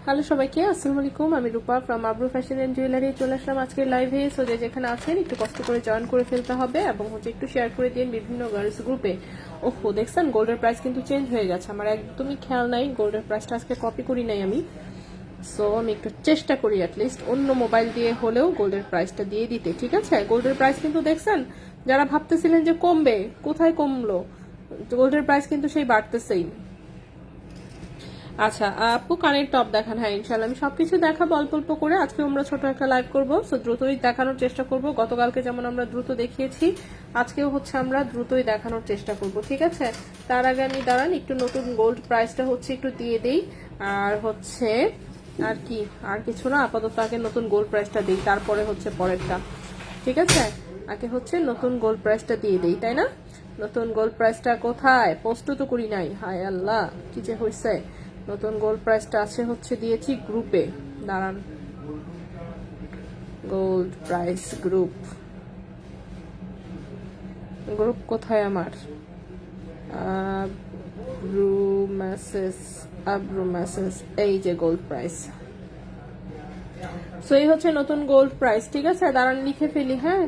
Hello সবাইকে, আসসালামু আলাইকুম। আমি রূপা from Abru fashion and jewellery চলে আসলাম আজকে লাইভে। সো যেখানে আছেন একটু কষ্ট করে জয়েন করে ফেলতে হবে এবং একটু শেয়ার করে দিন বিভিন্ন গার্লস গ্রুপে। ওহো, দেখছেন গোল্ডের প্রাইস কিন্তু চেঞ্জ হয়ে গেছে, আমার একদমই খেয়াল নাই। গোল্ডের প্রাইসটা আজকে কপি করি নাই আমি। সো আমি একটু চেষ্টা করি অ্যাটলিস্ট অন্য মোবাইল দিয়ে হলেও গোল্ডের প্রাইসটা দিয়ে দিতে, ঠিক আছে? গোল্ডের প্রাইস কিন্তু দেখছেন, যারা ভাবতেছিলেন যে কমবে, কোথায় কমলো? গোল্ডের প্রাইস কিন্তু সেই বাড়তেছেই। আচ্ছা আপু, কানের টপ দেখান। হ্যাঁ ইনশাল্লাহ আমি সবকিছু দেখাবো অল্প অল্প করে। আজকে আমরা ছোট একটা লাইভ করবো, সো দ্রুতই দেখানোর চেষ্টা করব। গতকালকে যেমন আমরা দ্রুত দেখিয়েছি, আজকেও আমরা দ্রুতই দেখানোর চেষ্টা করব, ঠিক আছে? তার আগে আমি দাঁড়ান একটু নতুন গোল্ড প্রাইসটা একটু দিয়ে দেই। আর আর কি, আর কিছু না, আপাতত আগে নতুন গোল্ড প্রাইসটা দিই, তারপরে পরেরটা, ঠিক আছে? আগে নতুন গোল্ড প্রাইসটা দিয়ে দেই, তাই না? নতুন গোল্ড প্রাইসটা কোথায়? পোস্টও তো করি নাই, হায় আল্লাহ কি যে হয়েছে। নতুন গোল্ড প্রাইসটা আছে দিয়েছি গ্রুপে, দাঁড়ান। গোল্ড প্রাইস গ্রুপ কোথায় আমার? আব্রু মেসেজ, এই যে গোল্ড প্রাইস। সো এই নতুন গোল্ড প্রাইস, ঠিক আছে? দাঁড়ান লিখে ফেলি। হ্যাঁ,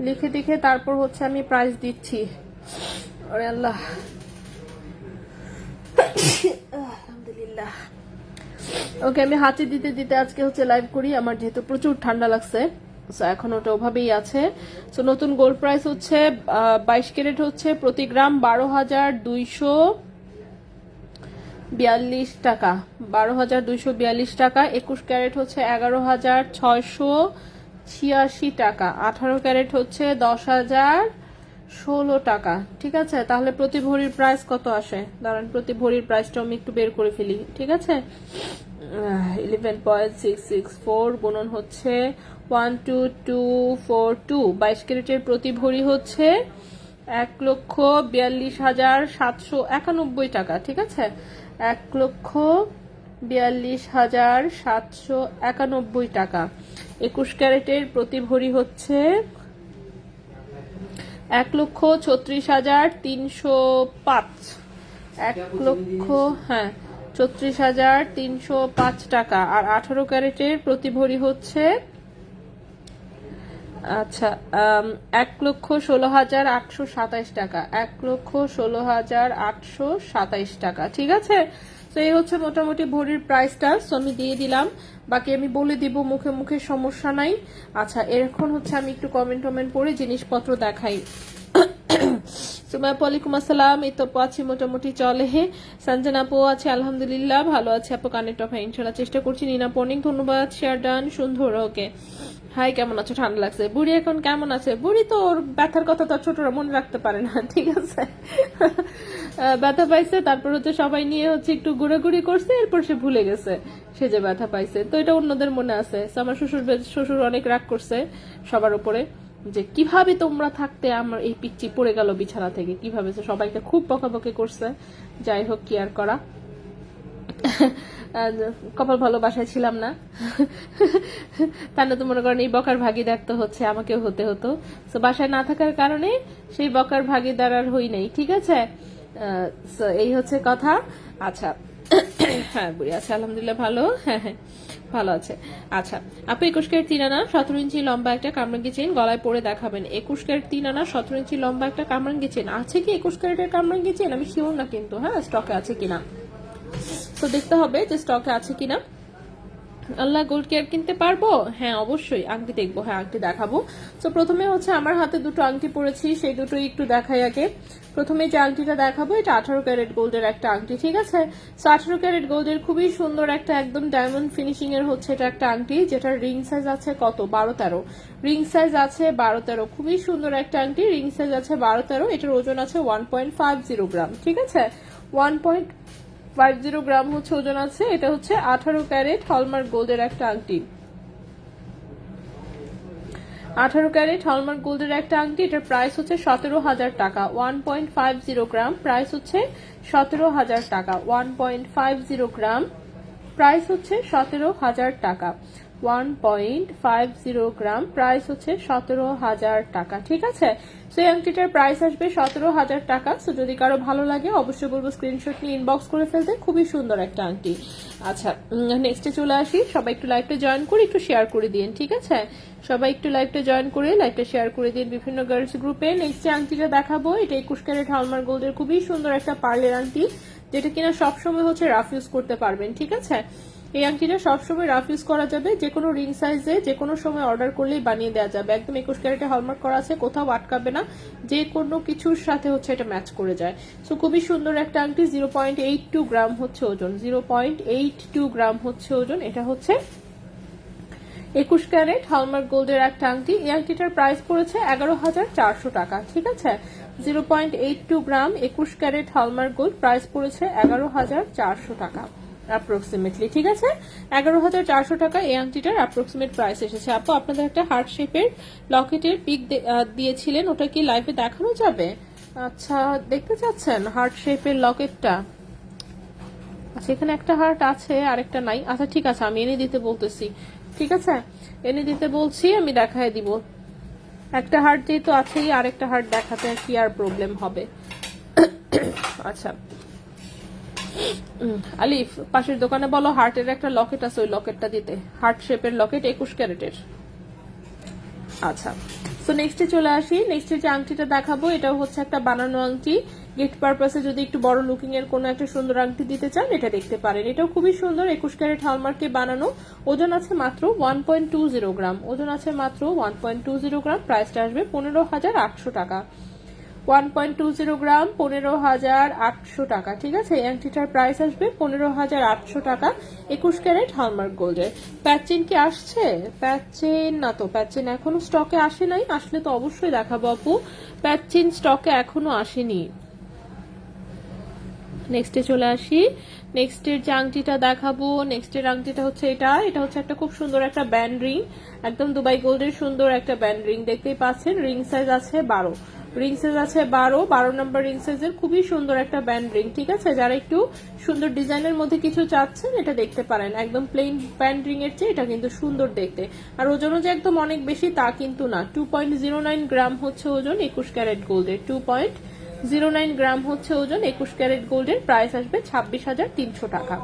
লিখে টিখে তারপর আমি প্রাইস দিচ্ছি। আরে আল্লাহ, আলহামদুলিল্লাহ। ওকে, আমি হাঁচি দিতে দিতে আজকে লাইভ করি, আমার যেহেতু প্রচুর ঠান্ডা লাগছে। সো এখন ওটা ওভাবেই আছে। সো নতুন গোল্ড প্রাইস 22 ক্যারেট প্রতি গ্রাম 12,242 টাকা। 12,242 টাকা। 21 ক্যারেট 11,686 টাকা। 18 ক্যারেট 10,016 টাকা, ঠিক আছে? তাহলে প্রতি ভরির প্রাইস কত আসে? দাঁড়ান, প্রতি ভরির প্রাইসটা আমি একটু বের করে ফেলি, ঠিক আছে? 11.664 গুণন 12242। 22 ক্যারেটের প্রতি ভরি 1,42,791 টাকা, ঠিক আছে? 1,42,791 টাকা। 21 ক্যারেটের প্রতি ভরি 1,36,305। 36,305 টাকা। আর 18 ক্যারেটের প্রতি ভরি 1,16,827 টাকা। 1,16,827 টাকা, ঠিক আছে? তো এই মোটামুটি ভরির প্রাইসটা। সো আমি দিয়ে দিলাম, বাকি আমি বলে দিব মুখে মুখে, সমস্যা নাই। আচ্ছা, এখন আমি একটু কমেন্ট পড়ে জিনিসপত্র দেখাই। ওয়ালাইকুম আসসালাম। এই তো আছি, মোটামুটি চলে। হে সঞ্জনা আপু আছে, আলহামদুলিল্লাহ ভালো আছে আপু। কানের টপ ইনশাল্লাহ চেষ্টা করছি। নিনা পর্নিং ধন্যবাদ, শেয়ার ডান, সুন্দর। ওকে, হাই কেমন আছো? ঠান্ডা লাগছে। বুড়ি এখন কেমন আছে? বুড়ি তো ওর ব্যথার কথা তো ছোটরা মনে রাখতে পারে না, ঠিক আছে? ব্যথা পাইছে, তারপর সবাই নিয়ে একটু ঘুরাঘুরি করছে, এরপর সে ভুলে গেছে সে যে ব্যথা পাইছে। তো এটা অন্যদের মনে আছে। আমার শ্বশুর অনেক রাগ করছে সবার উপরে, যে কিভাবে তোমরা থাকতে আমার এই পিচ্চি পড়ে গেল বিছানা থেকে, কিভাবে। সবাইকে খুব বকাবকি করছে। যাই হোক, কি আর করা, কপাল ভালো বাসায় ছিলাম না। তার না তো মনে করেন এই বকার ভাগিদার তো আমাকেও হতে হতো। তো বাসায় না থাকার কারণে সেই বকার ভাগিদার আর হই নাই, ঠিক আছে? এই কথা। আচ্ছা, হ্যাঁ বুড়ি আছে আলহামদুলিল্লাহ ভালো। হ্যাঁ হ্যাঁ, ভালো আছে। আচ্ছা আপু 21 ক্যারেট 3 আনা 17 ইঞ্চি লম্বা একটা কামরাঙ্গি চেইন গলায় পরে দেখাবেন। 21 ক্যারেট 3 আনা 17 ইঞ্চি লম্বা একটা কামরাঙ্গি চেইন আছে কি? 21 ক্যারেটের কামরাঙ্গি চেইন আমি শিওর না কিন্তু, হ্যাঁ স্টকে আছে কিনা, তো দেখতে হবে যে স্টকে আছে কিনা। আল্লাহ গোল্ড কেয়ার কিনতে পারবো? হ্যাঁ অবশ্যই, আংটি দেখবো, হ্যাঁ আংটি দেখাবো। তো প্রথমে হচ্ছে আমার হাতে দুটো আংটি পরেছি, সেই দুটোই একটু দেখাই আগে। প্রথমে যে আংটিটা দেখাবো এটা 18 ক্যারেট গোল্ডের একটা আংটি, ঠিক আছে। তো 18 ক্যারেট গোল্ডের খুবই সুন্দর একটা একদম ডায়মন্ড ফিনিশিং এর হচ্ছে এটা একটা আংটি, যেটার রিং সাইজ আছে কত 12-13, রিং সাইজ আছে 12-13, খুবই সুন্দর একটা আংটি, রিং সাইজ আছে 12-13, এটার ওজন আছে 1.50 গ্রাম, ঠিক আছে। 1.50 গ্রাম হচ্ছে ওজন আছে। এটা হচ্ছে 18 ক্যারেট হলমার্ক গোল্ডের একটা আংটি, 18 ক্যারেট হলমার্ক গোল্ডের একটা আংটি। এটার প্রাইস হচ্ছে 17,000 টাকা। 1.50 গ্রাম, প্রাইস হচ্ছে 17,000 টাকা। 1.50 গ্রাম, প্রাইস হচ্ছে 17,000 টাকা। 1.50 গ্রাম, প্রাইস হচ্ছে 17,000 টাকা, ঠিক আছে। তো এই আংটিটার প্রাইস আসবে 17,000 টাকা। তো যদি কারো ভালো লাগে অবশ্যই বলবো স্ক্রিনশট নিয়ে ইনবক্স করে ফেলতে, খুবই সুন্দর একটা আংটি। আচ্ছা নেক্সটে চলে আসি, সবাই একটু লাইভটা জয়েন করে একটু শেয়ার করে দিন, ঠিক আছে। সবাই একটু লাইভটা জয়েন করে লাইভটা শেয়ার করে দিন বিভিন্ন গার্লস গ্রুপে। নেক্সট যে আংটিটা দেখাবো এটা 21 ক্যারেট হলমার্ক গোল্ডের খুবই সুন্দর একটা পার্লের আংটি, যেটা কিনা সবসময় হচ্ছে রাফ ইউজ করতে পারবেন, ঠিক আছে। এই আংটিটা সবসময় রাফ ইউজ করা যাবে, যে কোনো রিং সাইজে যে কোনো সময় অর্ডার করলেই বানিয়ে দেওয়া যাবে। একদম 21 ক্যারেটে হলমার্ক করা আছে, কোথাও আটকাবে না, যে কোনো কিছুর সাথে হচ্ছে এটা ম্যাচ করে যায়। সো খুবই সুন্দর একটা আংটি। 0.82 গ্রাম হচ্ছে ওজন, 0.82 গ্রাম হচ্ছে ওজন। এটা হচ্ছে 21 ক্যারেট হলমার্ক গোল্ডের একটা আংটি। এই আংটিটার প্রাইস পড়েছে 11,400 টাকা, ঠিক আছে। 0.82 গ্রাম 21 ক্যারেট হলমার্ক গোল্ড, প্রাইস পড়েছে 11,400 টাকা অ্যাপ্রক্সিমেটলি, ঠিক আছে। 11,400 টাকা এই আংটিটার অ্যাপ্রক্সিমেট প্রাইস এসেছে। আপু আপনাদের একটা হার্ট শেপের লকেটের পিক দিয়েছিলেন, ওটা কি লাইভে দেখানো যাবে? আচ্ছা দেখতে চাচ্ছেন হার্ট শেপের লকেটটা? আচ্ছা এখানে একটা হার্ট আছে আরেকটা নাই, আচ্ছা ঠিক আছে আমি এনে দিতে বলতেছি, ঠিক আছে এনে দিতে বলছি, আমি দেখায় দিব। একটা হার্ট যেহেতু আছেই, আরেকটা হার্ট দেখাতে কি আর প্রবলেম হবে। আচ্ছা আলিফ পাশের দোকানে বলো হার্টের একটা লকেট আছে, ওই লকেটটা দিতে, হার্ট শেপের লকেট 21 ক্যারেটের। আচ্ছা তো নেক্সটে চলে আসি। নেক্সটে যে আংটিটা দেখাবো এটাও হচ্ছে একটা বানানো আংটি, গিফট পারপাসে যদি একটু বড় লুকিং এর কোনো একটা সুন্দর আংটি দিতে চান এটা দেখতে পারেন। এটাও খুবই সুন্দর, 21 ক্যারেট হলমার্কে বানানো, ওজন আছে মাত্র 1.20 গ্রাম, ওজন আছে মাত্র 1.20 গ্রাম, প্রাইসটা আসবে 15,800 টাকা। 1.20 গ্রাম 15,800 টাকা, ঠিক আছে। এই আংটিটার প্রাইস আসবে 15,800 টাকা, 21 ক্যারেট হলমার্ক গোল্ডের। প্যাচেন কি আসছে? প্যাচেন না তো, প্যাচেন এখনো স্টকে আসে নাই, আসলে তো অবশ্যই দেখাবো আপু। প্যাচেন স্টকে এখনো আসেনি। নেক্সটে চলে আসি। নেক্সটের যে আংটিটা দেখাবো, নেক্সটের আংটিটা হচ্ছে এটা, এটা হচ্ছে একটা খুব সুন্দর একটা ব্যান্ড রিং, একদম দুবাই গোল্ডের সুন্দর একটা ব্যান্ড রিং, দেখতেই পাচ্ছেন। রিং সাইজ আছে 12, রিং সাইজ আছে 12 নম্বর রিং সাইজের, খুবই সুন্দর একটা ব্যান্ড রিং, ঠিক আছে। যারা একটু সুন্দর ডিজাইনের মধ্যে কিছু চাচ্ছেন এটা দেখতে পারেন। একদম প্লেন ব্যান্ড রিং এর চেয়ে এটা কিন্তু সুন্দর দেখতে, আর ওজনও যে একদম অনেক বেশি তা কিন্তু না। 2.09 গ্রাম হচ্ছে ওজন 21 ক্যারেট গোল্ডের, 2.09 গ্রাম হচ্ছে ওজন 21 ক্যারেট গোল্ডের, প্রাইস আসবে 26,300 টাকা।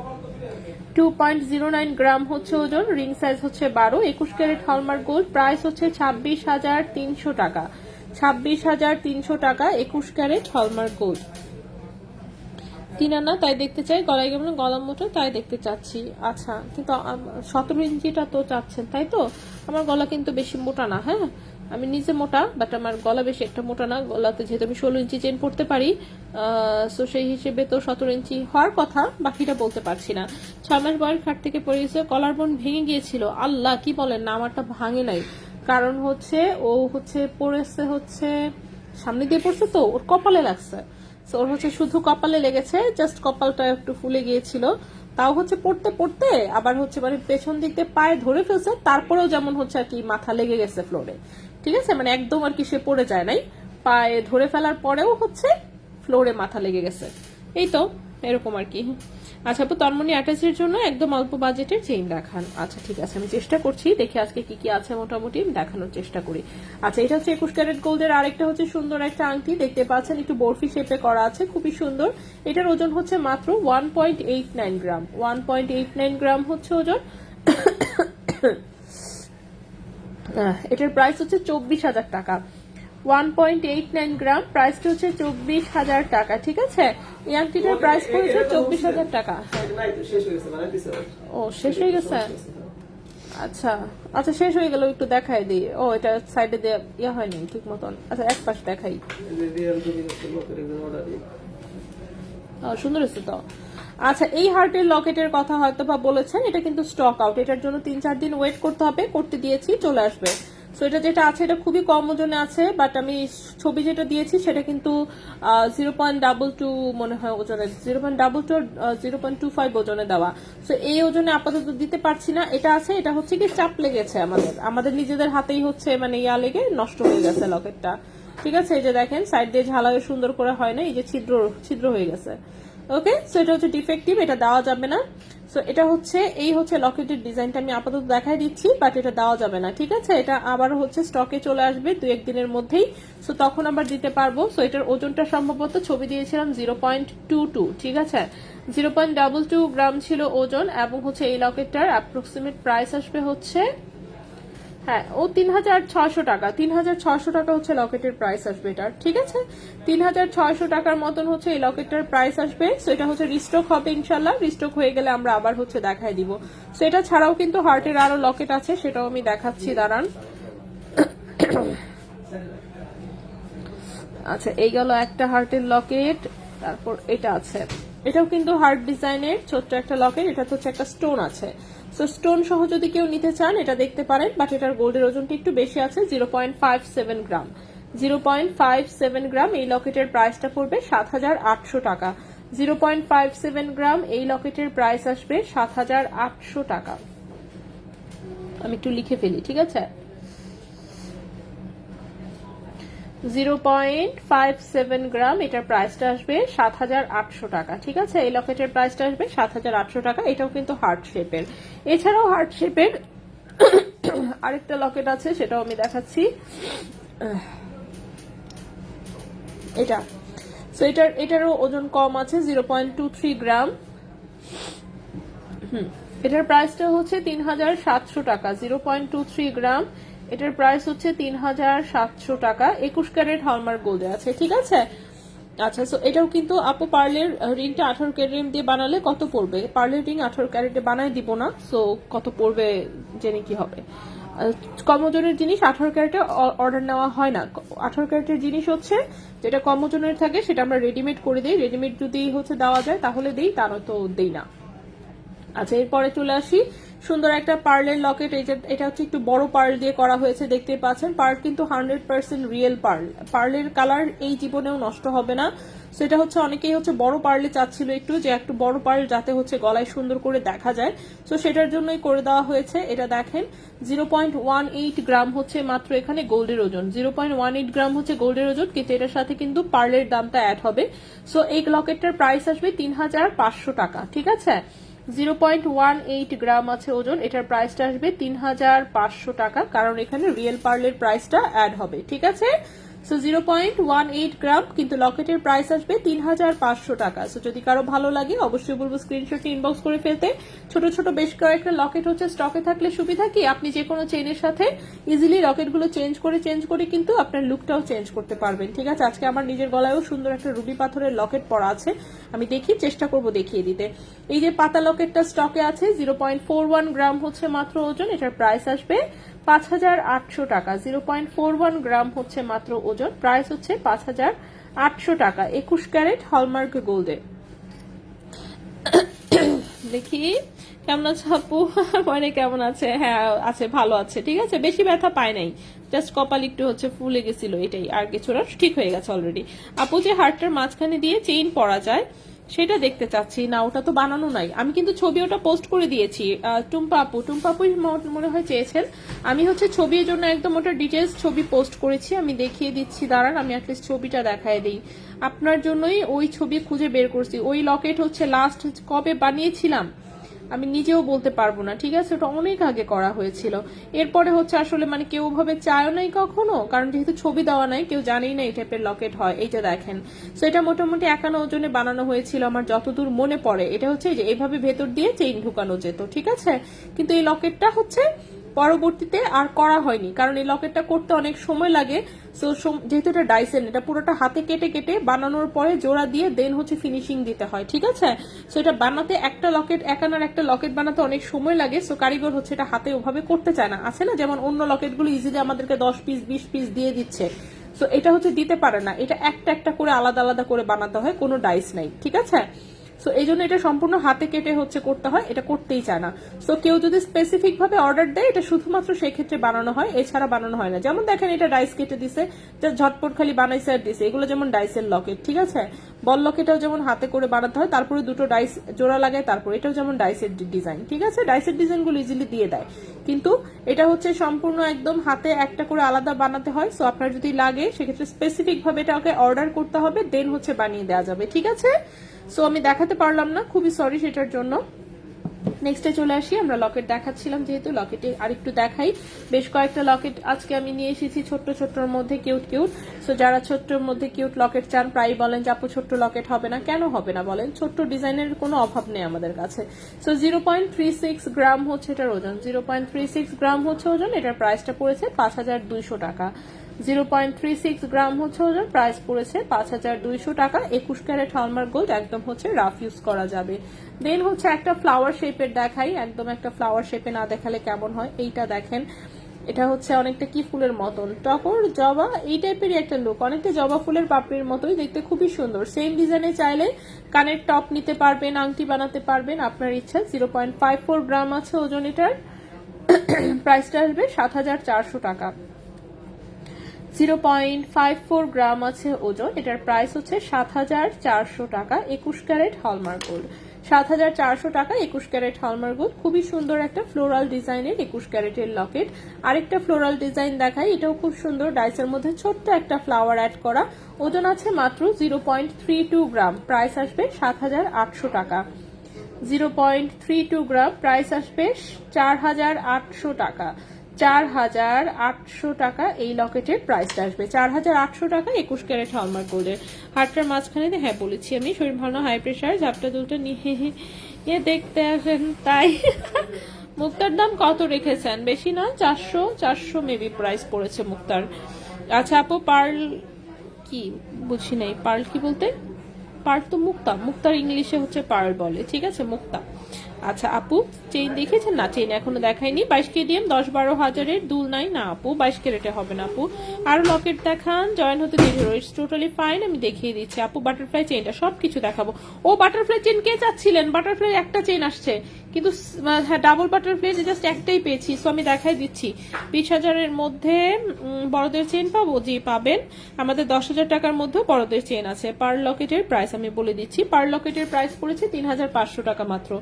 2.09 গ্রাম হচ্ছে ওজন, রিং সাইজ হচ্ছে 12, 21 ক্যারেট হলমার্ক গোল্ড, প্রাইস হচ্ছে 26,300 টাকা। 26,300 টাকা 21 ক্যারেট হলমার্ক গোল্ড। 3 আনা তাই দেখতে চাই, গলায় কেমন গলা মোটা তাই দেখতে চাচ্ছি। আচ্ছা কিন্তু 17 ইঞ্চিটা তো চাচ্ছেন তাই তো, আমার গলা কিন্তু বেশি মোটা না, হ্যাঁ আমি নিজে মোটা, বাট আমার গলা বেশি একটা মোটা না, গলাতে যেহেতু আমি 16 ইঞ্চি চেন পড়তে পারি, সো সেই হিসেবে তো 17 ইঞ্চি হওয়ার কথা, বাকিটা বলতে পারছি না। 6 মাস বয়স খাট থেকে পড়েছে, কলার বোন ভেঙে গিয়েছিল। আল্লাহ কি বলেন না, আমারটা ভাঙে নাই, কারণ হচ্ছে ও হচ্ছে পড়েছে হচ্ছে সামনে দিয়ে পড়ছে তো ওর কপালে লাগছে, তো ওর হচ্ছে শুধু কপালে লেগেছে, জাস্ট কপালটা একটু ফুলে গিয়েছিল, তাও হচ্ছে পড়তে পড়তে আবার হচ্ছে মানে পেছন দিক দিয়ে পায়ে ধরে ফেলছে, তারপরেও যেমন হচ্ছে আর কি মাথা লেগে গেছে ফ্লোরে, ঠিক আছে, মানে একদম আর কি সে পড়ে যায় নাই, পায়ে ধরে ফেলার পরেও হচ্ছে ফ্লোরে মাথা লেগে গেছে, এই তো এরকম আর কি। আচ্ছা আপু তন্মনি অ্যাটাচের জন্য একদম অল্প বাজেটের চেইন দেখান। আচ্ছা ঠিক আছে আমি চেষ্টা করছি, দেখি আজকে কি কি আছে মোটামুটি দেখানোর চেষ্টা করি। আচ্ছা এটা হচ্ছে 21 ক্যারেট গোল্ডের আরেকটা হচ্ছে সুন্দর একটা আংটি, দেখতে পাচ্ছেন একটু বরফি শেপে করা আছে, খুবই সুন্দর। এটার ওজন হচ্ছে মাত্র 1.89 গ্রাম, 1.89 গ্রাম হচ্ছে ওজন, এটার প্রাইস হচ্ছে 24,000 টাকা। 1.89 গ্রাম, প্রাইসটা হচ্ছে 24,000 টাকা। ঠিক আছে, এই আংটিটার প্রাইস পড়েছে 24,000 টাকা। ও শেষ হয়ে গেছে, আচ্ছা আচ্ছা শেষ হয়ে গেল, একটু দেখাই দিই। ও এটা সাইডে দিয়ে ইয়ে হয়নি ঠিক মতন, আচ্ছা এক পাশ দেখাই। সুন্দর হচ্ছে তো। আচ্ছা, এই হার্টের লকেটের কথা হয়তো বা বলেছেন, এটা কিন্তু স্টক আউট, এটার জন্য 3-4 দিন ওয়েট করতে হবে, করতে দিয়েছি, চলে আসবে। সো এটা যেটা আছে এটা খুবই কম ওজনে আছে, বাট আমি ছবি যেটা দিয়েছি সেটা কিন্তু 0.22 মনে হয় ওজনে, 0.22 0.25 ওজনে দেওয়া। সো এই ওজনে আপাতত দিতে পারছি না। এটা আছে, এটা হচ্ছে কি চাপ লেগেছে আমাদের নিজেদের হাতেই হচ্ছে, মানে ইয়া লেগে নষ্ট হয়ে গেছে লকেটটা। ঠিক আছে, এই যে দেখেন সাইড দিয়ে ঝালাই সুন্দর করে হয় না, এই যে ছিদ্র হয়ে গেছে। ওকে, সো এটা হচ্ছে ডিফেক্টিভ, এটা দেওয়া যাবে না। সো এটা হচ্ছে এই হচ্ছে লকেটের ডিজাইনটা আমি আপাতত দেখাই দিচ্ছি, বাট এটা দেওয়া যাবে না। ঠিক আছে, এটা আবার হচ্ছে স্টকে চলে আসবে 2-1 দিনের মধ্যেই, সো তখন আবার দিতে পারবো। সো এটার ওজনটা সম্ভবত ছবি দিয়েছিলাম 0.22। ঠিক আছে, 0.22 গ্রাম ছিল ওজন, এবং হচ্ছে এই লকেটটার অ্যাপ্রক্সিমেট প্রাইস আসবে হচ্ছে, হ্যাঁ ও 3,600 টাকা। 3,600 টাকা হচ্ছে লকেটের প্রাইস আসবে এটার। ঠিক আছে, 3,600 টাকার মতন হচ্ছে এই লকেটটার প্রাইস আসবে। সো এটা হচ্ছে রিস্টক হবে ইনশাল্লাহ, রিস্টক হয়ে গেলে আমরা আবার হচ্ছে দেখাই দিব। সো এটা ছাড়াও কিন্তু হার্টের আরো লকেট আছে, সেটাও আমি দেখাচ্ছি, দাঁড়ান। আচ্ছা, এই গেল একটা হার্টের লকেট, তারপর এটা আছে, এটাও কিন্তু হার্ট ডিজাইনের ছোট্ট একটা লকেট, এটা হচ্ছে একটা স্টোন আছে। সো স্টোন সহ যদি কেউ নিতে চান এটা দেখতে পারেন, বাট এটার গোল্ডের ওজনটা একটু বেশি আছে, 0.57 গ্রাম। 0.57 গ্রাম এই লকেটের প্রাইসটা পড়বে 7,800 টাকা। 0.57 গ্রাম এই লকেটের প্রাইস আসবে 7,800 টাকা। আমি একটু লিখে ফেলি, ঠিক আছে, 0.57 গ্রাম এটার প্রাইসটা আসবে 7,800 টাকা। ঠিক আছে, এই লকেটের প্রাইসটা আসবে 7,800 টাকা। এটাও কিন্তু হার্ট শেপের। এছাড়াও হার্ট শেপের আরেকটা লকেট আছে, সেটাও আমি দেখাচ্ছি। এটা, সো এটারও ওজন কম আছে, 0.23 গ্রাম। এটার প্রাইসটা হচ্ছে 3,700 টাকা। 0.23 গ্রাম এটার প্রাইস হচ্ছে 3,700 টাকা। 21 ক্যারেট হলমার্ক গোল্ডে আছে। ঠিক আছে, আচ্ছা, সো এটাও কিন্তু আপু পার্লের রিংটা 18 ক্যারেট দিয়ে বানালে কত পড়বে? পার্লের রিং 18 ক্যারেটে বানায় দিব না, সো কত পড়বে জেনে কি হবে। কম ওজনের জিনিস 18 ক্যারেটে অর্ডার নেওয়া হয় না। 18 ক্যারেটের জিনিস হচ্ছে যেটা কম ওজনের থাকে সেটা আমরা রেডিমেড করে দিই। রেডিমেড যদি হচ্ছে দেওয়া যায় তাহলে দিই, তা নয়তো দেই না। আচ্ছা, এরপরে চলে আসি, সুন্দর একটা পার্লের লকেট। এটা হচ্ছে একটু বড় পার্ল দিয়ে করা হয়েছে, দেখতে পাচ্ছেন। পার্ল কিন্তু 100% রিয়েল পার্ল। পার্লের কালার এই জীবনেও নষ্ট হবে না। সেটা হচ্ছে অনেকেই হচ্ছে বড় পার্লে চাচ্ছিল একটু, যে একটু বড় পার্ল যাতে হচ্ছে গলায় সুন্দর করে দেখা যায়, তো সেটার জন্যই করে দেওয়া হয়েছে। এটা দেখেন 0.18 গ্রাম হচ্ছে মাত্র এখানে গোল্ডের ওজন। 0.18 গ্রাম হচ্ছে গোল্ডের ওজন, কিন্তু এটার সাথে কিন্তু পার্লের দামটা অ্যাড হবে। সো এই লকেটটার প্রাইস আসবে 3,500 টাকা। ঠিক আছে, 0.18 গ্রাম আছে ওজন, এটার প্রাইসটা আসবে 3,500 টাকা, কারণ এখানে রিয়েল পার্লের প্রাইসটা অ্যাড হবে। ঠিক আছে, সো 0.18 গ্রাম, কিন্তু লকেটের প্রাইস আসবে 3,500 টাকা। সো যদি কারো ভালো লাগে অবশ্যই বলবো স্ক্রিনশট ইনবক্স করে ফেলতে। ছোট ছোট বেশ কয়েকটা লকেট হচ্ছে স্টকে থাকলে সুবিধা কি, আপনি যে কোনো চেইনের সাথে ইজিলি লকেটগুলো চেঞ্জ করে কিন্তু আপনার লুকটাও চেঞ্জ করতে পারবেন। ঠিক আছে, আজকে আমার নিজের গলায়ও সুন্দর একটা রুবি পাথরের লকেট পরা আছে, আমি চেষ্টা করব দেখিয়ে দিতে। এই যে পাতা লকেটটা স্টকে আছে, 0.41 গ্রাম হচ্ছে মাত্র ওজন, এটার প্রাইস আসবে 5,800 টাকা। 0.41 গ্রাম হচ্ছে মাত্র ওজন, প্রাইস হচ্ছে 5,800 টাকা। 21 ক্যারেট হলমার্ক গোল্ডে। দেখি কেমন আছে আপু, মানে কেমন আছে? হ্যাঁ আছে, ভালো আছে। ঠিক আছে, বেশি ব্যথা পায় নাই, জাস্ট কপাল একটু হচ্ছে ফুলে গেছিল, এটাই, আর কিছু না, ঠিক হয়ে গেছে অলরেডি। আপু যে হার্টটার মাঝখানে দিয়ে চেইন পরা যায় সেটা দেখতে চাচ্ছি না, ওটা তো বানানো নাই। আমি কিন্তু ছবি ওটা পোস্ট করে দিয়েছি, টুম্পা আপুই মনে হয় চেয়েছেন। আমি হচ্ছে ছবির জন্য একদম ওটা ডিটেলস ছবি পোস্ট করেছি, আমি দেখিয়ে দিচ্ছি, দাঁড়ান আমি অ্যাটলিস্ট ছবিটা দেখায় দিই আপনার জন্যই। ওই ছবি খুঁজে বের করছি। ওই লকেট হচ্ছে লাস্ট কবে বানিয়েছিলাম, আমি নিজেও বলতে পারবো না, ঠিক আছে, ওটা অনেক আগে করা হয়েছিল। এরপরে হচ্ছে আসলে মানে কেউ ভাবে চায়ও নাই কখনো, কারণ যেহেতু ছবি দেওয়া নাই কেউ জানেই না এই টাইপের লকেট হয়। এইটা দেখেন, সো এটা মোটামুটি 51 ওজনে বানানো হয়েছিল আমার যতদূর মনে পড়ে। এটা হচ্ছে যে এইভাবে ভেতর দিয়ে চেইন ঢুকানো যেত, ঠিক আছে, কিন্তু এই লকেটটা হচ্ছে পরবর্তীতে আর করা হয়নি, কারণ এই লকেটটা করতে অনেক সময় লাগে। সো যেহেতু এটা ডাইসেন, এটা পুরোটা হাতে কেটে কেটে বানানোর পরে জোড়া দিয়ে দেন হচ্ছে ফিনিশিং দিতে হয়, ঠিক আছে। সো এটা বানাতে একটা লকেট, এক আনার একটা লকেট বানাতে অনেক সময় লাগে। সো কারিগর হচ্ছে এটা হাতে ওভাবে করতে চায় না, আছে না যেমন অন্য লকেটগুলো ইজিলি আমাদেরকে 10 পিস 20 পিস দিয়ে দিচ্ছে। সো এটা হচ্ছে দিতে পারে না, এটা একটা একটা করে আলাদা আলাদা করে বানাতে হয়, কোনো ডাইস নাই, ঠিক আছে। সো এই জন্য এটা সম্পূর্ণ হাতে কেটে হচ্ছে করতে হয়, এটা করতেই চায় না। সো কেউ যদি স্পেসিফিক ভাবে অর্ডার দেয় এটা শুধুমাত্র সেই ক্ষেত্রে বানানো হয়, এছাড়া বানানো হয় না। যেমন দেখেন এটা ডাইস কেটে দিছে, ঝটপট খালি বানাইছে আর দিছে, এগুলো যেমন ডাইসের লকেট, ঠিক আছে। বল লকেটাও যেমন হাতে করে বানাতে হয়, তারপরে দুটো ডাইস জোড়া লাগায়, তারপর এটাও যেমন ডাইসের ডিজাইন, ঠিক আছে। ডাইসের ডিজাইনগুলো ইজিলি দিয়ে দেয়, কিন্তু এটা হচ্ছে সম্পূর্ণ একদম হাতে একটা করে আলাদা বানাতে হয়। সো আপনার যদি লাগে সেক্ষেত্রে স্পেসিফিক ভাবে এটাকে অর্ডার করতে হবে, দেন হচ্ছে বানিয়ে দেওয়া যাবে, ঠিক আছে। সো আমি দেখাতে পারলাম না, খুবই সরি সেটার জন্য। নেক্সটে চলে আসি, আমরা লকেট দেখাচ্ছিলাম যেহেতু, লকেটে আরেকটু দেখাই। বেশ কয়েকটা লকেট আজকে আমি নিয়ে এসেছি ছোট্ট ছোট্টর মধ্যে, কিউট কিউট। সো যারা ছোট্টর মধ্যে কিউট লকেট চান, প্রায় বলেন যে আপু ছোট্ট লকেট হবে না, কেন হবে না বলেন, ছোট্ট ডিজাইনের কোনো অভাব নেই আমাদের কাছে। সো 0.36 গ্রাম হচ্ছে এটার ওজন, 0.36 গ্রাম হচ্ছে ওজন। এটার প্রাইসটা পড়েছে 5200 টাকা। 0.36 গ্রাম হচ্ছে ওজন, প্রাইস পড়েছে 5200 টাকা। 21 ক্যারেট হলমার্ক গোল্ড, একদম হচ্ছে রাফ ইউজ করা যাবে। দেন হচ্ছে একটা ফ্লাওয়ার শেপের দেখাই, একদম একটা ফ্লাওয়ার শেপে না দেখালে কেমন হয়। এইটা দেখেন, এটা হচ্ছে অনেকটা কি ফুলের মতন, টগর জবা এই টাইপেরই একটা লুক, অনেকটা জবা ফুলের পাপড়ির মতোই দেখতে, খুবই সুন্দর। সেম ডিজাইনে চাইলে কানের টপ নিতে পারবেন, আংটি বানাতে পারবেন, আপনার ইচ্ছা। 0.54 গ্রাম আছে ওজন এটার, প্রাইসটা আসবে 7400 টাকা। 0.54 গ্রাম আছে ওজন, এটার প্রাইস হচ্ছে 7400 টাকা। 21 ক্যারেট হলমার্ক গোল্ড, 7400 টাকা। 21 ক্যারেট হলমার্ক গোল্ড, খুবই সুন্দর একটা ফ্লোরাল ডিজাইনের 21 ক্যারেটের লকেট। আরেকটা ফ্লোরাল ডিজাইন দেখাই, এটাও খুব সুন্দর, ডাইসের মধ্যে ছোট্ট একটা ফ্লাওয়ার অ্যাড করা। ওজন আছে মাত্র 0.32 গ্রাম, প্রাইস আসবে 7800 টাকা। 0.32 গ্রাম, প্রাইস আসবে 4800 টাকা। 4800 টাকা এই লকেটের প্রাইসটা আসবে, 4800 টাকা। 21 ক্যারেট হলমার্ক গোল্ডের। হাতটার মাঝখানে হ্যাঁ বলেছি আমি, শরীর ভালো, হাই প্রেশার, ঝাপটা দুলটা নিয়ে দেখতে আসেন তাই। মুক্তার দাম কত রেখেছেন? বেশি না, 400 মেবি প্রাইস পড়েছে মুক্তার। আচ্ছা আপু, পার্ল কি বুঝি নাই, পার্ল কি বলতে? পার্ল তো মুক্তা, মুক্তার ইংলিশে হচ্ছে পার্ল বলে, ঠিক আছে, মুক্তা। আচ্ছা আপু, চেইন দেখেছেন? না, চেইন এখনো দেখাইনি। 22 কেডিএম 10-12 হাজারের দুল নাই না আপু, 22 ক্যারেটে হবে না আপু। আরো লকেট দেখান, জয়েন হতে দেরি হলো, ইটস টোটালি ফাইন, আমি দেখিয়ে দিচ্ছি আপু। বাটারফ্লাই চেইনটা সবকিছু দেখাবো। ও বাটারফ্লাই চেইন কে চাচ্ছিলেন? বাটারফ্লাই একটা চেইন আসছে, কিন্তু হ্যাঁ ডাবল বাটারফ্লাই জাস্ট একটাই পেয়েছি, সো আমি দেখাই দিচ্ছি। 20,000-এর মধ্যে বড়দের চেইন পাবো? জি পাবেন। আমাদের 10,000 টাকার মধ্যে বড়দের চেইন আছে। পার লকেটের প্রাইস আমি বলে দিচ্ছি, পার লকেটের প্রাইস পড়েছে 3500 টাকা মাত্র।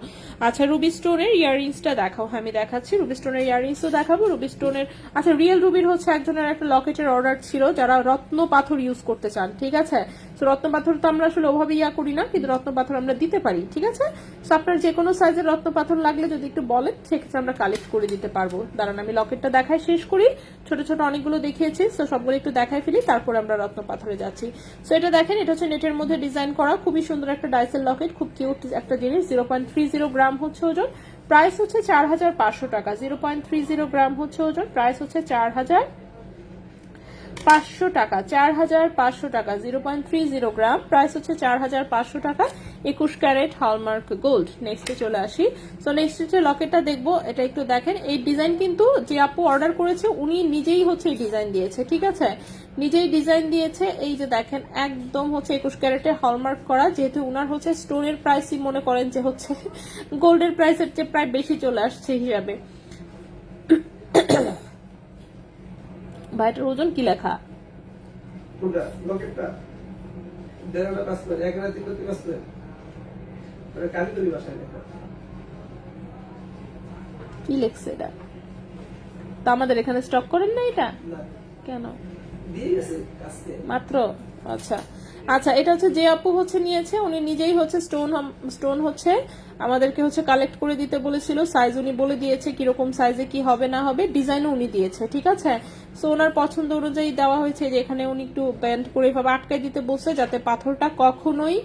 আচ্ছা রুবি স্টোনের ইয়াররিংসটা দেখাও। হ্যাঁ আমি দেখাচ্ছি, রুবি স্টোনের ইয়াররিংসও দেখাবো। রুবি স্টোনের, আচ্ছা রিয়েল রুবির হচ্ছে একজনের একটা লকেটের অর্ডার ছিল যারা রত্ন পাথর ইউজ করতে চান, ঠিক আছে। তো রত্ন পাথর তো আমরা আসলে ওভাবে করি না, কিন্তু রত্ন পাথর আমরা দিতে পারি, ঠিক আছে। তো আপনার যে কোনো সাইজের রত্ন পাথর লাগলে যদি একটু বলেন সেক্ষেত্রে আমরা কালেক্ট করে দিতে পারবো। দাঁড়ান আমি লকেটটা দেখাই শেষ করি, ছোট ছোট অনেকগুলো দেখিয়েছি, তো সবগুলো একটু দেখাই ফেলি, তারপর আমরা রত্ন পাথরে যাচ্ছি। সো এটা দেখেন, এটা হচ্ছে নেটের মধ্যে ডিজাইন করা, খুবই সুন্দর একটা ডাইসেল লকেট, খুব কিউট একটা জিনিস। 0.30 গ্রাম হচ্ছে ওজন, প্রাইস হচ্ছে 4500 টাকা। 0.30 গ্রাম হচ্ছে ওজন, প্রাইস হচ্ছে 4500 টাকা। 4500 টাকা। 0.30 গ্রাম, প্রাইস হচ্ছে 4500 টাকা। 21 ক্যারেট হলমার্ক গোল্ড। নেক্সটে চলে আসি। সো নেক্সট যে লকেটটা দেখবো, এটা একটু দেখেন। এই ডিজাইন কিন্তু যে আপু অর্ডার করেছে উনি নিজেই হচ্ছে এই ডিজাইন দিয়েছে, ঠিক আছে, নিজেই ডিজাইন দিয়েছে। এই যে দেখেন, একদম হচ্ছে 21 ক্যারেটে হলমার্ক করা, যেহেতু উনার হচ্ছে স্টোনের প্রাইসই মনে করেন যে হচ্ছে গোল্ডের প্রাইসের চেয়ে প্রায় বেশি চলে আসছে হিসাবে। ভাইটার ওজন কি লেখা? কি লেখছে এটা? তো আমাদের এখানে স্টক করেন না এটা কেন? মাত্র আচ্ছা আচ্ছা, এটা হচ্ছে যে আপু হচ্ছে নিয়েছে, উনি নিজেই হচ্ছে স্টোন হচ্ছে আমাদেরকে হচ্ছে কালেক্ট করে দিতে বলেছিল, সাইজ উনি বলে দিয়েছে কিরকম সাইজে কি হবে না হবে, ডিজাইনও উনি দিয়েছে, ঠিক আছে। সো ওনার পছন্দ অনুযায়ী দেওয়া হয়েছে, যে এখানে উনি একটু ব্যান্ড করে এভাবে আটকাই দিতে বলছে, যাতে পাথরটা কখনোই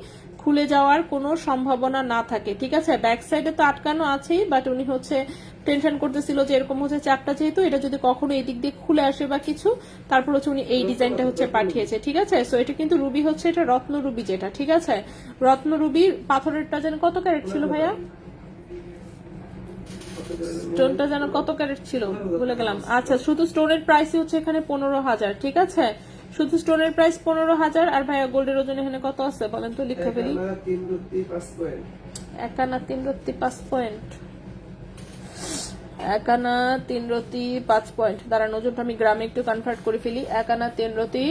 খুলে যাওয়ার কোনো সম্ভাবনা না থাকে, ঠিক আছে। ব্যাক সাইডে তো আটকানো আছেই, বাট উনি হচ্ছে টেনশন করতেছিল যে এরকম হচ্ছে চাপটা, যেহেতু এটা যদি কখনো এদিক দিয়ে খুলে আসে বা কিছু, তারপর হচ্ছে উনি এই ডিজাইনটা হচ্ছে পাঠিয়েছে, ঠিক আছে। সো এটা কিন্তু রুবি হচ্ছে, এটা রত্ন রুবি যেটা, ঠিক আছে। রত্ন রুবির পাথরেরটা যেন কত ক্যারেট ছিল ভাইয়া, স্টোনটা যেন কত ক্যারেট ছিল বলে গেলাম। আচ্ছা, শুধু স্টোনের প্রাইসই হচ্ছে এখানে 15,000, ঠিক আছে। শুধু স্টোনের প্রাইস 15,000। আর ভাইয়া গোল্ডের ওজন এখানে কত আছে বলেন তো, লিখে ফেলি। 1 আনা 3 রত্তি 5 পয়েন্ট, 1 আনা 3 রত্তি 5 পয়েন্ট। দাঁড়ান, ওজনটা আমি গ্রামে একটু কনভার্ট করে ফেলি। 1 আনা 3 রত্তি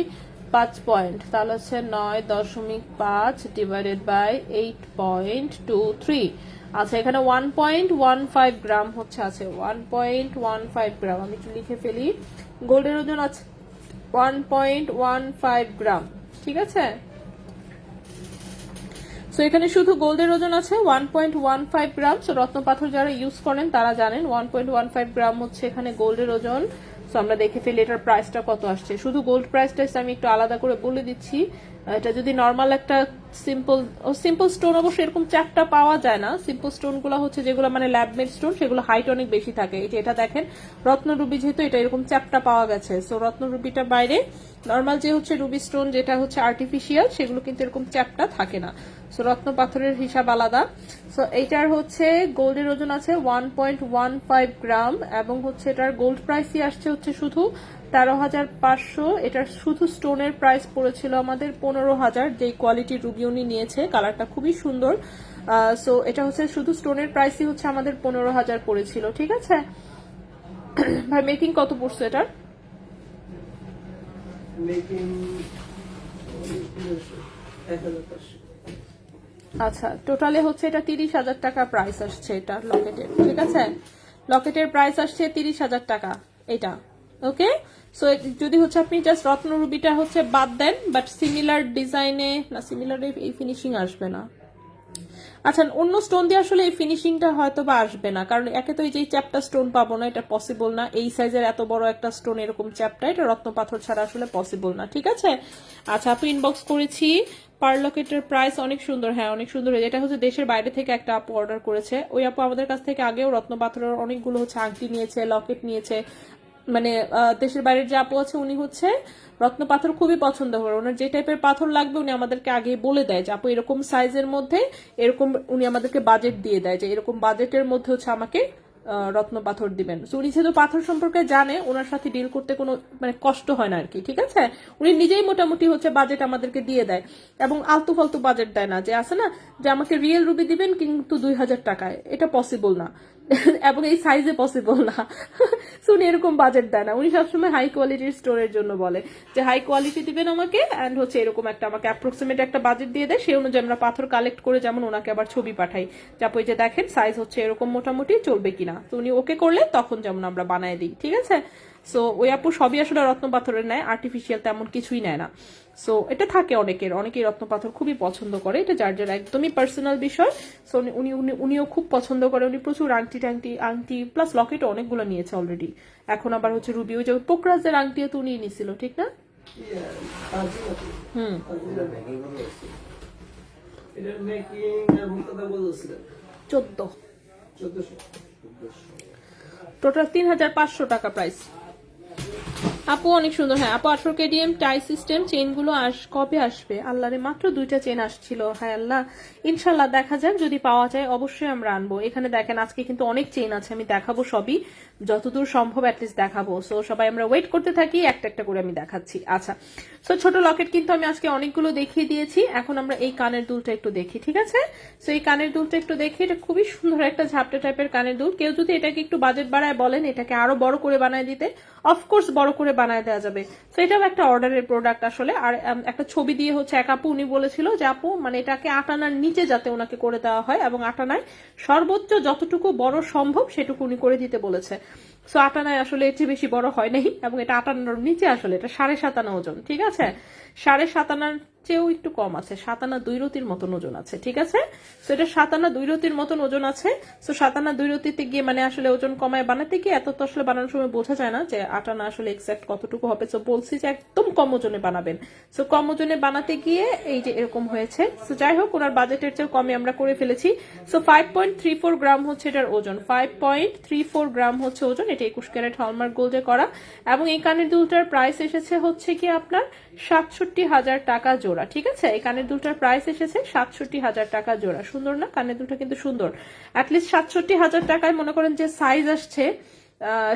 5 পয়েন্ট, তাহলে হচ্ছে 9.5 ডিভাইডেড বাই 8.23। আচ্ছা, এখানে 1.15 গ্রাম হচ্ছে আছে, 1.15 গ্রাম আমি একটু লিখে ফেলি। গোল্ডের ওজন আছে 1.15 গ্রাম, ঠিক আছে। সো এখানে শুধু গোল্ডের ওজন আছে 1.15 গ্রাম। সো রত্ন পাথর যারা ইউজ করেন তারা জানেন 1.15 গ্রাম হচ্ছে এখানে গোল্ডের ওজন। সো আমরা দেখে ফেলি এটার প্রাইসটা কত আসছে। শুধু গোল্ড প্রাইসটা আমি একটু আলাদা করে বলে দিচ্ছি। এটা যদি নর্মাল একটা সিম্পল স্টোন, অবশ্য এরকম চারটা পাওয়া যায় না। সিম্পল স্টোন গুলো হচ্ছে যেগুলো মানে ল্যাবমেড স্টোন, সেগুলো হাইট অনেক বেশি থাকে। এটা দেখেন রত্ন রুবি, যেহেতু এটা এরকম চ্যাপটা পাওয়া গেছে। সো রত্ন রুবিটা বাইরে, নর্মাল যে হচ্ছে রুবি স্টোন যেটা হচ্ছে আর্টিফিশিয়াল, সেগুলো কিন্তু এরকম চ্যাপটা থাকে না। সো রত্ন পাথরের হিসাব আলাদা। সো এইটার হচ্ছে গোল্ডের ওজন আছে 1.15 গ্রাম, এবং হচ্ছে এটার গোল্ড প্রাইসই আসছে হচ্ছে শুধু 13,500। এটার শুধু স্টোনের প্রাইস পড়েছিল আমাদের 15,000, যেই কোয়ালিটির রুবি উনি নিয়েছে, কালারটা খুবই সুন্দর। সো এটা হচ্ছে শুধু স্টোনের প্রাইসই হচ্ছে আমাদের 15,000 পড়েছিল, ঠিক আছে। ভাই মেকিং কত পড়ছে এটার? আচ্ছা, টোটালে হচ্ছে এটা 30,000 টাকা প্রাইস আসছে এটা লকেটের, ঠিক আছে। লকেটের প্রাইস আসছে 30,000 টাকা এটা, ওকে। সো যদি হচ্ছে আপনি জাস্ট রত্ন রুবিটা হচ্ছে বাদ দেন, বাট সিমিলার ডিজাইনে না, সিমিলার এই ফিনিশিং আসবে না। আচ্ছা, অন্য স্টোন দিয়ে আসলে এই ফিনিশিংটা হয়তো বা আসবে না, কারণ একে তো এই যে চ্যাপটা স্টোন পাবো না, এটা পসিবল না। এই সাইজের এত বড় একটা স্টোন এরকম চ্যাপটা, এটা রত্ন পাথর ছাড়া আসলে পসিবল না, ঠিক আছে। আচ্ছা, আপু ইনবক্স করেছি। পার লকেটের প্রাইস অনেক সুন্দর, হ্যাঁ অনেক সুন্দর। এটা হচ্ছে দেশের বাইরে থেকে একটা আপু অর্ডার করেছে। ওই আপু আমাদের কাছ থেকে আগেও রত্ন পাথরের অনেকগুলো হচ্ছে আংটি নিয়েছে, লকেট নিয়েছে। মানে দেশের বাইরের যে আপু আছে, উনি হচ্ছে রত্ন পাথর খুবই পছন্দ করে। ওনার যে টাইপের পাথর লাগবে উনি আমাদেরকে আগে বলে দেয় যে আপু এরকম সাইজের মধ্যে, এরকম উনি আমাদেরকে বাজেট দিয়ে দেয় যে এরকম বাজেটের মধ্যে হচ্ছে আমাকে রত্ন পাথর দিবেন। তো উনি যেহেতু পাথর সম্পর্কে জানে, ওনার সাথে ডিল করতে কোনো মানে কষ্ট হয় না আর কি, ঠিক আছে। উনি নিজেই মোটামুটি হচ্ছে বাজেট আমাদেরকে দিয়ে দেয়, এবং আলতু ফালতু বাজেট দেয় না, যে আছে না যে আমাকে রিয়েল রুবি দিবেন কিন্তু 2,000 টাকায়, এটা পসিবল না। এবং এই সাইজে পসিবল না। সো উনি এরকম বাজেট দেয় না, উনি সবসময় হাই কোয়ালিটির স্টোরের জন্য বলে যে হাই কোয়ালিটি দিবেন আমাকে, অ্যান্ড হচ্ছে এরকম একটা আমাকে অ্যাপ্রক্সিমেট একটা বাজেট দিয়ে দেয়। সেই অনুযায়ী আমরা পাথর কালেক্ট করে যেমন ওনাকে আবার ছবি পাঠাই, যাপো যে দেখেন সাইজ হচ্ছে এরকম মোটামুটি চলবে কিনা। তো উনি ওকে করলে তখন যেমন আমরা বানায় দিই, ঠিক আছে। সো ওই আপু সবই আসলে রত্ন পাথরের নেয়, আর্টিফিশিয়াল তেমন কিছুই নেয় না। সো এটা থাকে অনেকেই রত্ন পাথর খুবই পছন্দ করে, এটা যার যার একদমই পার্সোনাল বিষয়। সো উনিও খুব পছন্দ করে, উনি প্রচুর আংটি প্লাস লকেটও অনেকগুলো নিয়েছে অলরেডি। এখন আবার হচ্ছে রুবি, ওই যে পোকরাজের আংটিও তো উনি নিছিল, ঠিক না? হুম, টোটাল 3,500 টাকা প্রাইস। আপু অনেক সুন্দর, হ্যাঁ আপু 18 কেডিএম টাই সিস্টেম চেইনগুলো কবে আসবে? আল্লাহরে, মাত্র 2টা চেইন আসছিল। হ্যাঁ আল্লাহ, ইনশাল্লাহ দেখা যাক, যদি পাওয়া যায় অবশ্যই আমরা আনবো। এখানে দেখেন আজকে কিন্তু অনেক চেইন আছে, আমি দেখাবো সবই, যতদূর সম্ভব অ্যাটলিস্ট দেখাবো। সো সবাই আমরা ওয়েট করতে থাকি, একটা একটা করে আমি দেখাচ্ছি। আচ্ছা, সো ছোট লকেট কিন্তু আমি আজকে অনেকগুলো দেখিয়ে দিয়েছি। এখন আমরা এই কানের দুলটা একটু দেখি, ঠিক আছে। সো এই কানের দুলটা একটু দেখি, এটা খুবই সুন্দর একটা ঝাপটা টাইপের কানের দুল। কেউ যদি এটাকে একটু বাজেট বাড়ায় বলেন এটাকে আরো বড় করে বানায় দিতে, অফকোর্স বড় করে বানায় দেওয়া যাবে। তো এটাও একটা অর্ডারের প্রোডাক্ট আসলে। আর একটা ছবি দিয়ে হচ্ছে এক আপু উনি বলেছিল যে আপু মানে এটাকে 8 আনার নিচে যাতে ওনাকে করে দেওয়া হয়, এবং 8 আনায় সর্বোচ্চ যতটুকু বড় সম্ভব সেটুকু উনি করে দিতে বলেছে। সো 8 আনায় আসলে এর চেয়ে বেশি বড় হয় নাই, এবং এটা 8 আনার নিচে, আসলে এটা 7.5 আনা ওজন, ঠিক আছে? 7.5 আনার চেয়েও একটু কম আছে, 7 আনা 2 রতির মতন ওজন আছে, ঠিক আছে? সো এটা 7 আনা 2 রতির মতন ওজন আছে। সো 7 আনা 2 রতিতে গিয়ে মানে আসলে ওজন কমায় বানাতে গিয়ে এত তো আসলে বানানোর সময় বোঝা যায় না যে 8 আনা আসলে এক্সাক্ট কতটুকু হবে। সো বলছি যে একদম কম ওজনে বানাবেন। সো কম ওজনে বানাতে গিয়ে এই যে এরকম হয়েছে। সো যাই হোক, ওনার বাজেটের চেয়ে কমে আমরা করে ফেলেছি। সো 5.34 গ্রাম হচ্ছে এটার ওজন, 5.34 গ্রাম হচ্ছে ওজন। এটা 21 ক্যারেট হলমার্ক গোল্ডে করা, এবং এই কানের দুলটার প্রাইস এসেছে হচ্ছে কি আপনার 67,000 টাকা জোড়া, ঠিক আছে? এই কানের দুলটার প্রাইস এসেছে 67,000 টাকা জোড়া। সুন্দর না? কানের দুলটা কিন্তু সুন্দর। অ্যাটলিস্ট 67,000 টাকায় মনে করেন যে সাইজ আসছে,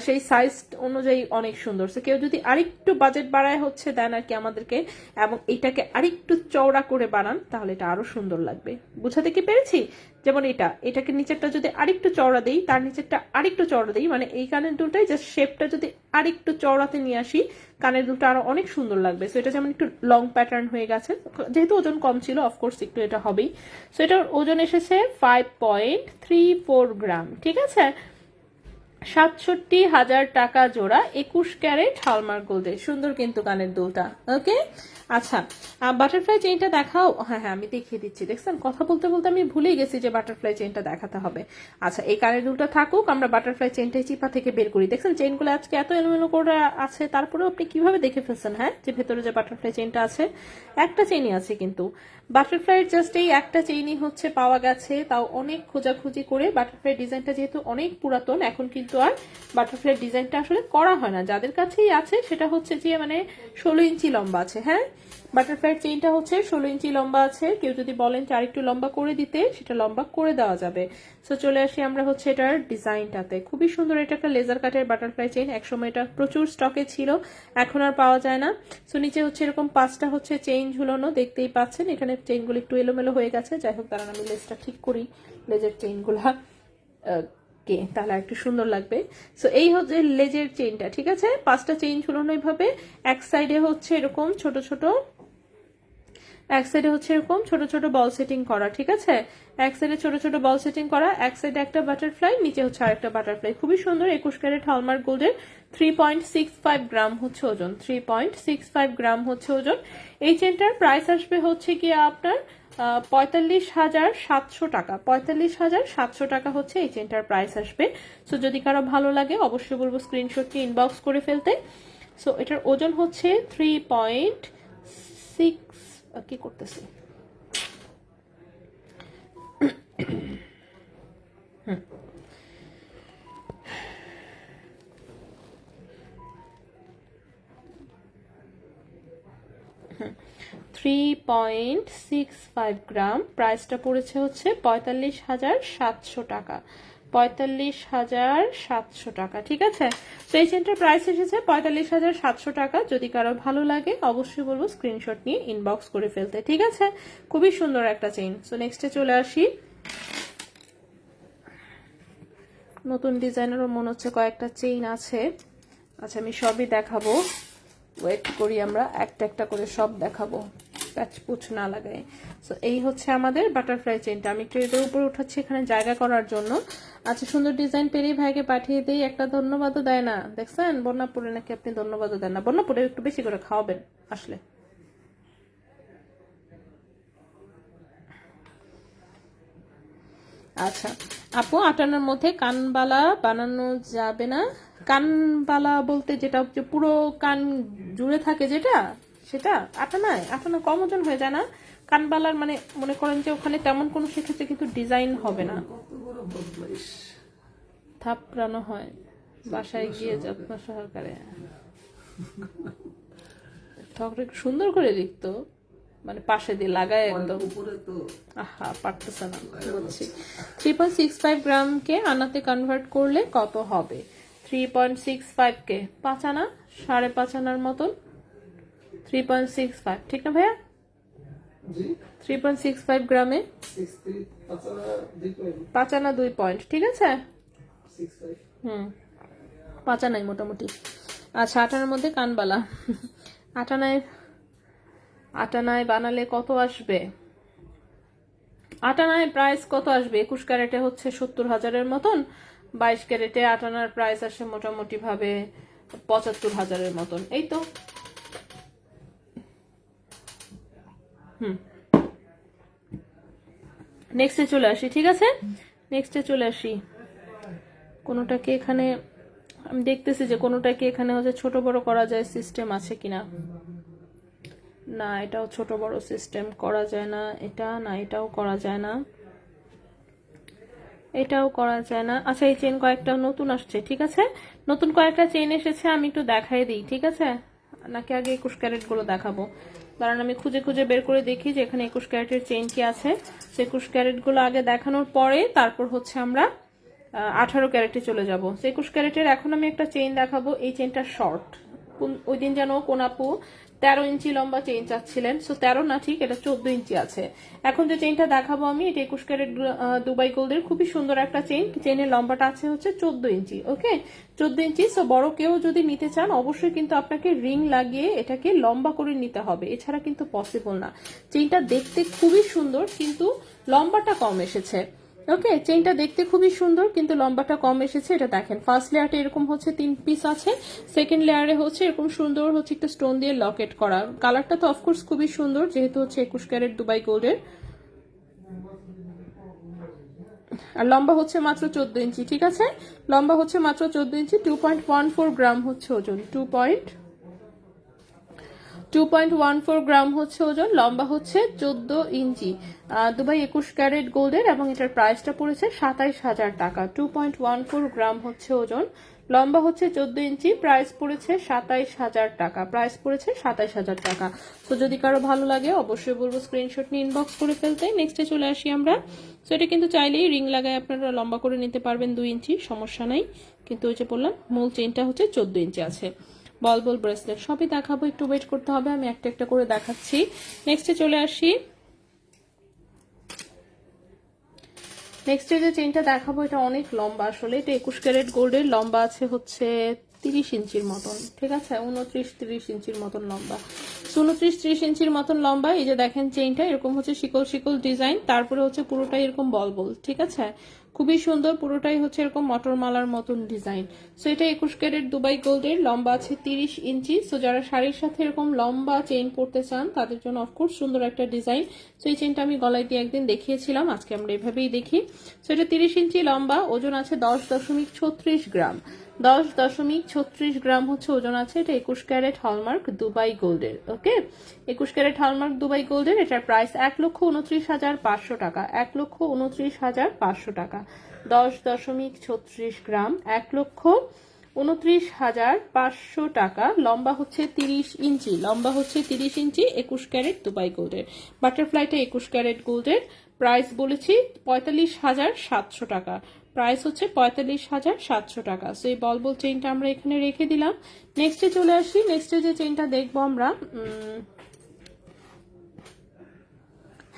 সেই সাইজ অনুযায়ী অনেক সুন্দর। সো কেউ যদি আরেকটু বাজেট বাড়ায় হচ্ছে দেন আর কি আমাদেরকে, এবং এটাকে আরেকটু চওড়া করে বানান, তাহলে এটা আরো সুন্দর লাগবে। বুঝাতে কি পেরেছি? যেমন এটাকে নিচেরটা যদি আরেকটু চওড়া দেই, তার নিচেরটা আরেকটু চওড়া দেই, মানে এই কানের দুলটাই জাস্ট শেপটা যদি আরেকটু চওড়াতে নিয়ে আসি, কানের দুলটা আরো অনেক সুন্দর লাগবে। সো এটা যেমন একটু লং প্যাটার্ন হয়ে গেছে, যেহেতু ওজন কম ছিল অফকোর্স একটু এটা হবেই। সো এটার ওজন এসেছে 5.34 গ্রাম, ঠিক আছে? 67,000 টাকা জোড়া, 21 ক্যারেট হলমার্ক গোল্ডে। সুন্দর কিন্তু কানের দুলটা। ওকে, আচ্ছা, বাটারফ্লাই চেইনটা দেখাও। হ্যাঁ হ্যাঁ, আমি দেখিয়ে দিচ্ছি। দেখছেন, কথা বলতে বলতে আমি ভুলেই গেছি যে বাটারফ্লাই চেইনটা দেখাতে হবে। আচ্ছা, এই কানের দুলটা থাকুক, আমরা বাটারফ্লাই চেইনটাই চিপা থেকে বের করি। দেখছেন চেইনগুলো আজকে এত এলোমেলো করে আছে, তারপরেও আপনি কিভাবে দেখে ফেলছেন? হ্যাঁ, যে ভেতরে যে বাটারফ্লাই চেইনটা আছে, একটা চেইনই আছে কিন্তু বাটারফ্লাইয়ের জাস্ট এই একটা চেইনই হচ্ছে পাওয়া গেছে, তাও অনেক খোঁজাখুঁজি করে। বাটারফ্লাই ডিজাইনটা যেহেতু অনেক পুরাতন, এখন কিন্তু আর বাটারফ্লাই ডিজাইনটা আসলে করা হয় না। যাদের কাছেই আছে সেটা হচ্ছে যে মানে 16 ইঞ্চি লম্বা আছে। হ্যাঁ, বাটারফ্লাইয়ের চেইনটা হচ্ছে 16 ইঞ্চি লম্বা আছে। কেউ যদি বলেন যে আরেকটু লম্বা করে দিতে, সেটা লম্বা করে দেওয়া যাবে। সো চলে আসি আমরা হচ্ছে এটার ডিজাইনটাতে। খুবই সুন্দর, এটা একটা লেজার কাটের বাটারফ্লাই চেইন। একসময় এটা প্রচুর স্টকে ছিল, এখন আর পাওয়া যায় না। সো নিচে হচ্ছে এরকম 5টা হচ্ছে চেইন ঝুলানো, দেখতেই পাচ্ছেন। এখানে চেইনগুলো একটু এলোমেলো হয়ে গেছে, যাই হোক দাঁড়ান আমি লেজটা ঠিক করি, লেজের চেইনগুলা তাহলে একটু সুন্দর লাগবে। সো এই হচ্ছে লেজের চেইনটা, ঠিক আছে? 5টা চেইন ঝুলানো এইভাবে। এক সাইডে হচ্ছে এরকম ছোট ছোট, এক সাইডে হচ্ছে এরকম ছোট ছোট বল সেটিং করা, ঠিক আছে? এক সাইডে ছোট ছোট বল সেটিং করা, এক সাইডে একটা বাটারফ্লাই, নিচে হচ্ছে আরেকটা বাটারফ্লাই। খুবই সুন্দর, 21 ক্যারেট হলমার্ক গোল্ডের। 3.65 গ্রাম হচ্ছে ওজন, 3.65 গ্রাম হচ্ছে ওজন। এই চেনটার প্রাইস আসবে হচ্ছে কি আপনার 45,700 টাকা। 45,700 টাকা হচ্ছে এই চেনটার প্রাইস আসবে। সো যদি কারো ভালো লাগে অবশ্যই বলবো স্ক্রিনশট নিয়ে ইনবক্স করে ফেলতে। সো এটার ওজন হচ্ছে 3.6, কি করতেছি, 3.65 গ্রাম। প্রাইসটা পড়েছে হচ্ছে 45,700 টাকা, 45,700 টাকা, ঠিক আছে? তো এই চেনটার প্রাইস এসেছে 45,700 টাকা। যদি কারো ভালো লাগে অবশ্যই বলবো স্ক্রিনশট নিয়ে ইনবক্স করে ফেলতে, ঠিক আছে? খুবই সুন্দর একটা চেইন। সো নেক্সটে চলে আসি। নতুন ডিজাইনেরও মনে হচ্ছে কয়েকটা চেইন আছে। আচ্ছা, আমি সবই দেখাবো, ওয়েট করি, আমরা একটা একটা করে সব দেখাবো, পুছ না লাগাই। সো এই হচ্ছে আমাদের বাটারফ্লাই চেইনটা। আমি একটু এটার উপরে উঠাচ্ছি এখানে জায়গা করার জন্য। আচ্ছা, সুন্দর ডিজাইন পেরেই ভাইকে পাঠিয়ে দিই, একটা ধন্যবাদও দেয় না। দেখছেন, বন্যাপুরে নাকি আপনি ধন্যবাদও দেন না। বন্যাপুরে একটু বেশি করে খাওয়াবেন আসলে। আচ্ছা আপু, 8 আনার মধ্যে কানবালা বানানো যাবে না? কানবালা বলতে যেটা হচ্ছে পুরো কান জুড়ে থাকে যেটা, সেটা 8 আনায়? 8 আনা কম ওজন হয়ে যায় না কানবালার? মানে মনে করেন যে ওখানে তেমন কোনো সেক্ষেত্রে কিন্তু ডিজাইন হবে না, থাপড়ানো হয়। বাসায় গিয়ে যত্ন সহকারে ঠকরে সুন্দর করে লিখতো, মানে পাশে দিয়ে লাগায় একদম। আহা, পারতেছে না, বলছি 3.65 গ্রামকে আনাতে কনভার্ট করলে কত হবে? 3.65 কে 5 আনা, 5.5 আনার মতন। 3.65 ঠিক না ভাইয়া? 3.65 গ্রামে 5 আনা 2 পয়েন্ট, ঠিক আছে? 5 আনাই মোটামুটি। আচ্ছা, 8 আনার মধ্যে কানবালা, 8 আনায় বানালে কত আসবে? 8 আনায় প্রাইস কত আসবে? 21 ক্যারেটে হচ্ছে 70,000-এর মতন, 22 ক্যারেটে 8 আনার প্রাইস আসে মোটামুটি ভাবে 75,000-এর মতন, এই তো। নেক্সটে চলে আসি, ঠিক আছে, নেক্সটে চলে আসি। কোনোটাকে এখানে আমি দেখতেছি যে কোনোটাকে এখানে হচ্ছে ছোট বড় করা যায়, সিস্টেম আছে কিনা। না, এটাও ছোট বড় সিস্টেম করা যায় না, এটা না, এটাও করা যায় না, এটাও করা যায় না। আচ্ছা, এই চেন কয়েকটা নতুন আসছে, ঠিক আছে, নতুন কয়েকটা চেন এসেছে, আমি একটু দেখাই দিই, ঠিক আছে, নাকি আগে 21 ক্যারেট গুলো দেখাবো? কারণ আমি খুঁজে খুঁজে বের করে দেখি যে এখানে 21 ক্যারেটের চেন কি আছে। 21 ক্যারেট গুলো আগে দেখানোর পরে তারপর হচ্ছে আমরা 18 ক্যারেটে চলে যাব। 21 ক্যারেটের এখন আমি একটা চেইন দেখাবো। এই চেইনটা শর্ট, ওই দিন যেন কোন আপু 13 ইঞ্চি লম্বা চেইন চাচ্ছিলেন, সো 13 না, ঠিক, এটা 14 ইঞ্চি আছে। এখন যে চেইনটা দেখাবো আমি, এটা 21 ক্যারেট দুবাই গোল্ডের, খুবই সুন্দর একটা চেইন। চেইনের লম্বাটা আছে হচ্ছে 14 ইঞ্চি, ওকে, 14 ইঞ্চি। সো বড় কেউ যদি নিতে চান অবশ্যই কিন্তু আপনাকে রিং লাগিয়ে এটাকে লম্বা করে নিতে হবে, এছাড়া কিন্তু পসিবল না। চেইনটা দেখতে খুবই সুন্দর কিন্তু লম্বাটা কম এসেছে, ওকে। চেইনটা দেখতে খুবই সুন্দর কিন্তু লম্বাটা কম এসেছে, এটা দেখেন। ফার্স্ট লেয়ারটা এরকম হচ্ছে 3 পিস আছে, সেকেন্ড লেয়ারে হচ্ছে এরকম সুন্দর হচ্ছে একটা স্টোন দিয়ে লকেট করা। কালারটা তো অফকোর্স খুবই সুন্দর, যেহেতু হচ্ছে 21 ক্যারেট দুবাই গোল্ডের। আর লম্বা হচ্ছে মাত্র 14 ইঞ্চি, ঠিক আছে, লম্বা হচ্ছে মাত্র 14 ইঞ্চি। 2.14 গ্রাম হচ্ছে ওজন, 2.14 গ্রাম হচ্ছে ওজন, লম্বা হচ্ছে 14 ইঞ্চি। দুবাই 21 ক্যারেট গোল্ডের, এবং এটার প্রাইসটা পড়েছে 27,000 টাকা। 2.14 গ্রাম হচ্ছে ওজন, লম্বা হচ্ছে 14 ইঞ্চি, প্রাইস পড়েছে 27,000 টাকা, প্রাইস পড়েছে 27,000 টাকা। তো যদি কারো ভালো লাগে অবশ্যই বলবো স্ক্রিনশট নিয়ে ইনবক্স করে ফেলতে। নেক্সটে চলে আসি আমরা। তো এটা কিন্তু চাইলেই রিং লাগায় আপনারা লম্বা করে নিতে পারবেন 2 ইঞ্চি, সমস্যা নাই। কিন্তু ওই যে বললাম মূল চেইনটা হচ্ছে 14 ইঞ্চি আছে। বল ব্রেসলেট সবই দেখাবো, একটু ওয়েট করতে হবে, আমি একটা একটা করে দেখাচ্ছি। নেক্সটে চলে আসি। নেক্সটে যে চেইনটা দেখাবো এটা অনেক লম্বা, আসলে এটা 21 ক্যারেট গোল্ডের, লম্বা আছে হচ্ছে 30 ইঞ্চির মতন, ঠিক আছে, 29-30 ইঞ্চির মতন লম্বা, 29-30 ইঞ্চির মতন লম্বা। এই যে দেখেন চেইনটা এরকম হচ্ছে শিকল শিকল ডিজাইন, তারপরে হচ্ছে পুরোটাই এরকম বল, ঠিক আছে, খুবই সুন্দর, পুরোটাই হচ্ছে এরকম মটরমালার মতন ডিজাইন। সো এটা 21 ক্যারেট দুবাই গোল্ডের, লম্বা আছে 30 ইঞ্চি। সো যারা শাড়ির সাথে এরকম লম্বা চেইন পরতে চান তাদের জন্য অফকোর্স সুন্দর একটা ডিজাইন। সো এই চেইনটা আমি গলায় দিয়ে একদিন দেখিয়েছিলাম, আজকে আমরা এভাবেই দেখি। সো এটা 30 ইঞ্চি লম্বা, ওজন আছে 10.36 গ্রাম, 10.36 গ্রাম হচ্ছে ওজন আছে। এটা 21 ক্যারেট হলমার্ক দুবাই গোল্ডের, ওকে, 21 ক্যারেট হলমার্ক দুবাই গোল্ডের। এটার প্রাইস 1,29,500 টাকা, 1,29,500 টাকা। 10.36 গ্রাম, 1,29,500 টাকা। লম্বা হচ্ছে 30 ইঞ্চি, লম্বা হচ্ছে 30 ইঞ্চি, 21 ক্যারেট দুবাই গোল্ডের। বাটারফ্লাইটা 21 ক্যারেট গোল্ডের, প্রাইস বলেছি 45,700 টাকা, প্রাইস হচ্ছে 45,700 টাকা। সো এই বল চেইনটা আমরা এখানে রেখে দিলাম। নেক্সটে চলে আসি। নেক্সটে যে চেইনটা দেখবো আমরা,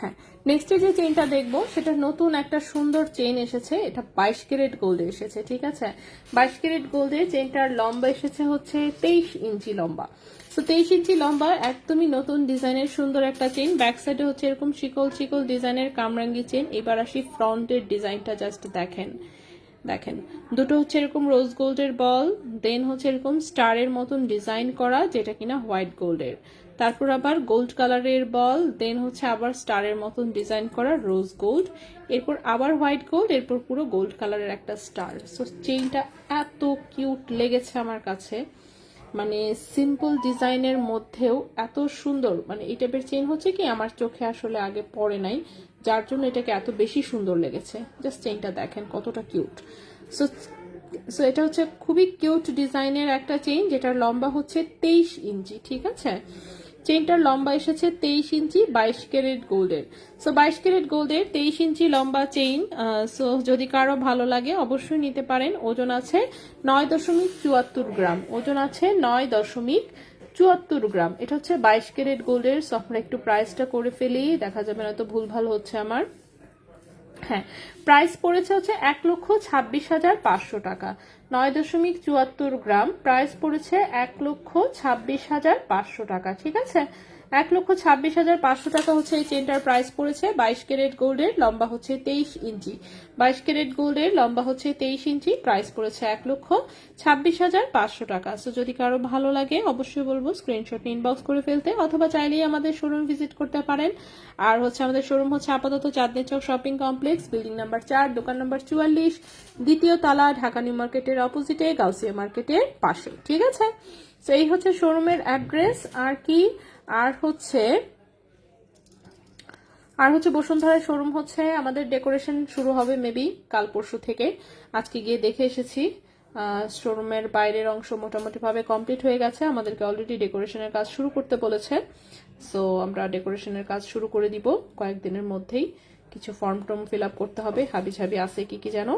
হ্যাঁ, নেক্সটে যে চেইনটা দেখবো সেটা নতুন একটা সুন্দর চেইন এসেছে, এটা 22 ক্যারেট গোল্ডে এসেছে, ঠিক আছে, 22 ক্যারেট গোল্ডে। চেইনটার লম্বা এসেছে হচ্ছে 23 ইঞ্চি লম্বা। সো 23 ইঞ্চি লম্বা, একদমই নতুন ডিজাইনের সুন্দর একটা চেইন। ব্যাক সাইডে হচ্ছে এরকম শিকল শিকল ডিজাইনের কামরাঙ্গি চেইন। এবার আসি ফ্রন্টের ডিজাইনটা, জাস্ট দেখেন, দেখেন দুটো হচ্ছে এরকম রোজ গোল্ডের বল, দেন হচ্ছে এরকম স্টারের মতন ডিজাইন করা, যেটা কিনা হোয়াইট গোল্ডের, তারপর আবার গোল্ড কালারের বল, দেন হচ্ছে আবার স্টারের মতন ডিজাইন করা রোজ গোল্ড, এরপর আবার হোয়াইট গোল্ড, এরপর পুরো গোল্ড কালারের একটা স্টার। সো চেইনটা এত কিউট লেগেছে আমার কাছে, মানে সিম্পল ডিজাইনের মধ্যেও এত সুন্দর, মানে এই টাইপের চেইন হচ্ছে কি আমার চোখে আসলে আগে পড়ে নাই, যার জন্য এটাকে এত বেশি সুন্দর লেগেছে। জাস্ট চেইনটা দেখেন কতটা কিউট। সো সো এটা হচ্ছে খুবই কিউট ডিজাইনের একটা চেইন, যেটার লম্বা হচ্ছে 23 ইঞ্চি, ঠিক আছে, চেইনটার লম্বা এসেছে 23 ইঞ্চি, 22 ক্যারেট গোল্ডের। সো 22 ক্যারেট গোল্ডের 23 ইঞ্চি লম্বা চেইন। সো যদি কারো ভালো লাগে অবশ্যই নিতে পারেন। ওজন আছে 9.74 গ্রাম, ওজন আছে 9.74 গ্রাম। এটা হচ্ছে 22 ক্যারেট গোল্ডের। সো আমরা একটু প্রাইসটা করে ফেলি, দেখা যাবে না তো ভুল ভালো হচ্ছে আমার। হ্যাঁ, প্রাইস পড়েছে হচ্ছে 1,26,500 টাকা, 9.74 গ্রাম, প্রাইস পড়েছে 1,26,500 টাকা, ঠিক আছে, 1,26,500 টাকা হচ্ছে এই চেনটার প্রাইস পড়েছে। 22 ক্যারেট গোল্ডের, লম্বা হচ্ছে 23 ইঞ্চি। 22 ক্যারেট গোল্ডের, লম্বা হচ্ছে 23 ইঞ্চি, প্রাইস পড়েছে 1,26,500 টাকা। সো যদি কারো ভালো লাগে অবশ্যই বলবো স্ক্রিনশট ইনবক্স করে ফেলতে, অথবা চাইলেই আমাদের শোরুম ভিজিট করতে পারেন। আর হচ্ছে আমাদের শোরুম হচ্ছে আপাতত চাঁদনী চক শপিং কমপ্লেক্স, বিল্ডিং নাম্বার 4, দোকান নাম্বার 44, দ্বিতীয় তলা, ঢাকা নিউ মার্কেটের অপোজিটে, গাউসিয়া মার্কেটের পাশে। ঠিক আছে, তো এই হচ্ছে শোরুমের অ্যাড্রেস। আর কি, আর হচ্ছে বসুন্ধরার শোরুম হচ্ছে আমাদের ডেকোরেশন শুরু হবে মেবি কাল পরশু থেকে। আজকে গিয়ে দেখে এসেছি, শোরুমের বাইরের অংশ মোটামুটি ভাবে কমপ্লিট হয়ে গেছে। আমাদেরকে অলরেডি ডেকোরেশনের কাজ শুরু করতে বলেছে, সো আমরা ডেকোরেশনের কাজ শুরু করে দিব কয়েকদিনের মধ্যেই। কিছু ফর্ম টর্ম ফিল আপ করতে হবে, হাবি ঝাবি আছে কি কি যেন।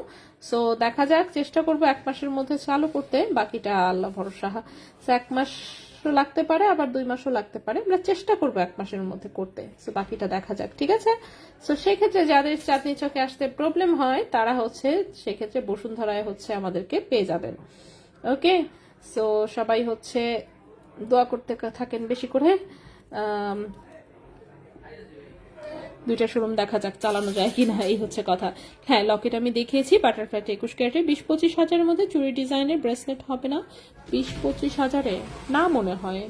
সো দেখা যাক, চেষ্টা করবো 1 মাসের মধ্যে চালু করতে, বাকিটা আল্লাহ ভরসা। 1 মাস লাগতে পারে, আবার 2 মাসও লাগতে পারে, আমরা চেষ্টা করবো 1 মাসের মধ্যে করতে। সো বাকিটা দেখা যাক, ঠিক আছে। সো সেক্ষেত্রে যাদের চাঁদনী চকে আসতে প্রবলেম হয় তারা হচ্ছে সেক্ষেত্রে বসুন্ধরায় হচ্ছে আমাদেরকে পেয়ে যাবেন। ওকে, সো সবাই হচ্ছে দোয়া করতে থাকেন বেশি করে। দুইটা শোরুম দেখা যাক চালানো যায় কিনা, এই হচ্ছে কথা। হ্যাঁ, লকেট আমি দেখিয়েছি বাটারফ্লাই 21 ক্যারেটে। 20-25 হাজারের মধ্যে চুরি ডিজাইনের ব্রেসলেট হবে না? 20-25 হাজারে না মনে হয়।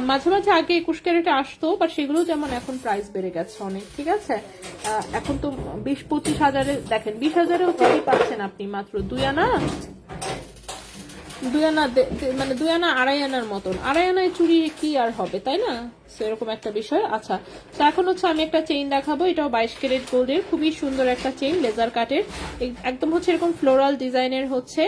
মাঝে মাঝে আগে 21 ক্যারেটে আসতো, বাট সেগুলো যেমন এখন প্রাইস বেড়ে গেছে অনেক। ঠিক আছে, এখন তো 20-25 হাজারে দেখেন, 20 হাজারেও চুরি পাচ্ছেন আপনি মাত্র 2 আনা, মানে 2 আনা 2.5 আনার মতন। 2.5 আনায় চুরি কি আর হবে, তাই না? সেরকম একটা বিষয়। আচ্ছা, তো এখন হচ্ছে আমি একটা চেইন দেখাবো, এটাও 22 ক্যারেট গোল্ডের, খুবই সুন্দর একটা চেইন, লেজার কাটের, একদম হচ্ছে এরকম ফ্লোরাল ডিজাইনের হচ্ছে।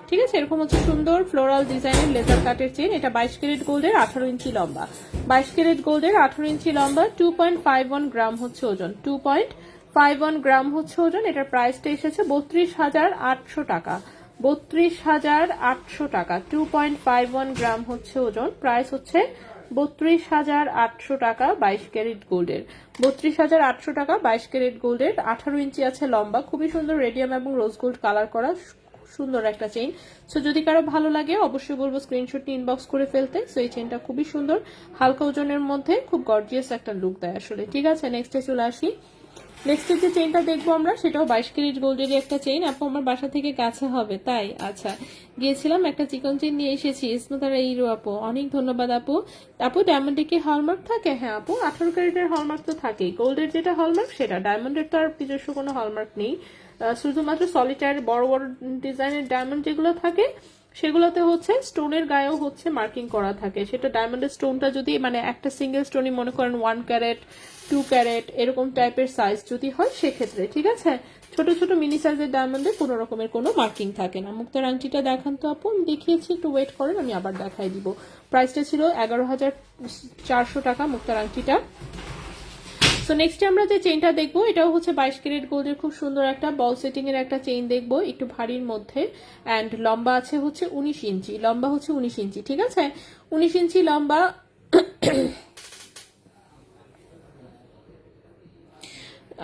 ঠিক আছে, এরকম হচ্ছে সুন্দর ফ্লোরাল ডিজাইনের লেজার কাটের চেইন। এটা 22 ক্যারেট গোল্ডের, 18 ইঞ্চি লম্বা। 22 ক্যারেট গোল্ডের, 18 ইঞ্চি লম্বা, 2.51 গ্রাম হচ্ছে ওজন। 2.51 গ্রাম হচ্ছে ওজন। এটার প্রাইসটা এসেছে 32,800 টাকা। 32,800 টাকা। 2.51 গ্রাম হচ্ছে ওজন, প্রাইস হচ্ছে 32,800 টাকা। 22 ক্যারেট গোল্ডের, 32,800 টাকা 22 ক্যারেট গোল্ডের, 18 ইঞ্চি আছে লম্বা, খুবই সুন্দর রেডিয়াম এবং রোজ গোল্ড কালার করা সুন্দর একটা চেইন। সো যদি কারো ভালো লাগে অবশ্যই বলবো স্ক্রিনশট নিয়ে ইনবক্স করে ফেলতে। সো এই চেইনটা খুবই সুন্দর, হালকা ওজনের মধ্যে খুব গর্জিয়াস একটা লুক দেয় আসলে। ঠিক আছে, নেক্সটে চলে আসি। নেক্সট যে চেইনটা দেখবো আমরা, সেটাও 22 ক্যারেট গোল্ডের একটা চেইন। আপু আমার বাসা থেকে কাছে হবে, তাই? আচ্ছা, গিয়েছিলাম একটা চিকন চেইন নিয়ে এসেছি। ইসমতারা ইরো আপু, অনেক ধন্যবাদ আপু। আপু ডায়মন্ডে কি হলমার্ক থাকে? হ্যাঁ আপু, 18 ক্যারেটের হলমার্ক তো থাকেই। গোল্ডের যেটা হলমার্ক সেটা, ডায়মন্ডের তো আর নিজস্ব কোনো হলমার্ক নেই। শুধুমাত্র সলিটার বড় বড় ডিজাইনের ডায়মন্ড যেগুলো থাকে সেগুলোতে হচ্ছে স্টোনের গায়েও হচ্ছে মার্কিং করা থাকে। সেটা ডায়মন্ডের স্টোনটা যদি মানে একটা সিঙ্গেল স্টোনই মনে করেন 1 ক্যারেট 2 ক্যারেট এরকম টাইপের সাইজ যদি হয় সেক্ষেত্রে, ঠিক আছে। ছোট ছোট মিনি সাইজের ডায়মন্ডে কোনো রকমের কোনো মার্কিং থাকে না। মুক্তার আংটিটা দেখান তো আপু, আমি দেখিয়েছি, একটু ওয়েট করেন আমি আবার দেখাই দিব। প্রাইসটা ছিল 11,400 টাকা মুক্তার আংটিটা। সো নেক্সট আমরা যে চেইনটা দেখবো এটাও হচ্ছে 22 ক্যারেট গোল্ডের, খুব সুন্দর একটা বল সেটিং এর একটা চেইন দেখবো, একটু ভারীর মধ্যে। অ্যান্ড লম্বা আছে হচ্ছে 19 ইঞ্চি, লম্বা হচ্ছে 19 ইঞ্চি। ঠিক আছে, 19 ইঞ্চি লম্বা।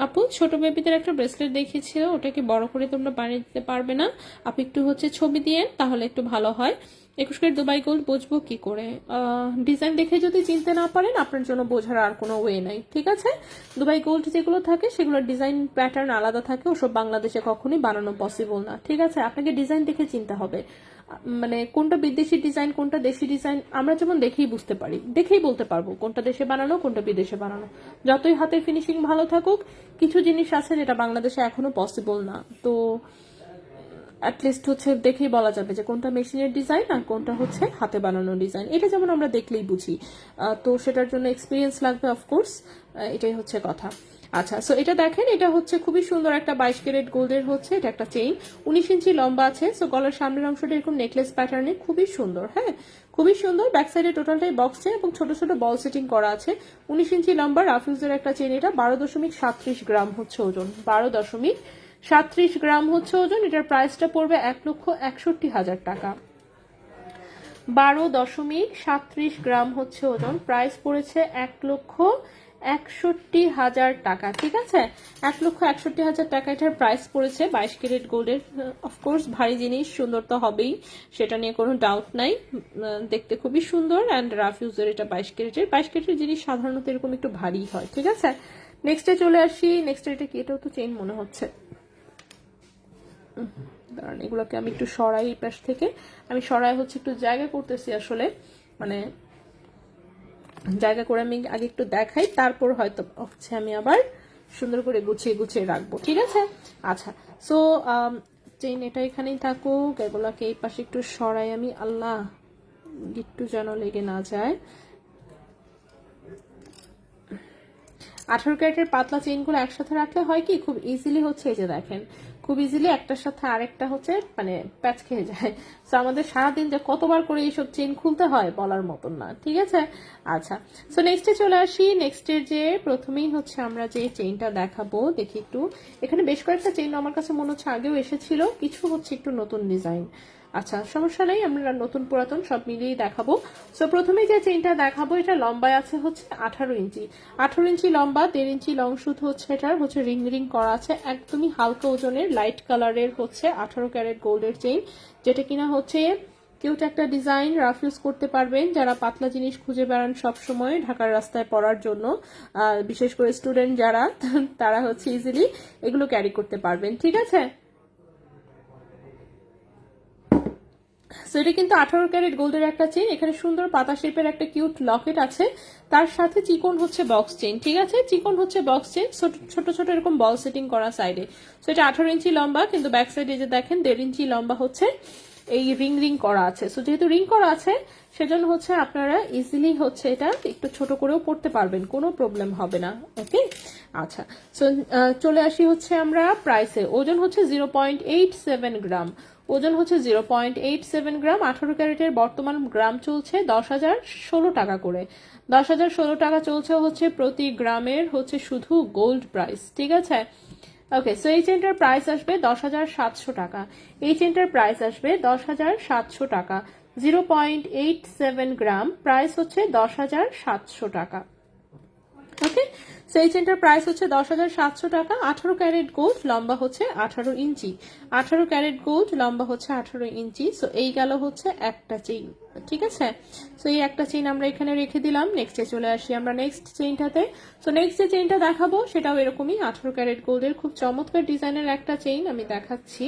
আপু ছোট বেবিদের একটা ব্রেসলেট দেখিয়েছিল, ওটাকে বড় করে তোমরা বানিয়ে দিতে পারবে না? আপু একটু হচ্ছে ছবি দিয়ে তাহলে একটু ভালো হয়। 21 ক্যারেট দুবাই গোল্ড বুঝবো কি করে? ডিজাইন দেখে যদি চিনতে না পারেন আপনার জন্য বোঝার আর কোনো ওয়ে নাই। ঠিক আছে, দুবাই গোল্ড যেগুলো থাকে সেগুলোর ডিজাইন প্যাটার্ন আলাদা থাকে, ওসব বাংলাদেশে কখনোই বানানো পসিবল না। ঠিক আছে, আপনাকে ডিজাইন দেখে চিনতে হবে, মানে কোনটা বিদেশি ডিজাইন কোনটা দেশি ডিজাইন আমরা যেমন দেখেই বুঝতে পারি, দেখেই বলতে পারবো কোনটা দেশে বানানো কোনটা বিদেশে বানানো। যতই হাতের ফিনিশিং ভালো থাকুক, কিছু জিনিস আছে যেটা বাংলাদেশে এখনো পসিবল না। তো অ্যাটলিস্ট হচ্ছে দেখেই বলা যাবে যে কোনটা মেশিনের ডিজাইন আর কোনটা হচ্ছে হাতে বানানো ডিজাইন, এটা যেমন আমরা দেখলেই বুঝি। তো সেটার জন্য এক্সপিরিয়েন্স লাগবে অফকোর্স, এটাই হচ্ছে কথা। আচ্ছা, সো এটা দেখেন, এটা হচ্ছে খুবই সুন্দর একটা 22 ক্যারেট গোল্ডের হচ্ছে এটা একটা চেইন, 19 ইঞ্চি লম্বা আছে। সো গলার সামনের অংশটা এরকম নেকলেস প্যাটার্নে খুবই সুন্দর, হ্যাঁ খুবই সুন্দর। ব্যাক সাইডে টোটালটাই বক্সে এবং ছোট ছোট বল সেটিং করা আছে। 19 ইঞ্চি লম্বা রাফিউজের একটা চেইন, এটা 12.37 গ্রাম হচ্ছে ওজন, 12.37 গ্রাম হচ্ছে ওজন। এটার প্রাইসটা পড়বে 1,61,000 টাকা। 12.37 গ্রাম হচ্ছে ওজন, প্রাইস পড়েছে 1,61,000 61,000 টাকা, ঠিক আছে? 1,61,000 টাকা এটার প্রাইস পড়েছে। 22 ক্যারেট গোল্ডের, অফকোর্স ভারী জিনিস, সুন্দর তো হবেই, সেটা নিয়ে কোনো ডাউট নাই। দেখতে খুবই সুন্দর অ্যান্ড রাফ ইউজের। এটা 22 ক্যারেটের। 22 ক্যারেটের জিনিস সাধারণত এরকম একটু ভারী হয়, ঠিক আছে? নেক্সটে চলে আসি। নেক্সট এটা কি? এটাও তো চেইন মনে হচ্ছে। দাঁড়ান, এগুলোকে আমি একটু সরাই এই পাশ থেকে। আমি সরাই হচ্ছে একটু জায়গা করতেছি আসলে, মানে জায়গা করে আমি আগে একটু দেখাই, তারপর হয়তো হচ্ছে আমি আবার সুন্দর করে গুছিয়ে গুছিয়ে রাখবো, ঠিক আছে? আচ্ছা, সো চেইন এটা এখানেই থাকুক। এগুলাকে এই পাশে একটু সরাই আমি, আল্লাহ একটু যেন লেগে না যায়। 18 ক্যারেটের পাতলা চেইনগুলো একসাথে রাখলে হয় কি, খুব ইজিলি হচ্ছে, এই যে দেখেন, খুব ইজিলি একটার সাথে আরেকটা হচ্ছে মানে প্যাচ খেয়ে যায়। সো আমাদের সারাদিন যে কতবার করে এইসব চেইন খুলতে হয় বলার মতন না, ঠিক আছে? আচ্ছা, সো নেক্সটে চলে আসি। নেক্সটের যে প্রথমেই হচ্ছে আমরা যে চেইনটা দেখাবো, দেখি একটু। এখানে বেশ কয়েকটা চেইন আমার কাছে মনে হচ্ছে আগেও এসেছিল, কিছু হচ্ছে একটু নতুন ডিজাইন। আচ্ছা, সমস্যা নেই, আমরা নতুন পুরাতন সব মিলিয়েই দেখাবো। সো প্রথমে যে চেইনটা দেখাবো, এটা লম্বায় আছে হচ্ছে 18 ইঞ্চি। 18 ইঞ্চি লম্বা, 1.5 ইঞ্চি লং শুধু হচ্ছে, এটার হচ্ছে রিং রিং করা আছে। একদমই হালকা ওজনের লাইট কালারের হচ্ছে 18 ক্যারেট গোল্ডের চেইন, যেটা কিনা হচ্ছে কিউট একটা ডিজাইন। রাফ ইউজ করতে পারবেন যারা পাতলা জিনিস খুঁজে বেড়ান সব সময় ঢাকার রাস্তায় পরার জন্য, বিশেষ করে স্টুডেন্ট যারা, তারা হচ্ছে ইজিলি এগুলো ক্যারি করতে পারবেন, ঠিক আছে? সো এটা কিন্তু 18 ক্যারেট গোল্ডের একটা চেইন। এখানে সুন্দর পাতা শেপের একটা কিউট লকেট আছে, তার সাথে চিকন হচ্ছে বক্স চেইন, ঠিক আছে? চিকন হচ্ছে বক্স চেইন, ছোট ছোট এরকম বল সেটিং করা সাইডে। সো এটা 18 ইঞ্চি লম্বা, কিন্তু ব্যাক সাইডে যে দেখেন 1.5 ইঞ্চি লম্বা হচ্ছে এই রিং রিং করা আছে। সো যেহেতু রিং করা আছে, সেজন্য হচ্ছে আপনারা ইজিলি হচ্ছে এটা একটু ছোট করেও পড়তে পারবেন, কোনো প্রবলেম হবে না, ওকে? আচ্ছা, সো চলে আসি হচ্ছে আমরা প্রাইসে। ওজন হচ্ছে 0.87 গ্রাম, ওজন হচ্ছে 0.87 গ্রাম। 18 ক্যারেটের বর্তমান গ্রাম চলছে 10,016 টাকা করে। 10,016 টাকা চলছে হচ্ছে প্রতি গ্রামের হচ্ছে শুধু গোল্ড প্রাইস, ঠিক আছে? ওকে, সো এই চেনটার প্রাইস আসবে 10,700 টাকা। এই চেনটার প্রাইস আসবে 10,700 টাকা। 0.87 গ্রাম, প্রাইস হচ্ছে 10,700 টাকা। ওকে, সো এই চেনটার প্রাইস হচ্ছে 10,700 টাকা। 18 ক্যারেট গোল্ড, লম্বা হচ্ছে 18 ইঞ্চি। 18 ক্যারেট গোল্ড, লম্বা হচ্ছে 18 ইঞ্চি। সো এই গেল হচ্ছে একটা চেইন, ঠিক আছে? সো এই একটা চেইন আমরা এখানে রেখে দিলাম। নেক্সটে চলে আসি আমরা নেক্সট চেইনটাতে। সো নেক্সট যে চেইনটা দেখাবো সেটাও এরকমই 18 ক্যারেট গোল্ডের খুব চমৎকার ডিজাইনের একটা চেইন আমি দেখাচ্ছি।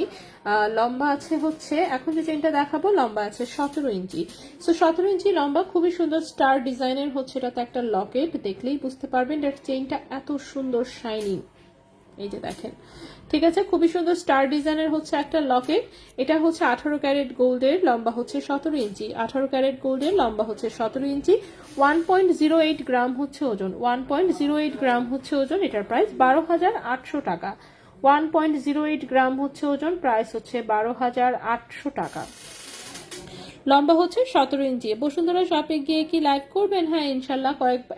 লম্বা আছে হচ্ছে, এখন যে চেইনটা দেখাবো লম্বা আছে 17 ইঞ্চি। সো 17 ইঞ্চি লম্বা, খুবই সুন্দর স্টার ডিজাইনের হচ্ছে এটাতে একটা লকেট, দেখলেই বুঝতে পারবেন এর চেইনটা এত সুন্দর শাইনিং। এই যে দেখেন, ঠিক আছে? খুবই সুন্দর স্টার ডিজাইনের হচ্ছে একটা লকেট। এটা হচ্ছে 18 ক্যারেট গোল্ডের, লম্বা হচ্ছে 17 ইঞ্চি। 18 ক্যারেট গোল্ডের লম্বা হচ্ছে 17 ইঞ্চি। 1.08 গ্রাম হচ্ছে ওজন, 1.08 গ্রাম হচ্ছে ওজন। এটার প্রাইস 12,800 টাকা। 1.08 গ্রাম হচ্ছে ওজন, প্রাইস হচ্ছে 12,800 টাকা। লম্বা হচ্ছে 17 ইঞ্চি। বসুন্ধরা শপে গিয়ে কি লাইভ করবেন? হ্যাঁ, ইনশাল্লাহ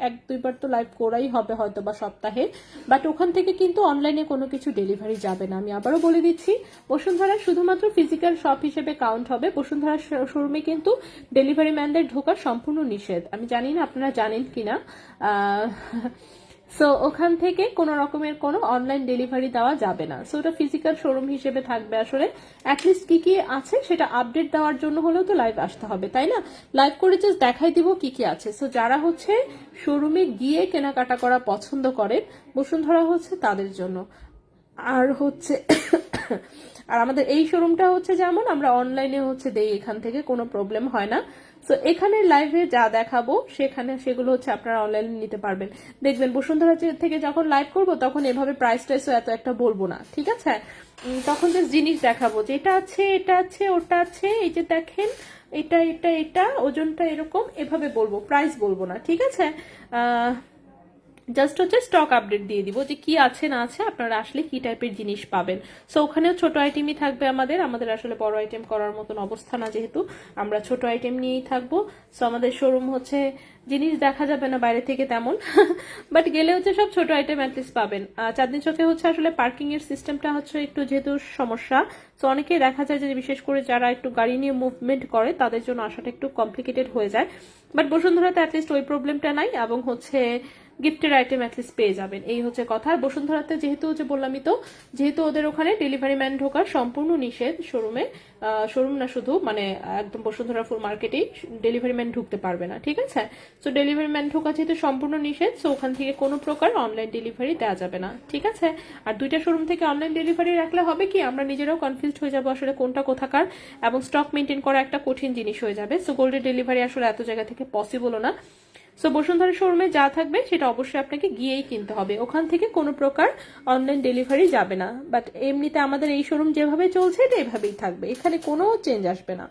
এক দুইবার তো লাইভ করাই হবে হয়তো বা সপ্তাহে, বাট ওখান থেকে কিন্তু অনলাইনে কোনো কিছু ডেলিভারি যাবে না। আমি আবারও বলে দিচ্ছি, বসুন্ধরা শুধুমাত্র ফিজিক্যাল শপ হিসেবে কাউন্ট হবে। বসুন্ধরা শোরুমে কিন্তু ডেলিভারি ম্যানদের ঢোকা সম্পূর্ণ নিষেধ। আমি জানি না আপনারা জানেন কিনা। সো ওখান থেকে কোনো রকমের কোনো অনলাইন ডেলিভারি দেওয়া যাবে না। সো ওটা ফিজিক্যাল শোরুম হিসেবে থাকবে। আসলে অ্যাটলিস্ট কি কি আছে সেটা আপডেট দেওয়ার জন্য হলেও তো লাইভ আসতে হবে, তাই না? লাইভ করে জাস্ট দেখাই দিব কি কি আছে। সো যারা হচ্ছে শোরুমে গিয়ে কেনাকাটা করা পছন্দ করেন, বসুন্ধরা হচ্ছে তাদের জন্য। আর হচ্ছে আর আমাদের এই শোরুমটা হচ্ছে যেমন আমরা অনলাইনে হচ্ছে দেই, এখান থেকে কোনো প্রবলেম হয় না। সো এখানে লাইভে যা দেখাবো সেগুলো হচ্ছে আপনারা অনলাইনে নিতে পারবেন। দেখবেন বসুন্ধরা থেকে যখন লাইভ করব তখন এভাবে প্রাইস টাইসও এত একটা বলবো না, ঠিক আছে? তখন যে জিনিস দেখাবো যে এটা আছে, এটা আছে, ওটা আছে, এই যে দেখেন এটা এটা এটা ওজনটা এরকম, এভাবে বলবো, প্রাইস বলবো না, ঠিক আছে? জাস্ট হচ্ছে স্টক আপডেট দিয়ে দিব যে কি আছে না আছে, আপনারা আসলে কি টাইপের জিনিস পাবেন। সো ওখানেও ছোট আইটেমই থাকবে আমাদের আসলে বড় আইটেম করার মতন অবস্থা না, যেহেতু আমরা ছোট আইটেম নিয়েই থাকবো। সো আমাদের শোরুম হচ্ছে জিনিস দেখা যাবে না বাইরে থেকে তেমন, বাট গেলে হচ্ছে সব ছোট আইটেম অ্যাটলিস্ট পাবেন। চাঁদনী চকে হচ্ছে আসলে পার্কিং এর সিস্টেমটা হচ্ছে একটু যেহেতু সমস্যা, তো অনেকেই দেখা যায় যে বিশেষ করে যারা একটু গাড়ি নিয়ে মুভমেন্ট করে তাদের জন্য আসাটা একটু কমপ্লিকেটেড হয়ে যায়। বাট বসুন্ধরাতে অ্যাটলিস্ট ওই প্রবলেমটা নাই, এবং হচ্ছে গিফটের আইটেম অ্যাটলিস্ট পেয়ে যাবেন, এই হচ্ছে কথা। আর বসুন্ধরাতে যেহেতু যে বললামই তো, যেহেতু ওদের ওখানে ডেলিভারি ম্যান ঢোকার সম্পূর্ণ নিষেধ শোরুমে, শোরুম না শুধু মানে একদম বসুন্ধরা ফুল মার্কেটেই ডেলিভারি ম্যান ঢুকতে পারবে না, ঠিক আছে। সো ডেলিভারি ম্যান ঢোকা যেহেতু সম্পূর্ণ নিষেধ, সো ওখান থেকে কোনো প্রকার অনলাইন ডেলিভারি দেওয়া যাবে না, ঠিক আছে। আর দুইটা শোরুম থেকে অনলাইন ডেলিভারি রাখলে হবে কি, আমরা নিজেরাও কনফিউজড হয়ে যাবো আসলে কোনটা কোথাকার, এবং স্টক মেনটেন করা একটা কঠিন জিনিস হয়ে যাবে। সো গোল্ডের ডেলিভারি আসলে এত জায়গা থেকে পসিবলও না। সো বসুন্ধরা শোরুমে যা থাকবে সেটা অবশ্যই আপনাকে গিয়েই কিনতে হবে, ওখান থেকে কোনো প্রকার অনলাইন ডেলিভারি যাবে না। বাট এমনিতে আমাদের এই শোরুম যেভাবে চলছে এটা এভাবেই থাকবে, এখানে কোনো চেঞ্জ আসবে না।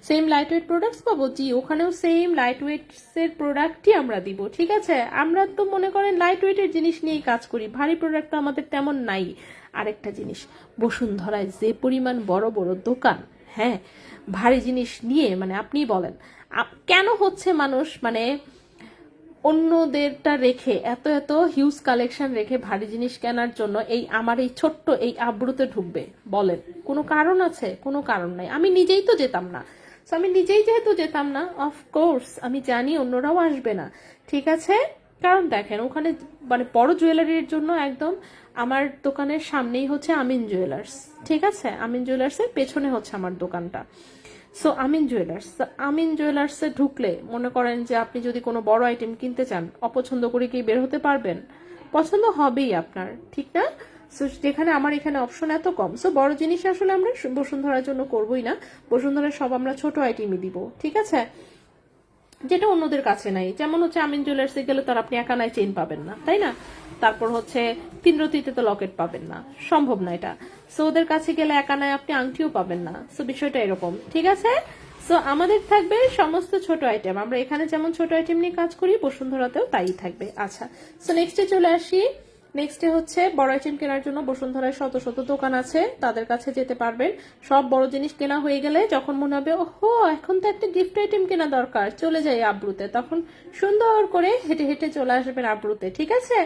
সেম লাইট ওয়েট প্রোডাক্টস পাবো, জি ওখানেও সেম লাইট ওয়েটসের প্রোডাক্টই আমরা দিব, ঠিক আছে। আমরা তো মনে করেন লাইট ওয়েটের জিনিস নিয়েই কাজ করি, ভারী প্রোডাক্ট তো আমাদের তেমন নাই। আরেকটা জিনিস, বসুন্ধরায় যে পরিমাণ বড় বড় দোকান, হ্যাঁ ভারী জিনিস নিয়ে মানে আপনি বলেন কেন হচ্ছে মানুষ মানে অন্যদেরটা রেখে এত এত হিউজ কালেকশন রেখে ভারী জিনিস কেনার জন্য এই আমার এই ছোট্ট এই আব্রুতে ঢুকবে, বলেন কোনো কারণ আছে? কোনো কারণ নাই। আমি নিজেই তো যেতাম না, তো আমি নিজেই যেহেতু যেতাম না, অফকোর্স আমি জানি অন্যরাও আসবে না, ঠিক আছে। কারণ দেখেন ওখানে মানে বড় জুয়েলারির জন্য একদম আমার দোকানের সামনেই হচ্ছে আমিন জুয়েলার্স, ঠিক আছে। আমিন জুয়েলার্সের পেছনে হচ্ছে আমার দোকানটা। সো আমিন জুয়েলার্স, আমিন জুয়েলার্সে ঢুকলে মনে করেন যে আপনি যদি কোনো বড় আইটেম কিনতে চান, অপছন্দ করে কি বের হতে পারবেন? পছন্দ হবেই আপনার, ঠিক না। সো যেখানে আমার এখানে অপশন এত কম, সো বড় জিনিস আসলে আমরা বসুন্ধরার জন্য করবোই না, বসুন্ধরার সব আমরা ছোট আইটেমই দিব, ঠিক আছে, যেটা অন্যদের কাছে নাই। যেমন হচ্ছে আমিন জুয়েলার্সে গেলে তো আর আপনি একানায় চেইন পাবেন না, তাই না। তারপর হচ্ছে তিনরতিতে তো লকেট পাবেন না, সম্ভব না এটা। সো ওদের কাছে গেলে একানায় আপনি আংটিও পাবেন না। সো বিষয়টা এরকম, ঠিক আছে। সো আমাদের থাকবে সমস্ত ছোট আইটেম, আমরা এখানে যেমন ছোট আইটেম নিয়ে কাজ করি বসুন্ধরাতেও তাই থাকবে। আচ্ছা, সো নেক্সটে চলে আসি। নেক্সটে হচ্ছে বড় আইটেম কেনার জন্য বসুন্ধরায় শত শত দোকান আছে, তাদের কাছে যেতে পারবেন। সব বড় জিনিস কেনা হয়ে গেলে যখন মনে হবে ওহো এখন তো একটা গিফট আইটেম কেনা দরকার, চলে যাই আব্রুতে, তখন সুন্দর করে হেঁটে হেঁটে চলে আসবেন আব্রুতে, ঠিক আছে।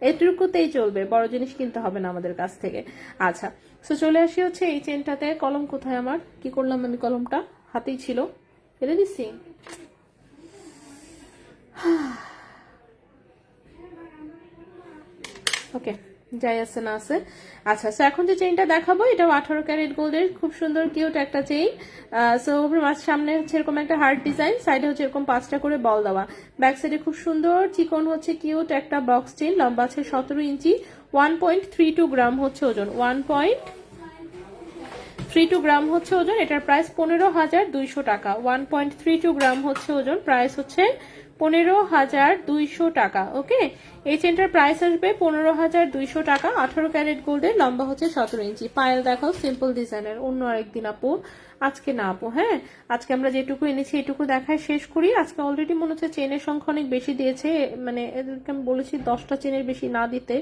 এটুকুতেই চলবে, বড় জিনিস কিনতে হবে না আমাদের কাছ থেকে। আচ্ছা, সো চলে আসি হচ্ছে এই চেনটাতে। কলম কোথায় আমার, কি করলাম আমি, কলমটা হাতেই ছিল, ফেলে দিচ্ছি। ওকে, যাই আছে না আছে। আচ্ছা, সো এখন যে চেইনটা দেখাবো এটাও 18 ক্যারেট গোল্ডের, খুব সুন্দর কিউট একটা চেইন। সো সামনে হচ্ছে এরকম একটা হার্ট ডিজাইন, সাইডে হচ্ছে এরকম 5টা করে বল দেওয়া, ব্যাক সাইডে খুব সুন্দর চিকন হচ্ছে কিউট একটা বক্স চেইন, লম্বা আছে 17 ইঞ্চি, 1.32 গ্রাম হচ্ছে ওজন, 1.32 গ্রাম হচ্ছে ওজন। এটার প্রাইস 15,200 টাকা। 1.32 গ্রাম হচ্ছে ওজন, প্রাইস হচ্ছে 15,200 টাকা। ওকে, এই চেনটার প্রাইস আসবে 15,200 টাকা। 18 ক্যারেট গোল্ডের, লম্বা হচ্ছে 17 ইঞ্চি। পায়েল দেখাও সিম্পল ডিজাইনের, অন্য আরেকদিন আপু, আজকে না আপু। হ্যাঁ, আজকে আমরা যেটুকু এনেছি এটুকু দেখায় শেষ করি। আজকে অলরেডি মনে হচ্ছে চেনের সংখ্যা অনেক বেশি দিয়েছে, মানে এদেরকে আমি বলেছি 10টা চেনের বেশি না দিতে,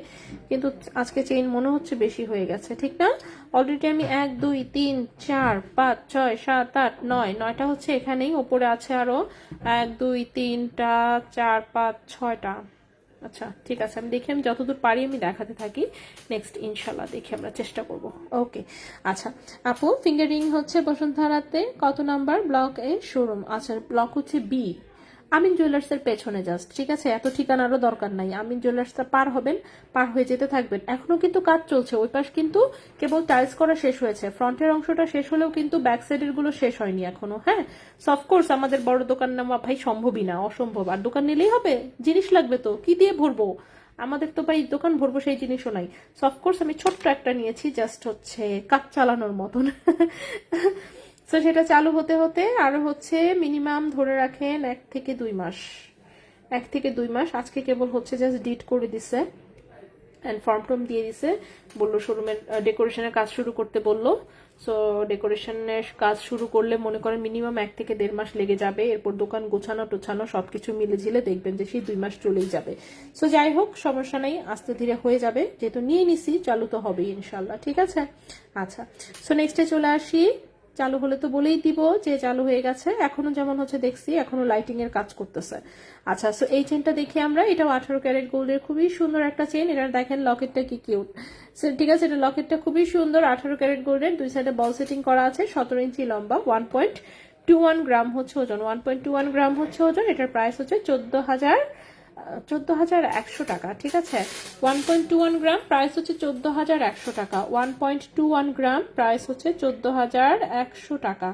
কিন্তু আজকে চেইন মনে হচ্ছে বেশি হয়ে গেছে, ঠিক না। অলরেডি আমি 1 2 3 4 5 6 7 8 9টা হচ্ছে এখানেই, ওপরে আছে আরো 1 2 3টা 4 5 6টা। আচ্ছা ঠিক আছে, আমি দেখি, আমি যতদূর পারি আমি দেখাতে থাকি। নেক্সট ইনশাল্লাহ দেখি আমরা চেষ্টা করব। ওকে, আচ্ছা আপু, ফিঙ্গারিং হচ্ছে বসুন্ধরাতে কত নাম্বার ব্লক এ শোরুম? আচ্ছা, ব্লক হচ্ছে বি, আমিন জুয়েলার্সের পেছনে জাস্ট, ঠিক আছে। এত ঠিকানারও দরকার নাই, আমিন জুয়েলার্সটা পার হবেন, পার হয়ে যেতে থাকবেন। এখনো কিন্তু কাজ চলছে, ওই পাশ কিন্তু কেবল টাইলস করা শেষ হয়েছে, ফ্রন্টের অংশটা শেষ হলেও কিন্তু ব্যাক সাইডের গুলো শেষ হয়নি এখনো। হ্যাঁ, অফকোর্স আমাদের বড় দোকান নেওয়া ভাই সম্ভবই না, অসম্ভব। আর দোকান নিলেই হবে, জিনিস লাগবে তো, কি দিয়ে ভরবো? আমাদের তো ভাই দোকান ভরবো সেই জিনিসও নাই। অফকোর্স আমি ছোট্ট একটা নিয়েছি, জাস্ট হচ্ছে কাজ চালানোর মতন। তো সেটা চালু হতে হতে আরো হচ্ছে মিনিমাম ধরে রাখেন 1 থেকে 2 মাস, 1 থেকে 2 মাস। আজকে কেবল হচ্ছে জাস্ট ডিট করে দিছে অ্যান্ড ফর্ম টর্ম দিয়ে দিছে, বললো শোরুমের ডেকোরেশনের কাজ শুরু করতে বললো। সো ডেকোরেশনের কাজ শুরু করলে মনে করেন মিনিমাম 1 থেকে 1.5 মাস লেগে যাবে। এরপর দোকান গোছানো টোছানো সবকিছু মিলে ঝিলে দেখবেন যে সেই 2 মাস চলেই যাবে। সো যাই হোক, সমস্যা নেই, আস্তে ধীরে হয়ে যাবে, যেহেতু নিয়ে নিছি চালু তো হবেই ইনশাল্লাহ, ঠিক আছে। আচ্ছা, সো নেক্সটে চলে আসি। চালু হলে তো বলেই দিব যে চালু হয়ে গেছে, এখনো যেমন হচ্ছে দেখছি এখনো লাইটিং এর কাজ করতেছে। আচ্ছা, সো এই চেনটা দেখি আমরা, এটাও 18 ক্যারেট গোল্ডের, খুবই সুন্দর একটা চেন। এটা দেখেন লকেটটা কি কিউট, ঠিক আছে। এটা লকেটটা খুবই সুন্দর, 18 ক্যারেট গোল্ডের, দুই সাইডে বল সেটিং করা আছে, 17 ইঞ্চি লম্বা, 1.21 গ্রাম হচ্ছে ওজন, 1.21 গ্রাম হচ্ছে ওজন। এটার প্রাইস হচ্ছে 14,000 14,100 টাকা, ঠিক আছে। 1.21 গ্রাম, প্রাইস হচ্ছে 14,100 টাকা। 1.21 গ্রাম, প্রাইস হচ্ছে 14,100 টাকা।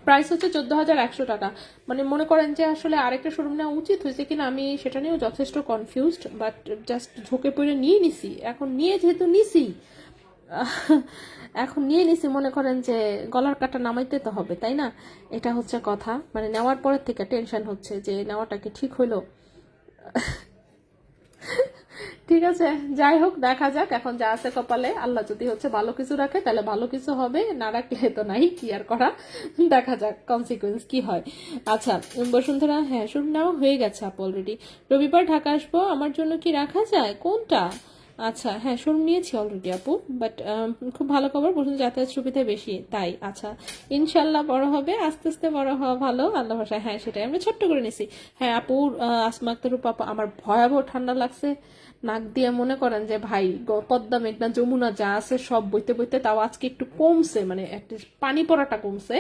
প্রাইস হচ্ছে 14,100 টাকা। মানে মনে করেন যে আসলে আরেকটা শোরুম নেওয়া উচিত হয়েছে কিনা আমি সেটা নিয়েও যথেষ্ট কনফিউজড, বাট জাস্ট ঝুঁকে পড়ে নিয়ে নিছি। এখন নিয়ে যেহেতু নিছি, এখন নিয়ে নিছি, মনে করেন যে গলার কাটা নামাইতে তো হবে, তাই না? এটা হচ্ছে কথা। মানে নেওয়ার পরের থেকে টেনশন হচ্ছে যে নেওয়াটা কি ঠিক হইলো। ঠিক আছে, যাই হোক, দেখা যাক এখন যা আছে কপালে। আল্লাহ যদি হচ্ছে ভালো কিছু রাখে তাহলে ভালো কিছু হবে, না রাখলে তো নাই, কি আর করা। দেখা যাক কনসিকুয়েন্স কি হয়। আচ্ছা বসুন্ধরা, হ্যাঁ শুরু নেওয়া হয়ে গেছে আপু অলরেডি। রবিবার ঢাকা আসবো, আমার জন্য কি রাখা যায়, কোনটা? আচ্ছা হ্যাঁ, শোরুম নিয়েছি অলরেডি আপু, বাট খুব ভালো খবর, বসুন যাতায়াত সুবিধা বেশি তাই। আচ্ছা ইনশাল্লাহ বড় হবে, আস্তে আস্তে বড় হওয়া ভালো, আল্লাহ ভাষায়। হ্যাঁ সেটাই আমরা ছোট্ট করে নিছি। হ্যাঁ আপুর আসমা আক্তারুর পাপা, আমার ভয়াবহ ঠান্ডা লাগছে, নাক দিয়ে মনে করেন যে ভাই পদ্মা মেঘনা যমুনা যা আছে সব বইতে বইতে, তাও আজকে একটু কমছে, মানে একটা পানি পড়াটা কমছে।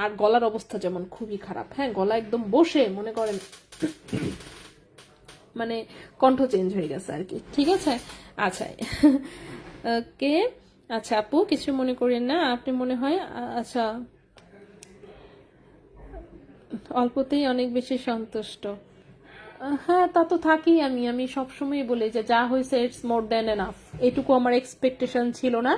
আর গলার অবস্থা যেমন খুবই খারাপ, হ্যাঁ গলা একদম বসে মনে করেন মানে কণ্ঠ চেঞ্জ হয়ে গেছে আর কি, ঠিক আছে। আচ্ছা ওকে, আচ্ছা আপু কিছু মনে করেন না, আপনি মনে হয় আচ্ছা অল্পতেই অনেক বেশি সন্তুষ্ট। হ্যাঁ তা তো থাকি, আমি সবসময় বলি যে যা হয়েছে ইটস মোর দ্যান এনাফ, এটুকু আমার এক্সপেকটেশন ছিল না।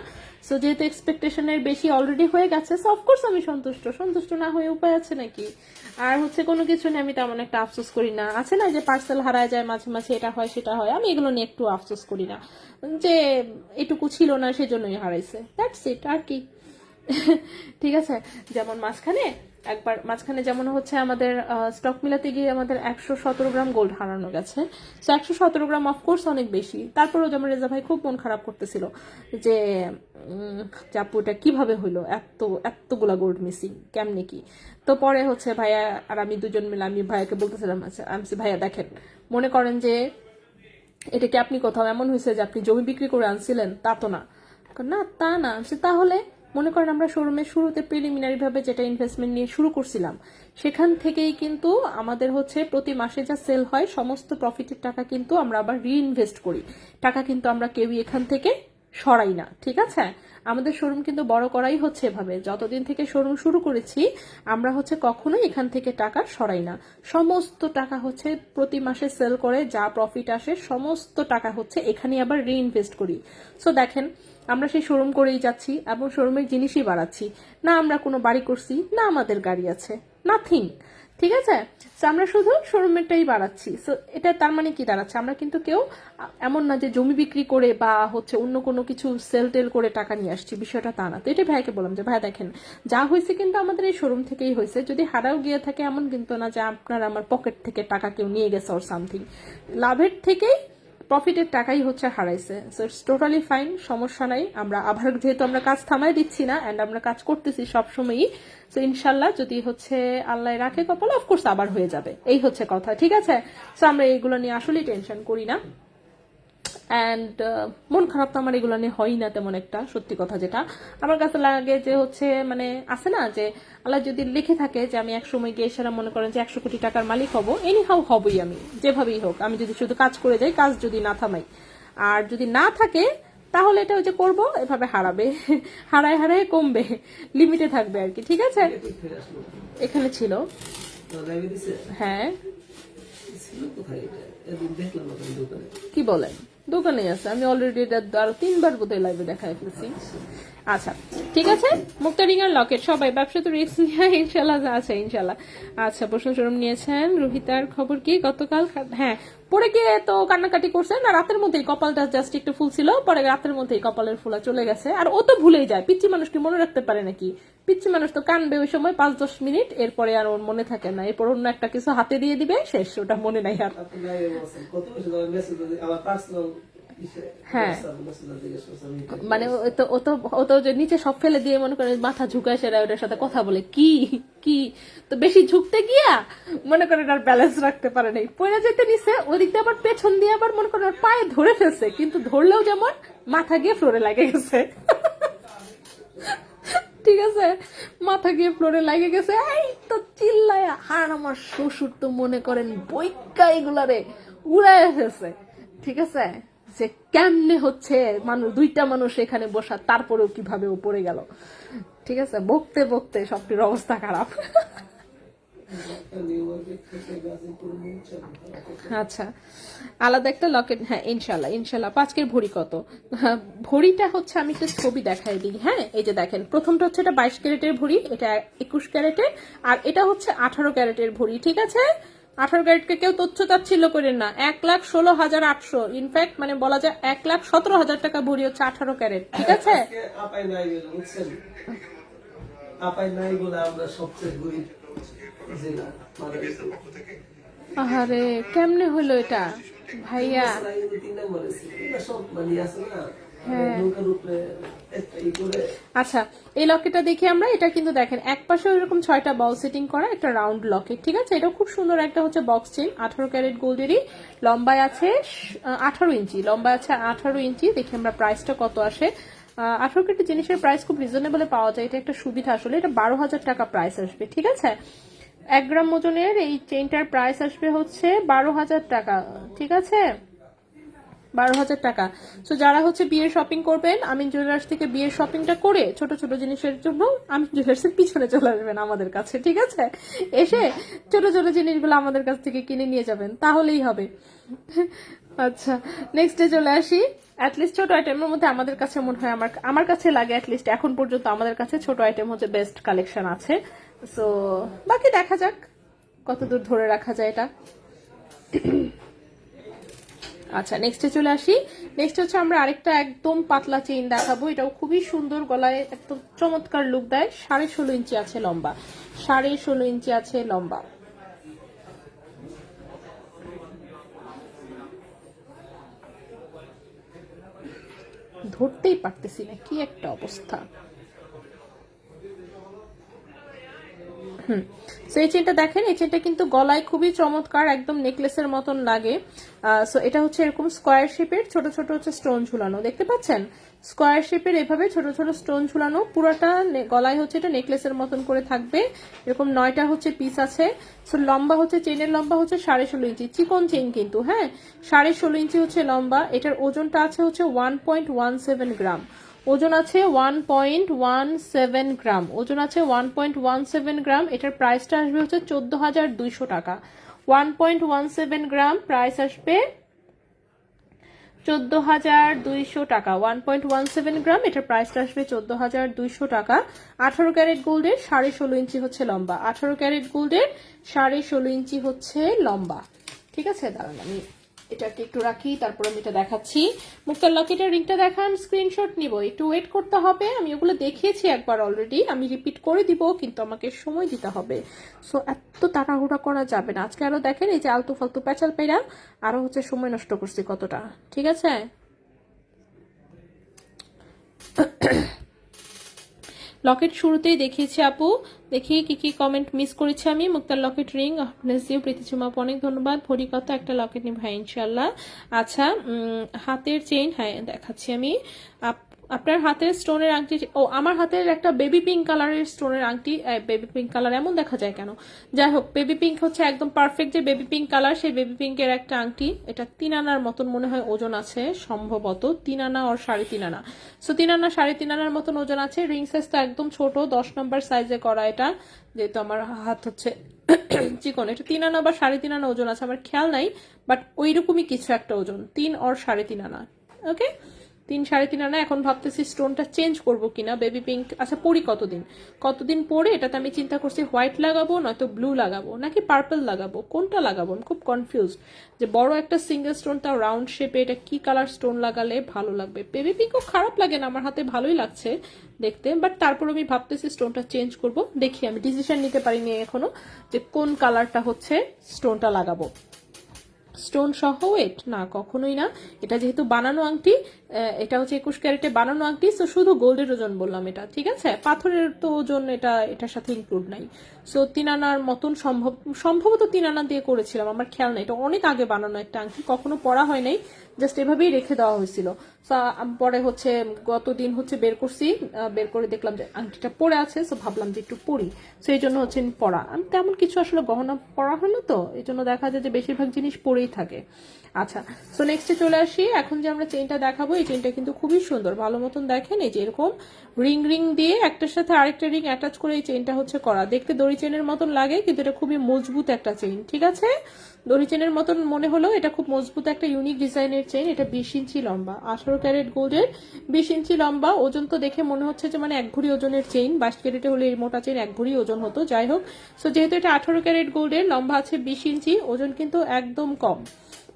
সো যেহেতু এক্সপেকটেশনের বেশি অলরেডি হয়ে গেছে, সো অফকোর্স আমি সন্তুষ্ট। সন্তুষ্ট না হয়ে উপায় আছে নাকি? আর হচ্ছে কোনো কিছু নিয়ে আমি তেমন একটা আফসোস করি না। আছে না যে পার্সেল হারায় যায় মাঝে মাঝে, এটা হয় সেটা হয়, আমি এগুলো নিয়ে একটু আফসোস করি না যে এটুকু ছিল না সেজন্যই হারাইছে, দ্যাটস ইট আর কি। ঠিক আছে, যেমন মাঝখানে যেমন হচ্ছে আমাদের স্টক মিলাতে গিয়ে আমাদের 117 গ্রাম গোল্ড হারানো গেছে। তো 117 গ্রাম অফকোর্স অনেক বেশি, তারপরেও যেমন রেজা ভাই খুব মন খারাপ করতেছিল যে চাপুটা কিভাবে হইলো, এতগুলা গোল্ড মিসিং কেমনে কি। তো পরে হচ্ছে ভাইয়া আর আমি দুজন মিলে আমি ভাইয়াকে বলতেছিলাম, আচ্ছা আমি ভাইয়া দেখেন, মনে করেন যে এটা কি আপনি কোথাও এমন হয়েছে যে আপনি জমি বিক্রি করে আনছিলেন, তা তো না। না তা না, তাহলে মনে করেন আমরা শোরুমের শুরুতে প্রিলিমিনারি ভাবে যেটা ইনভেস্টমেন্ট নিয়ে শুরু করছিলাম, সেখান থেকেই কিন্তু আমাদের হচ্ছে প্রতি মাসে যা সেল হয় সমস্ত প্রফিটের টাকা কিন্তু আমরা আবার রিইনভেস্ট করি। টাকা কিন্তু আমরা কেউই এখান থেকে সরাই না, ঠিক আছে। আমাদের শোরুম কিন্তু বড় করাই হচ্ছে এভাবে, যতদিন থেকে শোরুম শুরু করেছি আমরা হচ্ছে কখনোই এখান থেকে টাকা সরাই না। সমস্ত টাকা হচ্ছে প্রতি মাসে সেল করে যা প্রফিট আসে সমস্ত টাকা হচ্ছে এখানে আবার রিইনভেস্ট করি। সো দেখেন আমরা সেই শোরুম করেই যাচ্ছি এবং শোরুমের জিনিসই বাড়াচ্ছি না। আমরা কোনো বাড়ি করছি না, আমাদের গাড়ি আছে, নাথিং, ঠিক আছে। তো আমরা শুধু শোরুমেরটাই বাড়াচ্ছি। সো এটা তার মানে কি দাঁড়াচ্ছে, আমরা কিন্তু কেউ এমন না যে জমি বিক্রি করে বা হচ্ছে অন্য কোনো কিছু সেল টেল করে টাকা নিয়ে আসছি, বিষয়টা তা না। তো এটা ভাইকে বললাম যে ভাই দেখেন যা হয়েছে কিন্তু আমাদের এই শোরুম থেকেই হয়েছে, যদি হারাও গিয়ে থাকে এমন কিন্তু না যে আপনার আমার পকেট থেকে টাকা কেউ নিয়ে গেছে ওর সামথিং, লাভের থেকেই প্রফিটের টাকাই হচ্ছে হারাইছে। সো ইটস টোটালি ফাইন, সমস্যা নাই। আমরা আবার যেহেতু আমরা কাজ থামাই দিচ্ছি না অ্যান্ড আমরা কাজ করতেছি সবসময়ই, সো ইনশাল্লাহ যদি হচ্ছে আল্লাহ রাখে কপালে অফকোর্স আবার হয়ে যাবে, এই হচ্ছে কথা, ঠিক আছে। সো আমরা এইগুলো নিয়ে আসলেই টেনশন করি না। অ্যান্ড মন খারাপ তো আমার এগুলো নিয়ে হয় না তেমন একটা, সত্যি কথা যেটা আমার কাছে লাগে যে হচ্ছে মানে আছে না যে আল্লাহ যদি লিখে থাকে যে আমি এক সময় গিয়ে সেরা মনে করেন যে 100 কোটি টাকার মালিক হব, এনি হাউ হবই আমি, যেভাবেই হোক। আমি যদি শুধু কাজ করে যাই, কাজ যদি না থামাই, আর যদি না থাকে তাহলে এটা ওই যে করবো এভাবে হারাবে, হারায় হারায় কমবে, লিমিটে থাকবে আর কি, ঠিক আছে। এখানে ছিল, হ্যাঁ কি বলেন, দোকানে আছে, আমি অলরেডি আরো 3বার বোধহয় লাইভে দেখাই ফেলছি। আচ্ছা ঠিক আছে, মুক্তা রিং আর লকেট সবাই ব্যবসা তো রিস্ক নিয়ে ইনশাল্লাহ আছে ইনশাল্লাহ। আচ্ছা প্রশ্ন শোরুম নিয়েছেন, রোহিতার খবর কি? গতকাল হ্যাঁ পরে গিয়ে তো কান্নাকাটি করছে না, রাতের মধ্যেই কপালটা জাস্ট একটু ফুল ছিল, পরে রাতের মধ্যেই কপালের ফুলা চলে গেছে। আর ও তো ভুলেই যায়, পিচ্ছি মানুষ কি মনে রাখতে পারে নাকি? পিচ্ছি মানুষ তো কানবে ওই সময় 5-10 মিনিট, এরপরে আর ওর মনে থাকে না, এরপর অন্য একটা কিছু হাতে দিয়ে দিবে, শেষ, ওটা মনে নাই আর। হ্যাঁ মানে ও তো যে নিচে সব ফেলে দিয়ে মনে করে মাথা ঝুঁকায় সেরা ওটার সাথে কথা বলে কি কি, তো বেশি ঝুঁকতে গিয়া মনে করেন আর ব্যালেন্স রাখতে পারে নাই, পড়ে যেতে নিছে, ওদিক দিয়ে আবার পেছন দিয়ে আবার মনে করেন পায়ে ধরে ফেলছে, কিন্তু ধরলেও যেমন মাথা গিয়ে ফ্লোরে লাগে গেছে, ঠিক আছে, মাথা গিয়ে ফ্লোরে লাগে গেছে। এই তো চিল্লায়। আর আমার শ্বশুর তো মনে করেন বইকা এগুলারে উড়ায় ফেলছে, ঠিক আছে, যে কেমনে হচ্ছে মানুষ, দুইটা মানুষ এখানে বসা, তারপরেও কিভাবে ও পড়ে গেল, ঠিক আছে, বকতে বকতে সবটির অবস্থা খারাপ। আচ্ছা, আলাদা একটা লকেট, হ্যাঁ ইনশাল্লাহ ইনশাল্লাহ। আজকের ভরি কত? হ্যাঁ, ভরিটা হচ্ছে আমি একটু ছবি দেখাই দিই। হ্যাঁ, এই যে দেখেন, প্রথমটা হচ্ছে এটা 22 ক্যারেটের ভরি, এটা 21 ক্যারেটের, আর এটা হচ্ছে 18 ক্যারেটের ভরি, ঠিক আছে। 18 ক্যারেটকে কেউ তথ্য তাচ্ছিল্য করেন না, 1,16,800, ইনফ্যাক্ট মানে বলা যায় 1,17,000 টাকা ভরি হচ্ছে 18 ক্যারেট, ঠিক আছে। আহারে কেমনে হলো এটা ভাইয়া? হ্যাঁ, আচ্ছা, এই লকেটটা দেখি আমরা। এটা কিন্তু দেখেন এক পাশে এরকম 6টা বল সেটিং করা একটা রাউন্ড লকেট, ঠিক আছে। এটা খুব সুন্দর একটা হচ্ছে বক্স চেইন, 18 ক্যারেট গোল্ডেরই, লম্বায় আছে 18 ইঞ্চি, লম্বায় আছে 18 ইঞ্চি। দেখি আমরা প্রাইসটা কত আসে। 18 ক্যারেটের জিনিসের প্রাইস খুব রিজনেবলে পাওয়া যায়, এটা একটা সুবিধা আসলে। এটা 12,000 টাকা প্রাইস আসবে, ঠিক আছে। 1 গ্রাম ওজনের এই চেইনটার প্রাইস আসবে হচ্ছে 12,000 টাকা, ঠিক আছে, 12,000 টাকা। তো যারা হচ্ছে বিয়ের শপিং করবেন, আমিন জুয়েলার্স থেকে বিয়ের শপিংটা করে ছোট ছোট জিনিসের জন্য আমিন জুয়েলার্সের পিছনে চলে আসবেন আমাদের কাছে, ঠিক আছে। এসে ছোট ছোট জিনিসগুলো আমাদের কাছ থেকে কিনে নিয়ে যাবেন, তাহলেই হবে। আচ্ছা, নেক্সটে চলে আসি। অ্যাটলিস্ট ছোট আইটেমের মধ্যে আমাদের কাছে মনে হয়, আমার কাছে লাগে অ্যাটলিস্ট এখন পর্যন্ত আমাদের কাছে ছোট আইটেম হচ্ছে বেস্ট কালেকশন আছে। সো বাকি দেখা যাক কতদূর ধরে রাখা যায় এটা। আচ্ছা, নেক্সটে চলে আসি। নেক্সট হচ্ছে আমরা আরেকটা একদম পাতলা চেইন দেখাবো, এটাও খুবই সুন্দর, গলায় একদম চমৎকার লুক দেয়। 16.5 ইঞ্চি আছে লম্বা, 16.5 ইঞ্চি আছে লম্বা। ধরতেই পারতেছি না, কি একটা অবস্থা। সো এই চেনটা দেখেন, এই চেনটা কিন্তু গলায় খুবই চমৎকার, একদম নেকলেসের মতন লাগে। সো এটা হচ্ছে এরকম স্কোয়ার শেপের ছোট ছোট হচ্ছে স্টোন ঝুলানো, দেখতে পাচ্ছেন, স্কোয়ার শেপের এভাবে ছোট ছোট স্টোন ঝুলানো, পুরোটা গলায় হচ্ছে এটা নেকলেসের মতন করে থাকবে। এরকম 9টা হচ্ছে পিস আছে। সো লম্বা হচ্ছে, চেনের লম্বা হচ্ছে 16.5 ইঞ্চি, চিকন চেন কিন্তু, হ্যাঁ 16.5 ইঞ্চি হচ্ছে লম্বা। এটার ওজনটা আছে হচ্ছে 1.17 গ্রাম, ওজন আছে 1.17 গ্রাম, ওজন আছে 1.17 গ্রাম। এটার প্রাইসটা আসবে হচ্ছে 14,200 টাকা। 1.17 গ্রাম প্রাইস আসবে 14,200 টাকা। 1.17 গ্রাম, এটার প্রাইসটা আসবে 14,200 টাকা। 18 ক্যারেট গোল্ডের 16.5 ইঞ্চি হচ্ছে লম্বা, 18 ক্যারেট গোল্ডের 16.5 ইঞ্চি হচ্ছে লম্বা, ঠিক আছে। দাঁড়ান আমি এটাকে একটু রাখি, তারপর আমি এটা দেখাচ্ছি। মুক্তার লকেটের রিংটা দেখান, স্ক্রিনশট নিব, একটু ওয়েট করতে হবে। আমি ওগুলো দেখিয়েছি একবার অলরেডি, আমি রিপিট করে দিব, কিন্তু আমাকে সময় দিতে হবে। সো এত তাড়াহুড়া করা যাবে না। আজকে আরো দেখেন এই যে আলতু ফালতু প্যাচাল পেরা আরো হচ্ছে সময় নষ্ট করছি কতটা, ঠিক আছে। লকেট শুরুতেই দেখিয়েছি আপু, দেখি কি কি কমেন্ট মিস করেছি আমি। মুক্তার লকেট রিং ইউ প্রীতিচুমা, অনেক ধন্যবাদ। ভরি কত? একটা লকেট নি ভাই ইনশাল্লাহ। আচ্ছা, হাতের চেইন, হ্যাঁ দেখাচ্ছি আমি। আপনার হাতের স্টোনের আংটি, ও আমার হাতের একটা বেবি পিঙ্ক কালারের স্টোনের আংটি। বেবি পিঙ্ক কালার এমন দেখা যায় কেন? যাই হোক, বেবি পিঙ্ক হচ্ছে একদম পারফেক্ট যে বেবি পিঙ্ক কালার, সেই বেবি পিঙ্কের একটা আংটি। এটা 3 আনার মতন মনে হয় ওজন আছে, সম্ভবত 3 আনা আর 3.5 আনা। সো 3 আনা 3.5 আনার মতন ওজন আছে। রিং সাইজটা একদম ছোট, 10 নম্বর সাইজে করা এটা, যেহেতু আমার হাত হচ্ছে চিকন। এটা 3 আনা বা 3.5 আনা ওজন আছে, আমার খেয়াল নাই, বাট ওইরকমই কিছু একটা ওজন, 3 আর 3.5 আনা। ওকে, 3-3.5 আনা। এখন ভাবতেছি স্টোনটা চেঞ্জ করবো কিনা, বেবি পিঙ্ক। আচ্ছা, পরি কতদিন পরে এটাতে আমি চিন্তা করছি হোয়াইট লাগাবো, নয়তো ব্লু লাগাবো, নাকি পার্পল লাগাবো, কোনটা লাগাবো আমি খুব কনফিউজ। যে বড় একটা সিঙ্গেল স্টোন, তাও রাউন্ড শেপে, এটা কি কালার স্টোন লাগালে ভালো লাগবে? বেবি পিঙ্কও খারাপ লাগে না, আমার হাতে ভালোই লাগছে দেখতে, বাট তারপর আমি ভাবতেছি স্টোনটা চেঞ্জ করব। দেখি, আমি ডিসিশন নিতে পারিনি এখনো যে কোন কালারটা হচ্ছে স্টোনটা লাগাবো। স্টোন সহ ওয়েট না, কখনোই না। এটা যেহেতু বানানো আংটি, এটা হচ্ছে 21 ক্যারেটে বানানো আংটি, তো শুধু গোল্ডের ওজন বললাম এটা, ঠিক আছে? পাথরের তো ওজন এটার সাথে ইনক্লুড নাই। সো 3 আনার মতন সম্ভবত 3 আনা দিয়ে করেছিলাম, আমার খেয়াল নাই। এটা অনেক আগে বানানো একটা আংটি, কখনো পরা হয় নাই, জাস্ট এভাবেই রেখে দেওয়া হয়েছিল। পরে হচ্ছে গতদিন হচ্ছে বের করছি, বের করে দেখলাম যে আংটিটা পরে আছে, সো ভাবলাম যে একটু পরি, সো এই জন্য হচ্ছে পরা। আমি তেমন কিছু আসলে গহনা পরা হয় না, তো এই জন্য দেখা যায় যে বেশিরভাগ জিনিস পরেই থাকে। আচ্ছা, সো নেক্সটে চলে আসি। এখন যে আমরা চেইনটা দেখাবো, এই চেইনটা কিন্তু খুবই সুন্দর, ভালো মতন দেখেন। এই যে এরকম রিং রিং দিয়ে একটার সাথে আরেকটা রিং অ্যাটাচ করে এই চেইনটা হচ্ছে করা। দেখতে দড়ি চেনের মতন লাগে, কিন্তু এটা খুবই মজবুত একটা চেইন, ঠিক আছে? দড়ি চেনের মতন মনে হলো, এটা খুব মজবুত একটা ইউনিক ডিজাইনের চেইন। এটা 20 ইঞ্চি লম্বা, 18 ক্যারেট গোল্ডের, 20 ইঞ্চি লম্বা। ওজন তো দেখে মনে হচ্ছে যে মানে 1 ভরি ওজনের চেইন। 22 ক্যারেটে হলে এই মোটা চেইন 1 ভরি ওজন হতো, যাই হোক। সো যেহেতু এটা 18 ক্যারেট গোল্ডের, লম্বা আছে 20 ইঞ্চি, ওজন কিন্তু একদম কম,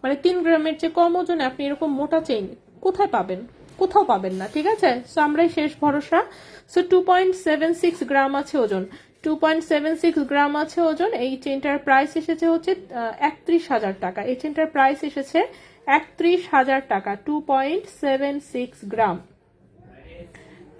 মানে 3 গ্রামের চেয়ে কম ওজনে আপনি এরকম মোটা চেইন কোথায় পাবেন? কোথাও পাবেন না, ঠিক আছে? সো আমরাই শেষ ভরসা। সো 2.76 গ্রাম আছে ওজন, 2.76 গ্রাম আছে ওজন। এই চেনটার প্রাইস এসেছে হচ্ছে 31,000 টাকা। এই চেনটার প্রাইস এসেছে 31,000 টাকা। 2.76 গ্রাম,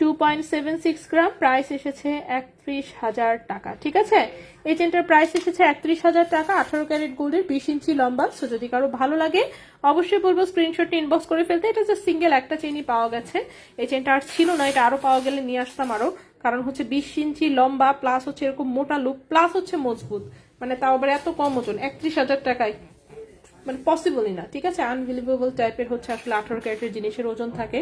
2.76 গ্রাম, প্রাইস এসেছে 31,000 টাকা, ঠিক আছে? এই চেনটার প্রাইস এসেছে 31,000 টাকা, 18 ক্যারেট গোল্ডের, 20 ইঞ্চি লম্বা। সো যদি কারো ভালো লাগে অবশ্যই বলবো স্ক্রিনশট ইনবক্স করে ফেলতে। এটা যে সিঙ্গেল একটা চেনই পাওয়া গেছে, এই চেনটা আর ছিল না, এটা আরো পাওয়া গেলে নিয়ে আসতাম আরো। কারণ হচ্ছে 20 ইঞ্চি লম্বা, প্লাস হচ্ছে এরকম মোটা লুক, প্লাস হচ্ছে মজবুত, মানে তাও আবার এত কম ওজন 31,000 টাকায়, মানে পসিবলই না, ঠিক আছে? আনবিলিভেবল টাইপের হচ্ছে আসলে 18 ক্যারেটের জিনিসের ওজন থাকে,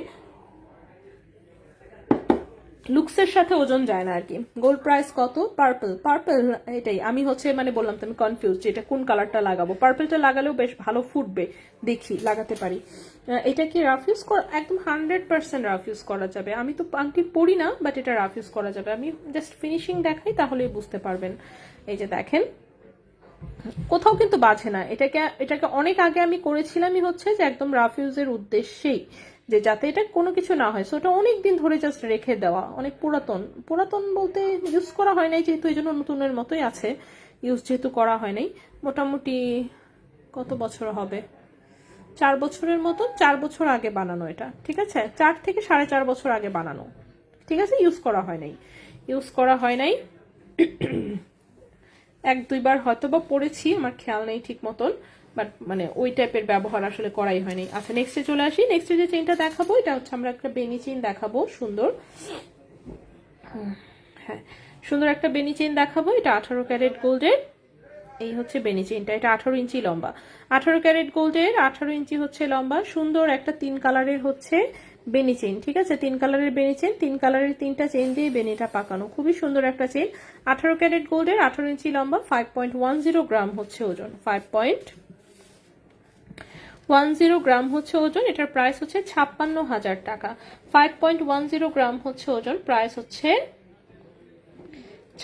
লুকসের সাথে ওজন যায় না আর কি। গোল্ড প্রাইস কত? পার্পল, পার্পল এটাই আমি হচ্ছে মানে বললাম তো আমি কনফিউজ যে এটা কোন কালারটা লাগাবো। পার্পলটা লাগালেও বেশ ভালো ফুটবে, দেখি লাগাতে পারি। এটা কি রাফ ইউজ করা? একদম 100% রাফ ইউজ করা যাবে। আমি তো আংটি পরি না, বাট এটা রাফ ইউজ করা যাবে। আমি জাস্ট ফিনিশিং দেখাই, তাহলেই বুঝতে পারবেন। এই যে দেখেন, কোথাও কিন্তু বাজে না। এটাকে অনেক আগে আমি করেছিলামই হচ্ছে যে একদম রাফ ইউজের উদ্দেশ্যেই, যে যাতে এটা কোনো কিছু না হয়। সো ওটা অনেক দিন ধরে জাস্ট রেখে দেওয়া, অনেক পুরাতন, পুরাতন বলতে ইউজ করা হয় নাই যেহেতু, এই জন্য নতুনের মতোই আছে, ইউজ যেহেতু করা হয় নাই। মোটামুটি কত বছর হবে, 4 বছরের মতো, 4 বছর আগে বানানো এটা, ঠিক আছে? 4 থেকে 4.5 বছর আগে বানানো, ঠিক আছে? ইউজ করা হয় নাই, ইউজ করা হয় নাই। 1-2 বার হয়তো বা পড়েছি, আমার খেয়াল নেই ঠিক মতন, বাট মানে ওই টাইপের ব্যবহার আসলে করাই হয়নি। আচ্ছা, নেক্সটে চলে আসি। নেক্সটে যে চেইনটা দেখাবো, এটা হচ্ছে আমরা একটা বেনি চেইন দেখাবো, সুন্দর, হ্যাঁ সুন্দর একটা বেনি চেইন দেখাবো। এটা 18 ক্যারেট গোল্ডের, এই হচ্ছে বেনি চেইনটা। এটা 18 ইঞ্চি লম্বা, 18 ক্যারেট গোল্ডের, 18 ইঞ্চি হচ্ছে লম্বা। সুন্দর একটা 3 কালারের হচ্ছে বেনি চেইন, ঠিক আছে? 3 কালারের বেনি চেইন, 3 কালারের 3টা চেইন দিয়ে বেনিটা পাকানো, খুবই সুন্দর একটা চেইন। 18 ক্যারেট গোল্ডের, 18 ইঞ্চি লম্বা, 5.10 গ্রাম হচ্ছে ওজন, 5.10 গ্রাম হচ্ছে ওজন। এটার প্রাইস হচ্ছে 56,000 টাকা। 5.10 গ্রাম হচ্ছে ওজন, প্রাইস হচ্ছে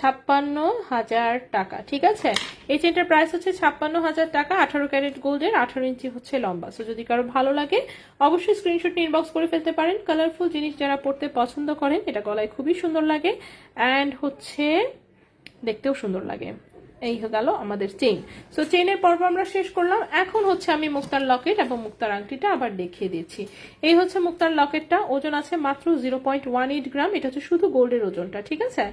56,000 টাকা, ঠিক আছে? এই চেনটার প্রাইস হচ্ছে 56,000 টাকা, 18 ক্যারেট গোল্ডের, 18 ইঞ্চি হচ্ছে লম্বা। সো যদি কারো ভালো লাগে অবশ্যই স্ক্রিনশট ইনবক্স করে ফেলতে পারেন। কালারফুল জিনিস যারা পড়তে পছন্দ করেন, এটা গলায় খুবই সুন্দর লাগে অ্যান্ড হচ্ছে দেখতেও সুন্দর লাগে। এই গেল আমাদের চেইন। সো চেইনের পর্ব আমরা শেষ করলাম। এখন হচ্ছে আমি মুক্তার লকেট এবং মুক্তার আংটিটা আবার দেখিয়ে দিচ্ছি। এই হচ্ছে মুক্তার লকেটটা, ওজন আছে মাত্র 0.18 গ্রাম। এটা হচ্ছে শুধু গোল্ডের ওজনটা, ঠিক আছে?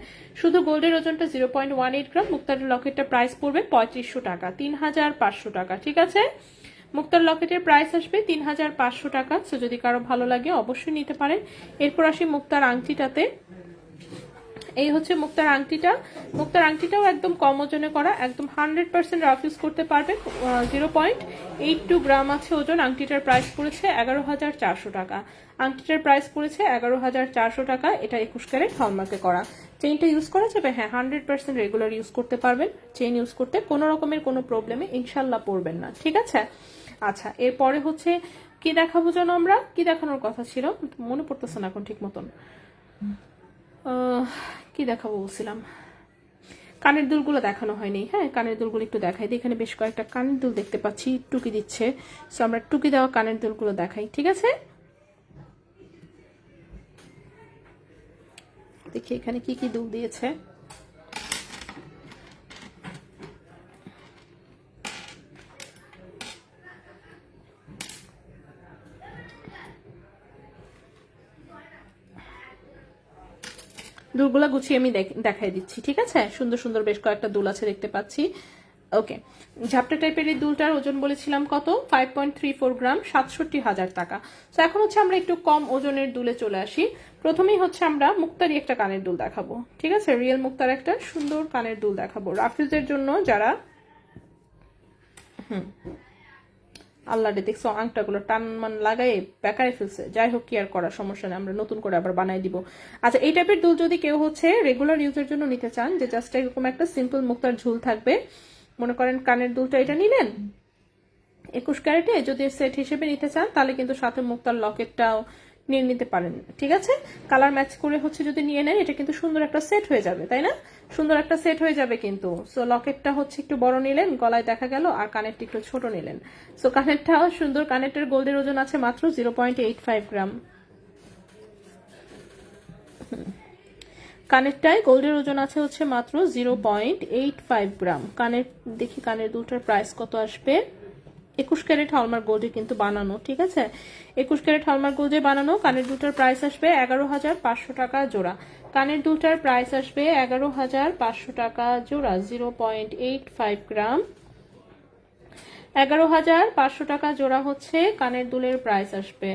শুধু গোল্ডের ওজনটা 0.18 গ্রাম। মুক্তার লকেটটা প্রাইস পড়বে 3500 টাকা, 3,500 টাকা, ঠিক আছে? মুক্তার লকেটের প্রাইস আসবে 3,500 টাকা। সো যদি কারো ভালো লাগে অবশ্যই নিতে পারেন। এরপর আসি মুক্তার আংটিটাতে। এই হচ্ছে মুক্তার আংটিটা। মুক্তার আংটিটাও একদম কম ওজনে করা, একদম 100% রাফ ইউজ করতে পারবেন। 0.82 গ্রাম আছে ওজন। আংটিটার প্রাইস পড়েছে 11,400 টাকা। আংটিটার প্রাইস পড়েছে 11,400 টাকা। এটা 21 ক্যারেট হলমার্কে করা। চেইনটা ইউজ করা যাবে, হ্যাঁ 100% রেগুলার ইউজ করতে পারবেন। চেইন ইউজ করতে কোনো রকমের কোনো প্রবলেমে ইনশাল্লাহ পড়বেন না, ঠিক আছে? আচ্ছা, এরপরে হচ্ছে কি দেখাবো যেন আমরা, কি দেখানোর কথা ছিল মনে পড়তেছে না এখন ঠিক মতন। কি দেখাবো বলছিলাম, কানের দুলগুলো দেখানো হয়নি। হ্যাঁ, কানের দুলগুলো একটু দেখাই দিই। এখানে বেশ কয়েকটা কানের দুল দেখতে পাচ্ছি, টুকি দিচ্ছে। সো আমরা টুকি দেওয়া কানের দুলগুলো দেখাই, ঠিক আছে? দেখি এখানে কি কি দুল দিয়েছে। দুলগুলা গুছিয়ে আমি দেখাই দিচ্ছি, ঠিক আছে? সুন্দর সুন্দর বেশ কয়েকটা দুল আছে দেখতে পাচ্ছি। ওকে, ঝাপটা টাইপের এই দুলটার ওজন বলেছিলাম কত? 5.34 গ্রাম, 67,000 টাকা। তো এখন হচ্ছে আমরা একটু কম ওজনের দুলে চলে আসি। প্রথমেই হচ্ছে আমরা মুক্তারি একটা কানের দুল দেখাবো, ঠিক আছে? রিয়েল মুক্তার একটা সুন্দর কানের দুল দেখাবো রাফিজের জন্য, যারা আল্লাহ রে দেখছো আংটাগুলো টান মান লাগাই বেকারে ফেলছে। যাই হোক, কি আর করার, সমস্যা নেই, আমরা নতুন করে আবার বানাই দিব। আচ্ছা, এই টাইপের দুল যদি কেউ হচ্ছে রেগুলার ইউজের জন্য নিতে চান, যে জাস্ট এরকম একটা সিম্পল মুক্তার ঝুল থাকবে, মনে করেন কানের দুলটা এটা নিলেন 21 ক্যারেটে, যদি সেট হিসেবে নিতে চান তাহলে কিন্তু সাথে মুক্তার লকেটটাও নিয়ে নিতে পারেন, ঠিক আছে? কালার ম্যাচ করে হচ্ছে যদি নিয়ে নেন, এটা কিন্তু সুন্দর একটা সেট হয়ে যাবে, তাই না? সুন্দর একটা সেট হয়ে যাবে কিন্তু। সো লকেটটা হচ্ছে একটু বড় নিলেন, গলায় দেখা গেল, আর কানেরটা একটু ছোট নিলেন। সো কানেরটাও সুন্দর, কানেরটার গোল্ডের ওজন আছে মাত্র 0.85 গ্রাম। কানেরটায় গোল্ডের ওজন আছে হচ্ছে মাত্র 0.85 গ্রাম। কানের দেখি কানের দুলটার প্রাইস কত আসবে। 21 ক্যারেট হলমার্ক গোল্ডে কিন্তু বানানো, ঠিক আছে? 21 ক্যারেট হলমার্ক গোল্ডে বানানো কানের দুলটার প্রাইস আসবে 11,500 টাকা জোড়া। কানের দুলটার প্রাইস আসবে 11,500 টাকা জোড়া, 0.85 গ্রাম, 11,500 টাকা জোড়া হচ্ছে কানের দুলের প্রাইস আসবে।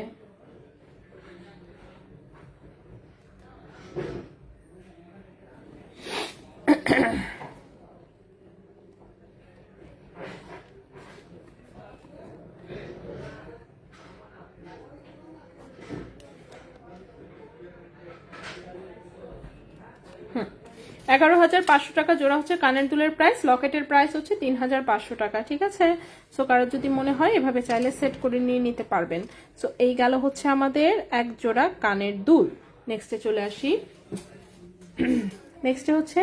11,500 টাকা জোড়া হচ্ছে কানের দুলের প্রাইস। লকেটের প্রাইস হচ্ছে 3,500 টাকা, ঠিক আছে? সো কারোর যদি মনে হয় এভাবে চাইলে সেট করে নিয়ে নিতে পারবেন। সো এই গেল হচ্ছে আমাদের এক জোড়া কানের দুল। নেক্সটে চলে আসি। নেক্সটে হচ্ছে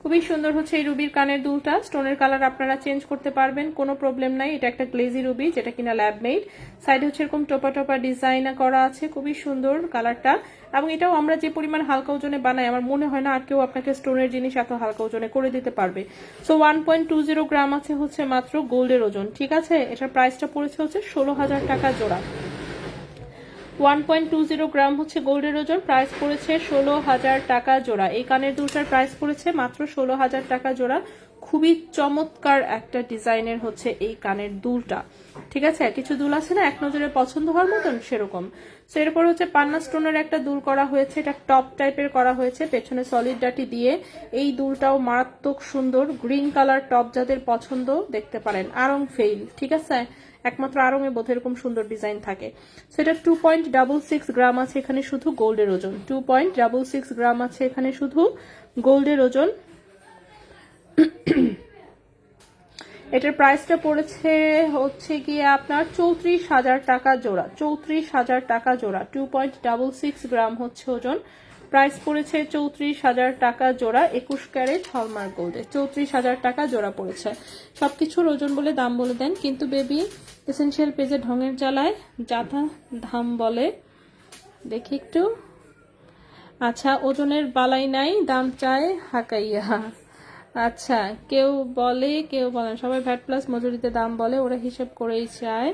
খুবই সুন্দর হচ্ছে এই রুবির কানের দুলটা। স্টোনের কালার আপনারা চেঞ্জ করতে পারবেন, কোনো প্রবলেম নাই। এটা একটা গ্লেজি রুবি, যেটা কিনা ল্যাব মেড। সাইডে হচ্ছে এরকম টোপা টোপা ডিজাইন করা আছে, খুবই সুন্দর কালারটা। এবং এটাও আমরা যে পরিমাণ হালকা ওজনে বানাই, আমার মনে হয় না আর কেউ আপনাকে স্টোনের জিনিস এত হালকা ওজনে করে দিতে পারবে। সো 1.20 গ্রাম আছে হচ্ছে মাত্র গোল্ডের ওজন, ঠিক আছে? এটার প্রাইসটা পড়েছে হচ্ছে 16,000 টাকা জোড়া। 1.20 গ্রাম হচ্ছে গোল্ডের ওজন, প্রাইস পড়েছে 16,000 টাকা জোড়া। এই কানের দুলটার প্রাইস পড়েছে মাত্র 16,000 টাকা জোড়া। খুবই চমৎকার একটা ডিজাইনের হচ্ছে এই কানের দুলটা, ঠিক আছে? কিছু দুল আছে না এক নজরে পছন্দ হওয়ার মতন, সেরকম। সো এরপর হচ্ছে পান্না স্টোনের একটা দুল করা হয়েছে, এটা টপ টাইপের করা হয়েছে, পেছনে সলিড ডাটি দিয়ে। এই দুলটাও মারাত্মক সুন্দর, গ্রিন কালার টপ যাদের পছন্দ দেখতে পারেন। আরং ফেইল, ঠিক আছে? একমাত্র আরং এ বোধ এরকম সুন্দর ডিজাইন থাকে। সেটা 2.66 গ্রাম আছে এখানে শুধু গোল্ডের ওজন। 2.66 গ্রাম আছে এখানে শুধু গোল্ডের ওজন। এটার প্রাইসটা পড়েছে হচ্ছে গিয়ে আপনার 34,000 টাকা জোড়া। 34,000 টাকা জোড়া, 2.66 গ্রাম হচ্ছে ওজন। প্রাইস পড়েছে 34,000 টাকা জোড়া, 21 ক্যারেট হলমার্ক গোল্ডে 34,000 টাকা জোড়া পড়েছে। সবকিছুর ওজন বলে দাম বলে দেন, কিন্তু বেবি এসেনশিয়াল পেজে ঢঙের জ্বালায় যাথা দাম বলে। দেখি একটু। আচ্ছা, ওজনের বালাই নাই, দাম চায় হাকাইয়া। আচ্ছা, কেউ বলে কেউ বলেন, সবাই ভ্যাট প্লাস মজুরিতে দাম বলে, ওরা হিসেব করেই চায়।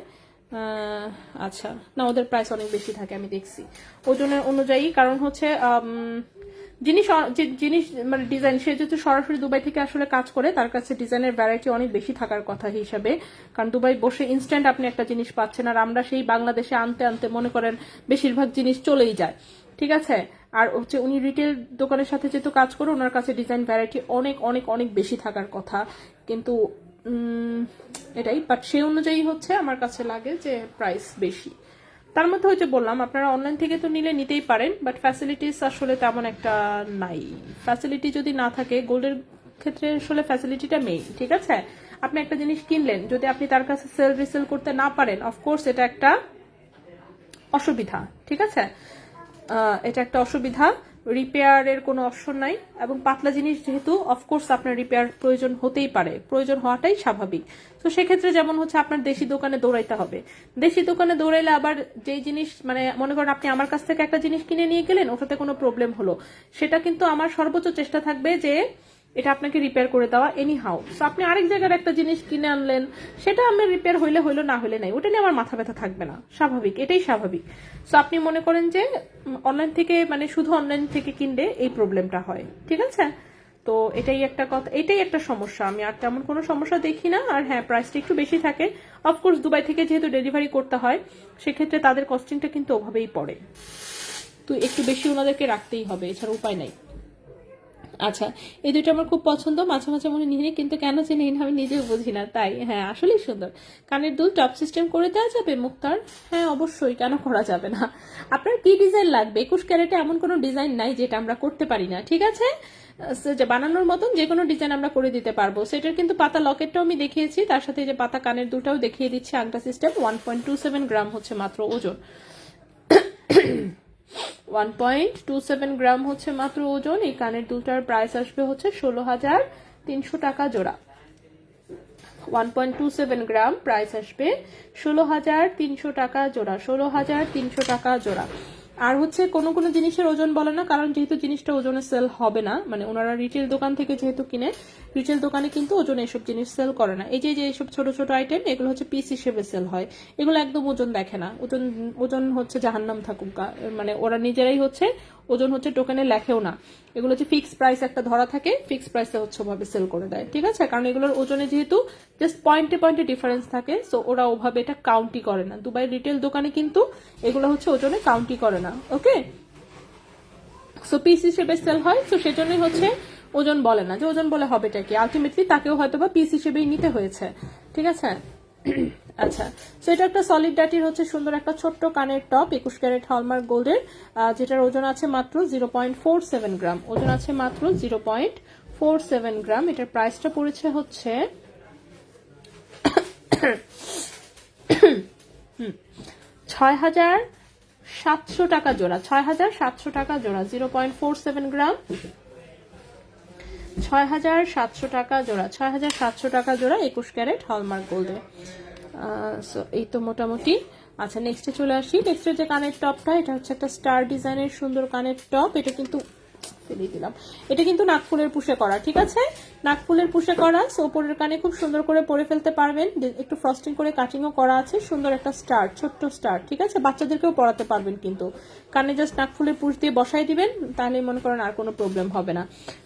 আচ্ছা, না ওদের প্রাইস অনেক বেশি থাকে, আমি দেখছি ওজনের অনুযায়ী। কারণ হচ্ছে জিনিস জিনিস মানে ডিজাইন, সে যেহেতু সরাসরি দুবাই থেকে আসলে কাজ করে, তার কাছে ডিজাইনের ভ্যারাইটি অনেক বেশি থাকার কথা হিসাবে। কারণ দুবাই বসে ইনস্ট্যান্ট আপনি একটা জিনিস পাচ্ছেন, আর আমরা সেই বাংলাদেশে আনতে আনতে মনে করেন বেশিরভাগ জিনিস চলেই যায়, ঠিক আছে? আর হচ্ছে উনি রিটেল দোকানের সাথে যেহেতু কাজ করে, ওনার কাছে ডিজাইন ভ্যারাইটি অনেক অনেক অনেক বেশি থাকার কথা, কিন্তু এটাই। বাট সেই অনুযায়ী হচ্ছে আমার কাছে লাগে যে প্রাইস বেশি। তার মধ্যে হচ্ছে বললাম, আপনারা অনলাইন থেকে তো নিলে নিতেই পারেন, বাট ফ্যাসিলিটিস আসলে তেমন একটা নাই। ফ্যাসিলিটি যদি না থাকে, গোল্ডের ক্ষেত্রে আসলে ফ্যাসিলিটিটা মেইন, ঠিক আছে? আপনি একটা জিনিস কিনলেন, যদি আপনি তার কাছে সেল রিসেল করতে না পারেন, অফকোর্স এটা একটা অসুবিধা, ঠিক আছে? এটা একটা অসুবিধা। রিপেয়ারের কোনো অপশন নাই, এবং পাতলা জিনিস যেহেতু অফকোর্স আপনার রিপেয়ার প্রয়োজন হতেই পারে, প্রয়োজন হওয়াটাই স্বাভাবিক। তো সেক্ষেত্রে যেমন হচ্ছে আপনার দেশি দোকানে দৌড়াইতে হবে। দেশি দোকানে দৌড়াইলে আবার যেই জিনিস, মানে মনে করেন আপনি আমার কাছ থেকে একটা জিনিস কিনে নিয়ে গেলেন, ওটাতে কোনো প্রবলেম হলো, সেটা কিন্তু আমার সর্বোচ্চ চেষ্টা থাকবে যে এটা আপনাকে রিপেয়ার করে দেওয়া এনি হাউ। সো আপনি আরেক জায়গার একটা জিনিস কিনে আনলেন, সেটা আমার রিপেয়ার হইলে হইলো, না হইলে নাই, ওটা নিয়ে আমার মাথা ব্যথা থাকবে না, স্বাভাবিক, এটাই স্বাভাবিক। সো আপনি মনে করেন যে অনলাইন থেকে মানে শুধু অনলাইন থেকে কিনলে এই প্রবলেমটা হয়, ঠিক আছে? তো এটাই একটা কথা, এটাই একটা সমস্যা। আমি আর তেমন কোনো সমস্যা দেখি না। আর হ্যাঁ, প্রাইসটা একটু বেশি থাকে। অফকোর্স দুবাই থেকে যেহেতু ডেলিভারি করতে হয়, সেক্ষেত্রে তাদের কস্টিংটা কিন্তু ওভাবেই পড়ে, তো একটু বেশি ওনাদেরকে রাখতেই হবে, এছাড়া উপায় নাই। আচ্ছা, এই দুটো আমার খুব পছন্দ, মাঝে মাঝে মনে নিয়ে নিই, কিন্তু কেন যে নিই না আমি নিজেও বুঝি না। তাই হ্যাঁ, আসলেই সুন্দর। কানের দুল টপ সিস্টেম করে দেওয়া যাবে মুক্তার? হ্যাঁ অবশ্যই, কেন করা যাবে না। আপনার কি ডিজাইন লাগবে? 21 ক্যারেটে এমন কোনো ডিজাইন নাই যেটা আমরা করতে পারি না, ঠিক আছে? যে বানানোর মতন যে কোনো ডিজাইন আমরা করে দিতে পারবো। সেটার কিন্তু পাতা লকেটটাও আমি দেখিয়েছি, তার সাথে যে পাতা কানের দুলটাও দেখিয়ে দিচ্ছি। আংটা সিস্টেম 1.27 গ্রাম হচ্ছে মাত্র ওজন। 1.27 গ্রাম হচ্ছে মাত্র ওজন। এই কানের দুলটার প্রাইস আসবে হচ্ছে 16,300 টাকা জোড়া। 1.27 গ্রাম, প্রাইস আসবে 16,300 টাকা জোড়া, 16,300 টাকা জোড়া। আর হচ্ছে কোনো কোনো জিনিসের ওজন বলে না, কারণ যেহেতু জিনিসটা ওজনে সেল হবে না, মানে ওনারা রিটেল দোকান থেকে যেহেতু কিনে, রিটেল দোকানে কিন্তু ওজনে এসব জিনিস সেল করে না। এই যে এইসব ছোট ছোট আইটেম, এগুলো হচ্ছে পিস হিসেবে সেল হয়। এগুলো একদম ওজন দেখে না, ওজন ওজন হচ্ছে জাহান্নাম থাকুক, মানে ওরা নিজেরাই হচ্ছে ওজন হচ্ছে টোকেনে লেখেও না। এগুলো হচ্ছে ফিক্সড প্রাইস একটা ধরা থাকে, ফিক্সড প্রাইসে হচ্ছে ওভাবে সেল করে দেয়, ঠিক আছে? কারণ এগুলোর ওজনে যেহেতু জাস্ট পয়েন্টে পয়েন্টে ডিফারেন্স থাকে, সো ওরা ওভাবে এটা কাউন্টই করে না। দুবাই রিটেল দোকানে কিন্তু এগুলো হচ্ছে ওজনে কাউন্টই করে না, ওকে? সো পিস হিসেবে সেল হয়, সো সেজন্যই হচ্ছে ওজন বলে না, যে ওজন বলে হবেটা কি, আলটিমেটলি তাকেও হয়তো বা পিস হিসেবেই নিতে হয়েছে, ঠিক আছে? আচ্ছা, সো এটা একটা সলিড ডাটির হচ্ছে সুন্দর একটা ছোট্ট কানের টপ, 21 ক্যারেট হলমার্ক গোল্ডের, যেটার ওজন আছে মাত্র 0.47 গ্রাম, ওজন আছে মাত্র 0.47 গ্রাম। এটার প্রাইসটা পড়েছে হচ্ছে 6,700 টাকা জোড়া, 6,700 টাকা জোড়া, 0.47 গ্রাম, 6,700 টাকা জোড়া, 6,700 টাকা জোড়া 21 ক্যারেট হলমার্ক গোল্ডে। সো এই তো মোটামুটি। আচ্ছা, নেক্সটে চলে আসি। নেক্সটের যে কানের টপটা, এটা হচ্ছে একটা স্টার ডিজাইনের সুন্দর কানের টপ। এটা কিন্তু ফেলে দিলাম, এটা কিন্তু নাকফুলের পুষে করা, ঠিক আছে? নাকফুলের পুষে করা, সো উপরের কানে খুব সুন্দর করে পরে ফেলতে পারবেন। একটু ফ্রস্টিং করে কাটিংও করা আছে, সুন্দর একটা স্টার, ছোট্ট স্টার, ঠিক আছে? বাচ্চাদেরকেও পরাতে পারবেন, কিন্তু কানে জাস্ট নাকফুলের পুষ দিয়ে বসাই দিবেন, তাহলে মনে করেন আর কোনো প্রবলেম হবে না।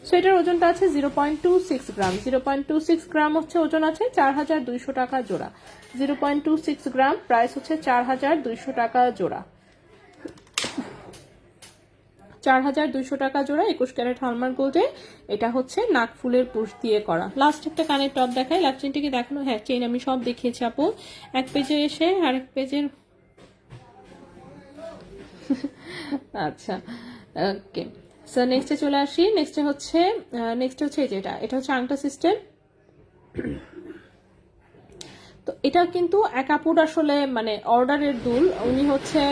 সো এটার ওজনটা আছে 0.26 গ্রাম, 0.26 গ্রাম হচ্ছে ওজন আছে, 4,200 টাকা জোড়া, 0.26 গ্রাম, প্রাইস হচ্ছে 4,200 টাকা জোড়া, 4,200 টাকা জোড়া 21 ক্যারেট হলমার্ক গোল্ডে। এটা হচ্ছে নাকফুলের পুষ দিয়ে করা। লাস্ট একটা কানের টপ দেখাই, লাস্ট চেনটা কি দেখানো? হ্যাঁ, চেন আমি সব দেখিয়েছি আপু। এক পেজে এসে আরেক পেজের আচ্ছা, ওকে। সো নেক্সটে চলে আসি। নেক্সটে হচ্ছে যেটা, এটা হচ্ছে আংটা সিস্টেম। তো এটা কিন্তু এক আপুর আসলে মানে অর্ডারের দুল, উনি হচ্ছে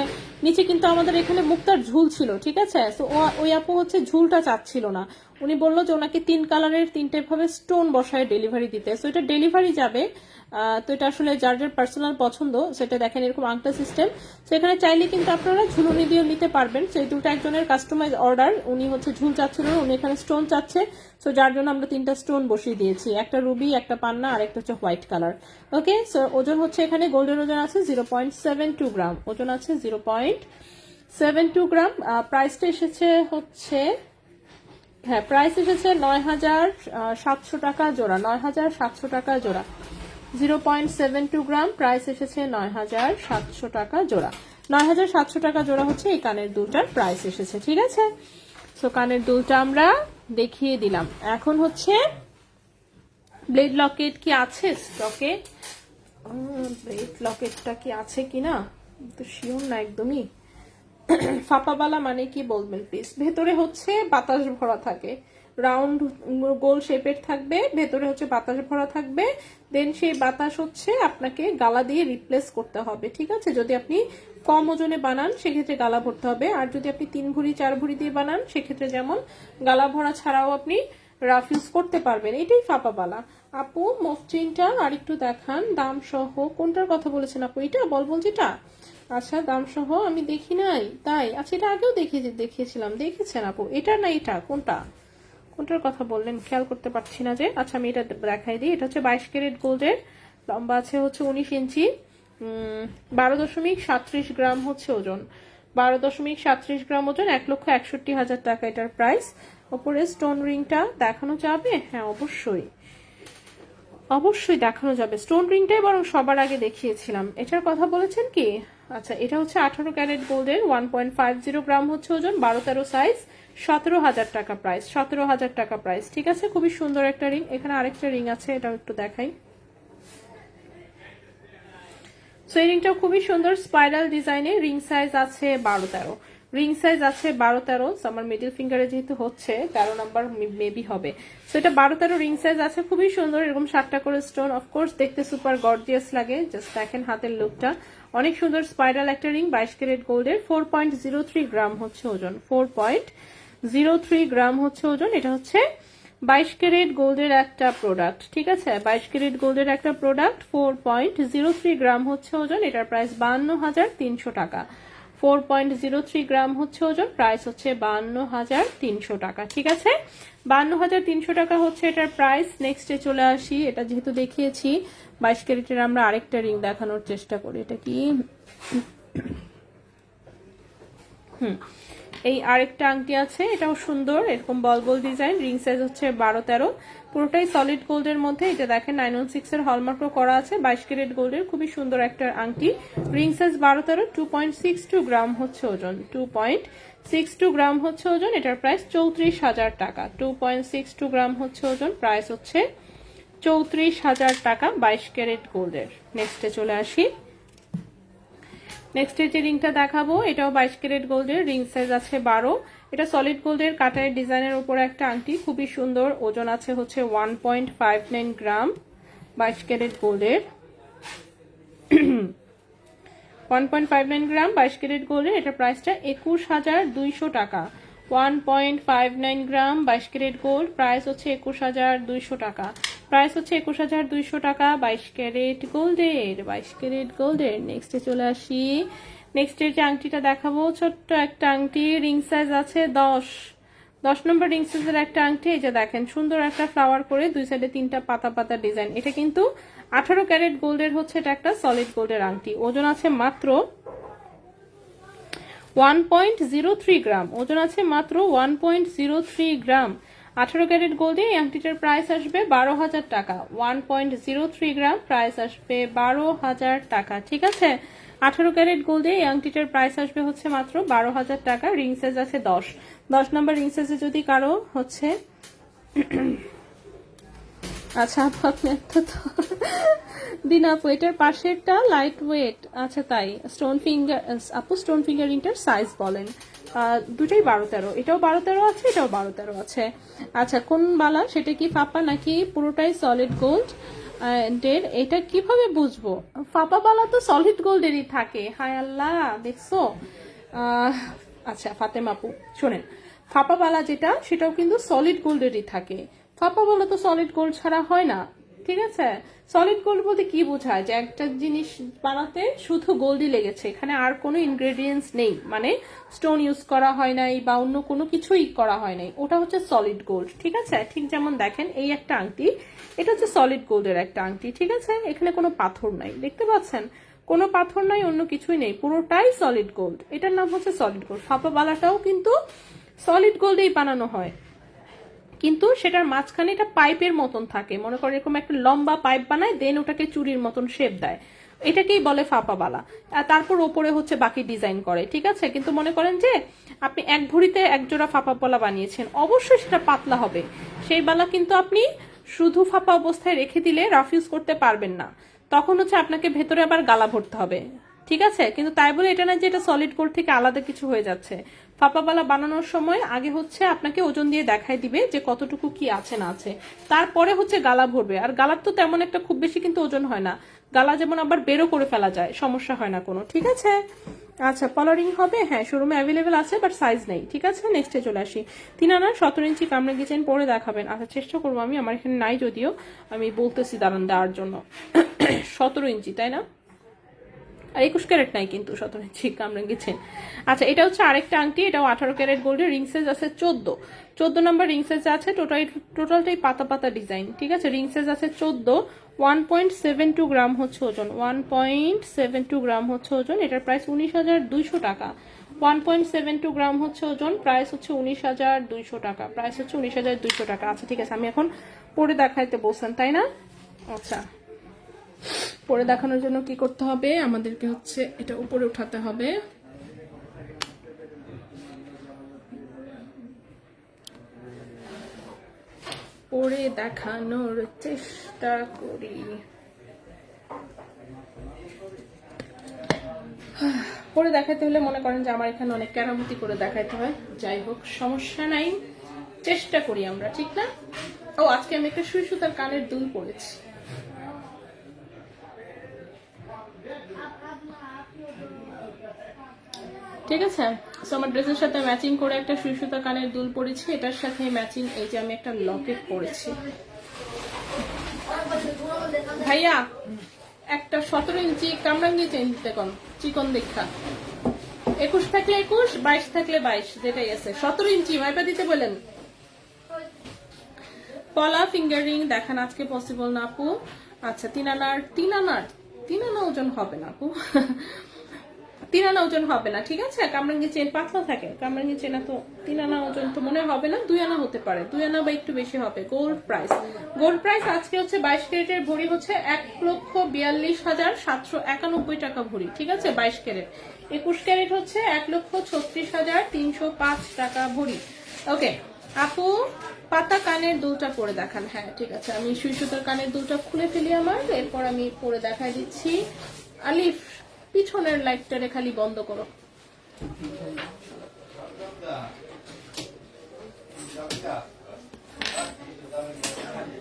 নিচে কিন্তু আমাদের এখানে মুক্তার ঝুল ছিল, ঠিক আছে? তো ওই আপু হচ্ছে ঝুলটা চাচ্ছিল না, উনি বললো যে ওনাকে 3 কালারের 3টে ভাবে স্টোন বসায় ডেলিভারি দিতে। সো এটা ডেলিভারি যাবে, তো এটা আসলে যার যার পার্সোনাল পছন্দ সেটা দেখেন। এরকম আংটা সিস্টেম, তো এখানে চাইলে কিন্তু আপনারা ঝুলুনি দিয়ে নিতে পারবেন। তো এই দুটো একজনের কাস্টমাইজ অর্ডার, উনি হচ্ছে ঝুল চাচ্ছিল, উনি এখানে স্টোন চাচ্ছে, সো যার জন্য আমরা 3টা স্টোন বসিয়ে দিয়েছি, একটা রুবি, একটা পান্না, আর একটা হচ্ছে হোয়াইট কালার, ওকে? সো ওজন হচ্ছে এখানে গোল্ডের ওজন আছে 0.72 গ্রাম, ওজন আছে 0.72 গ্রাম। প্রাইসটা এসেছে হচ্ছে, হ্যাঁ প্রাইস এসেছে 9,700 টাকা জোড়া, 9,700 টাকা জোড়া, 0.72 গ্রাম, প্রাইস এসেছে 9,700 টাকা জোড়া, 9,700 টাকা জোড়া হচ্ছে এই কানের দুলটার প্রাইস এসেছে, ঠিক আছে? সো কানের দুলটা আমরা দেখিয়ে দিলাম। এখন হচ্ছে ব্লেড লকেট কি আছে স্টকে? ব্লেড লকেটটা কি আছে কিনা তো শিওর না একদমই। ফাপাবালা মানে কি বলবেন প্লিজ? ভেতরে হচ্ছে বাতাস ভরা থাকে, রাউন্ড গোল শেপের থাকবে, ভেতরে হচ্ছে বাতাস ভরা থাকবে, দেন সেই বাতাস হচ্ছে আপনাকে গালা দিয়ে রিপ্লেস করতে হবে, ঠিক আছে? যদি আপনি কম ওজনে বানান সেক্ষেত্রে গালা ভরতে হবে, আর যদি আপনি 3 ভরি 4 ভরি দিয়ে বানান সেক্ষেত্রে যেমন গালা ভরা ছাড়াও আপনি রাফ ইউজ করতে পারবেন। এটাই ফাপাবালা। আপু মসৃণটা আর একটু দেখান, দাম সহ। কোনটার কথা বলেছেন আপু? এটা বলবো যেটা, আচ্ছা দাম সহ আমি দেখি নাই, তাই? আচ্ছা, এটা আগেও দেখিয়েছিলাম, দেখেছেন আপু? এটা না এটা কোনটা? কোনটার কথা বললেন খেয়াল করতে পারছি না যে। আচ্ছা আমি এটা দেখাই দিই। এটা হচ্ছে 22 ক্যারেট গোল্ডের, লম্বা আছে হচ্ছে 19 ইঞ্চি, 12.37 গ্রাম হচ্ছে ওজন, 12.37 গ্রাম ওজন, 1,61,000 টাকা এটার প্রাইস। ওপরে স্টোন রিংটা দেখানো যাবে? হ্যাঁ অবশ্যই অবশ্যই দেখানো যাবে। স্টোন রিংটাই বরং সবার আগে দেখিয়েছিলাম। এটার কথা বলেছেন কি? আচ্ছা এটা হচ্ছে 18 ক্যারেট গোল্ডের, 1.50 গ্রাম হচ্ছে ওজন, 12-13 সাইজ, 17,000 টাকা প্রাইস, 17,000 টাকা প্রাইস। ঠিক আছে, খুবই সুন্দর একটা রিং। এখানে আরেকটা রিং আছে, এটাও একটু দেখাই। সো এই রিংটাও খুবই সুন্দর, স্পাইরাল ডিজাইনে। রিং সাইজ আছে 12-13, রিং সাইজ আছে 12-13। আমার মিডল ফিঙ্গারে যেহেতু হচ্ছে 13 নাম্বার মেবি হবে। সো এটা 12-13 রিং সাইজ আছে, খুবই সুন্দর। এরকম 7টা করে স্টোন, অফকোর্স দেখতে সুপার গর্জিয়াস লাগে। জাস্ট দেখেন হাতের লুকটা অনেক সুন্দর। স্পাইরাল একটা রিং, 22 ক্যারেট গোল্ডের, 4.03 গ্রাম হচ্ছে ওজন, 4.03 গ্রাম হচ্ছে ওজন। এটা হচ্ছে 22 ক্যারেট গোল্ডের একটা প্রোডাক্ট। ঠিক আছে, 22 ক্যারেট গোল্ডের একটা প্রোডাক্ট, 4.03 গ্রাম হচ্ছে ওজন। এটার প্রাইস 52,300 টাকা। 4.03 গ্রাম হচ্ছে ওজন, প্রাইস হচ্ছে 52,300 টাকা। ঠিক আছে, 52,300 টাকা হচ্ছে এটার প্রাইস। নেক্সটে চলে আসি। এটা যেহেতু দেখিয়েছি 22 ক্যারেটের, আমরা আরেকটা রিং দেখানোর চেষ্টা করি। এটা কি? এই আরেকটা আংটি আছে, এটাও সুন্দর, এরকম বল বল ডিজাইন। রিং সাইজ হচ্ছে 12-13, পুরোটাই সলিড গোল্ডের মধ্যে। এটা দেখেন 916 এর হলমার্কও করা আছে। 22 ক্যারেট গোল্ডের খুবই সুন্দর একটা আংটি। রিং সাইজ 12-13, 2.62 গ্রাম হচ্ছে ওজন, 2.62 গ্রাম হচ্ছে ওজন। এটার প্রাইস 34,000 টাকা। 2.62 গ্রাম হচ্ছে ওজন, প্রাইস হচ্ছে 34,000 টাকা 22 ক্যারেট গোল্ডের। নেক্সটে চলে আসি। নেক্সট যে রিংটা দেখাবো এটাও 22 ক্যারেট গোল্ডের, রিং সাইজ আছে 12। এটা সলিড গোল্ডের কাটার ডিজাইনের উপরে একটা আংটি, খুবই সুন্দর। ওজন আছে হচ্ছে 1.59 গ্রাম, 22 ক্যারেট গোল্ডের, 1.59 গ্রাম 22 ক্যারেট গোল্ডের। এটা প্রাইসটা 21,200 টাকা। 1.59 গ্রাম 22 ক্যারেট গোল্ড, প্রাইস হচ্ছে 21,200 টাকা। প্রাইস হচ্ছে 21,200 টাকা 22 ক্যারেট গোল্ডের, 22 ক্যারেট গোল্ডের। নেক্সটে চলে আসি। নেক্সটের যে আংটিটা দেখাবো, ছোট্ট একটা আংটি, রিং সাইজ আছে 10 নম্বর রিং সাইজের একটা আংটি। এই যে দেখেন সুন্দর একটা ফ্লাওয়ার করে, দুই সাইডে 3টা পাতা পাতা ডিজাইন। এটা কিন্তু 18 ক্যারেট গোল্ডের হচ্ছে, এটা একটা সলিড গোল্ডের আংটি। ওজন আছে মাত্র 1.03 গ্রাম, ওজন আছে মাত্র 1.03 গ্রাম। 18 ক্যারেট গোল্ডে এই আংটিটার প্রাইস আসবে 12,000 টাকা। 1.03 গ্রাম, প্রাইস আসবে 12,000 টাকা। ঠিক আছে, 18 ক্যারেট গোল্ডে এই আংটিটার প্রাইস আসবে হচ্ছে মাত্র 12,000 টাকা। রিং সাইজ আছে 10 নম্বর রিং সাইজে যদি কারো হচ্ছে আচ্ছা আপনি তো দিন আপু, এটার পাশেরটা লাইট ওয়েট। আচ্ছা তাই, স্টোন ফিঙ্গার আপু, স্টোন ফিঙ্গার রিংটার সাইজ বলেন? দুটাই 12-13, এটাও 12-13 আছে, এটাও 12-13 আছে। আচ্ছা কোন বালা, সেটা কি ফাপা নাকি পুরোটাই সলিড গোল্ড? এটা কিভাবে বুঝবো? ফাপা বালা তো সলিড গোল্ডেরই থাকে। হায় আল্লাহ, দেখছো? আচ্ছা ফাতেমা আপু শোনেন, ফাপা বালা যেটা সেটাও কিন্তু সলিড গোল্ডেরই থাকে। ফাপা বালা তো সলিড গোল্ড ছাড়া হয় না। ঠিক আছে, সলিড গোল্ড বলতে কি বোঝায়? যে একটা জিনিস বানাতে শুধু গোল্ডই লেগেছে, এখানে আর কোনো ইনগ্রেডিয়েন্টস নেই, মানে স্টোন ইউজ করা হয় নাই বা অন্য কোনো কিছুই করা হয় নাই, ওটা হচ্ছে সলিড গোল্ড। ঠিক আছে, ঠিক যেমন দেখেন এই একটা আংটি, এটা হচ্ছে সলিড গোল্ডের একটা আংটি। ঠিক আছে, এখানে কোনো পাথর নাই, দেখতে পাচ্ছেন? কোনো পাথর নাই, অন্য কিছুই নেই, পুরোটাই সলিড গোল্ড। এটার নাম হচ্ছে সলিড গোল্ড। ফাপা বালাটাও কিন্তু সলিড গোল্ডেই বানানো হয়, কিন্তু সেটার মাঝখানে এটা পাইপের মতন থাকে। মনে করেন এরকম একটা লম্বা পাইপ বানায়, দেন ওটাকে চুরির মতন শেপ দেয়, এটাকেই বলে ফাপা বালা। আর তারপর ওপরে হচ্ছে বাকি ডিজাইন করে। ঠিক আছে, কিন্তু মনে করেন যে আপনি এক ভরিতে এক জোড়া ফাপা বালা বানিয়েছেন, অবশ্যই সেটা পাতলা হবে। সেই বালা কিন্তু আপনি শুধু ফাপা অবস্থায় রেখে দিলে রাফ ইউজ করতে পারবেন না, তখন হচ্ছে আপনাকে ভেতরে আবার গালা ভরতে হবে। ঠিক আছে, কিন্তু তাই বলে এটা না যে এটা সলিড গোল্ড থেকে আলাদা কিছু হয়ে যাচ্ছে। ফাপাবালা বানানোর সময় আগে হচ্ছে আপনাকে ওজন দিয়ে দেখাই দিবে যে কতটুকু কি আছে না আছে, তারপরে হচ্ছে গালা ভরবে। আর গালার তো তেমন একটা খুব বেশি কিন্তু ওজন হয় না, গালা যেমন আবার বেরো করে ফেলা যায়, সমস্যা হয় না কোনো। ঠিক আছে, আচ্ছা পলারিং হবে, হ্যাঁ শোরুমে অ্যাভেলেবেল আছে, বাট সাইজ নেই। ঠিক আছে, নেক্সটে চলে আসি। 3 আনা 17 ইঞ্চি কামড়ে গেছেন, পরে দেখাবেন। আচ্ছা চেষ্টা করবো আমি, আমার এখানে নাই যদিও, আমি বলতেছি দাঁড়ান দেওয়ার জন্য। 17 ইঞ্চি তাই না? আর 21 ক্যারেট নাই কিন্তু 17 ইঞ্চি কামরাঙ্গি চেন। আচ্ছা এটা হচ্ছে আরেকটা আংটি, এটাও 18 ক্যারেট গোল্ডের, রিং সাইজ আছে 14 নাম্বার রিং সাইজ আছে, টোটালটাই পাতা পাতা ডিজাইন, ঠিক আছে। রিং সাইজ আছে 14, 1.72 গ্রাম হচ্ছে ওজন, 1.72 গ্রাম হচ্ছে ওজন। এটার প্রাইস 19,200 টাকা। 1.72 গ্রাম হচ্ছে ওজন, প্রাইস হচ্ছে 19,200 টাকা, প্রাইস হচ্ছে 19,200 টাকা। আচ্ছা ঠিক আছে, আমি এখন পরে দেখাইতে বলছেন তাই না? আচ্ছা পরে দেখানোর জন্য কি করতে হবে আমাদেরকে, হচ্ছে এটা উপরে উঠাতে হবে। পরে দেখানোর চেষ্টা করি। পরে দেখাতে হলে মনে করেন যে আমার এখানে অনেক কেরামতি করে দেখাইতে হয়, যাই হোক সমস্যা নাই, চেষ্টা করি আমরা, ঠিক না? ও আজকে আমি একটা সুই সুতার কানের দুল পরেছি, ঠিক আছে। সো আমার ড্রেসের সাথে ম্যাচিং করে একটা সুই সুতা কানের দুল পরেছি, এটার সাথে ম্যাচিং এই যে আমি একটা লকেট পরেছি। ভাইয়া একটা 17 ইঞ্চি কামরাঙ্গি চেন দিতে কোন চিকন দেখা, 21 থাকলে 21, 22 থাকলে 22, যেটাই আছে। 17 ইঞ্চি মাইপা দিতে বলেন। পলা ফিঙ্গারিং দেখান আজকে পসিবল না আপু। আচ্ছা 3 আনা ওজন হবে না আপু, 3 আনা ওজন হবে না, ঠিক আছে। কামরাঙ্গি চেন পাতলা থাকে, কামরাঙ্গি চেনা তো 3 আনা ওজন তো মনে হবে না, 2 আনা হতে পারে, 2 আনা বা একটু বেশি হবে। গোল্ড প্রাইস আজকে হচ্ছে 22 ক্যারেটের ভরি হচ্ছে 1,42,791 টাকা ভরি, ঠিক আছে 22 ক্যারেট। 21 ক্যারেট হচ্ছে 1,36,305 টাকা ভরি। ওকে আপু পাতা কানের দুলটা পরে দেখান। হ্যাঁ ঠিক আছে, আমি সুই সুতার কানের দুলটা খুলে ফেলি আমার, এরপর আমি পরে দেখাই দিচ্ছি। আলিফ পিছনের লাইটটারে খালি বন্ধ করো।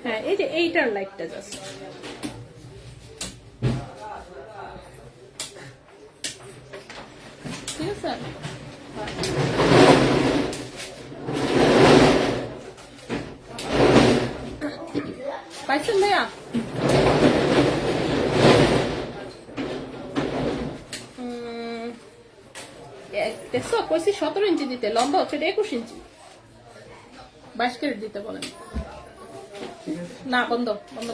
হ্যাঁ এই যে এইটার লাইটটা জাস্ট, ঠিক আছে। পাইছেন ভাইয়া? দেখছো কইছি 17 ইঞ্চি দিতে, লম্বা হচ্ছে 21 ইঞ্চি, 22 ক্যারেট দিতে বলেন না। বন্ধ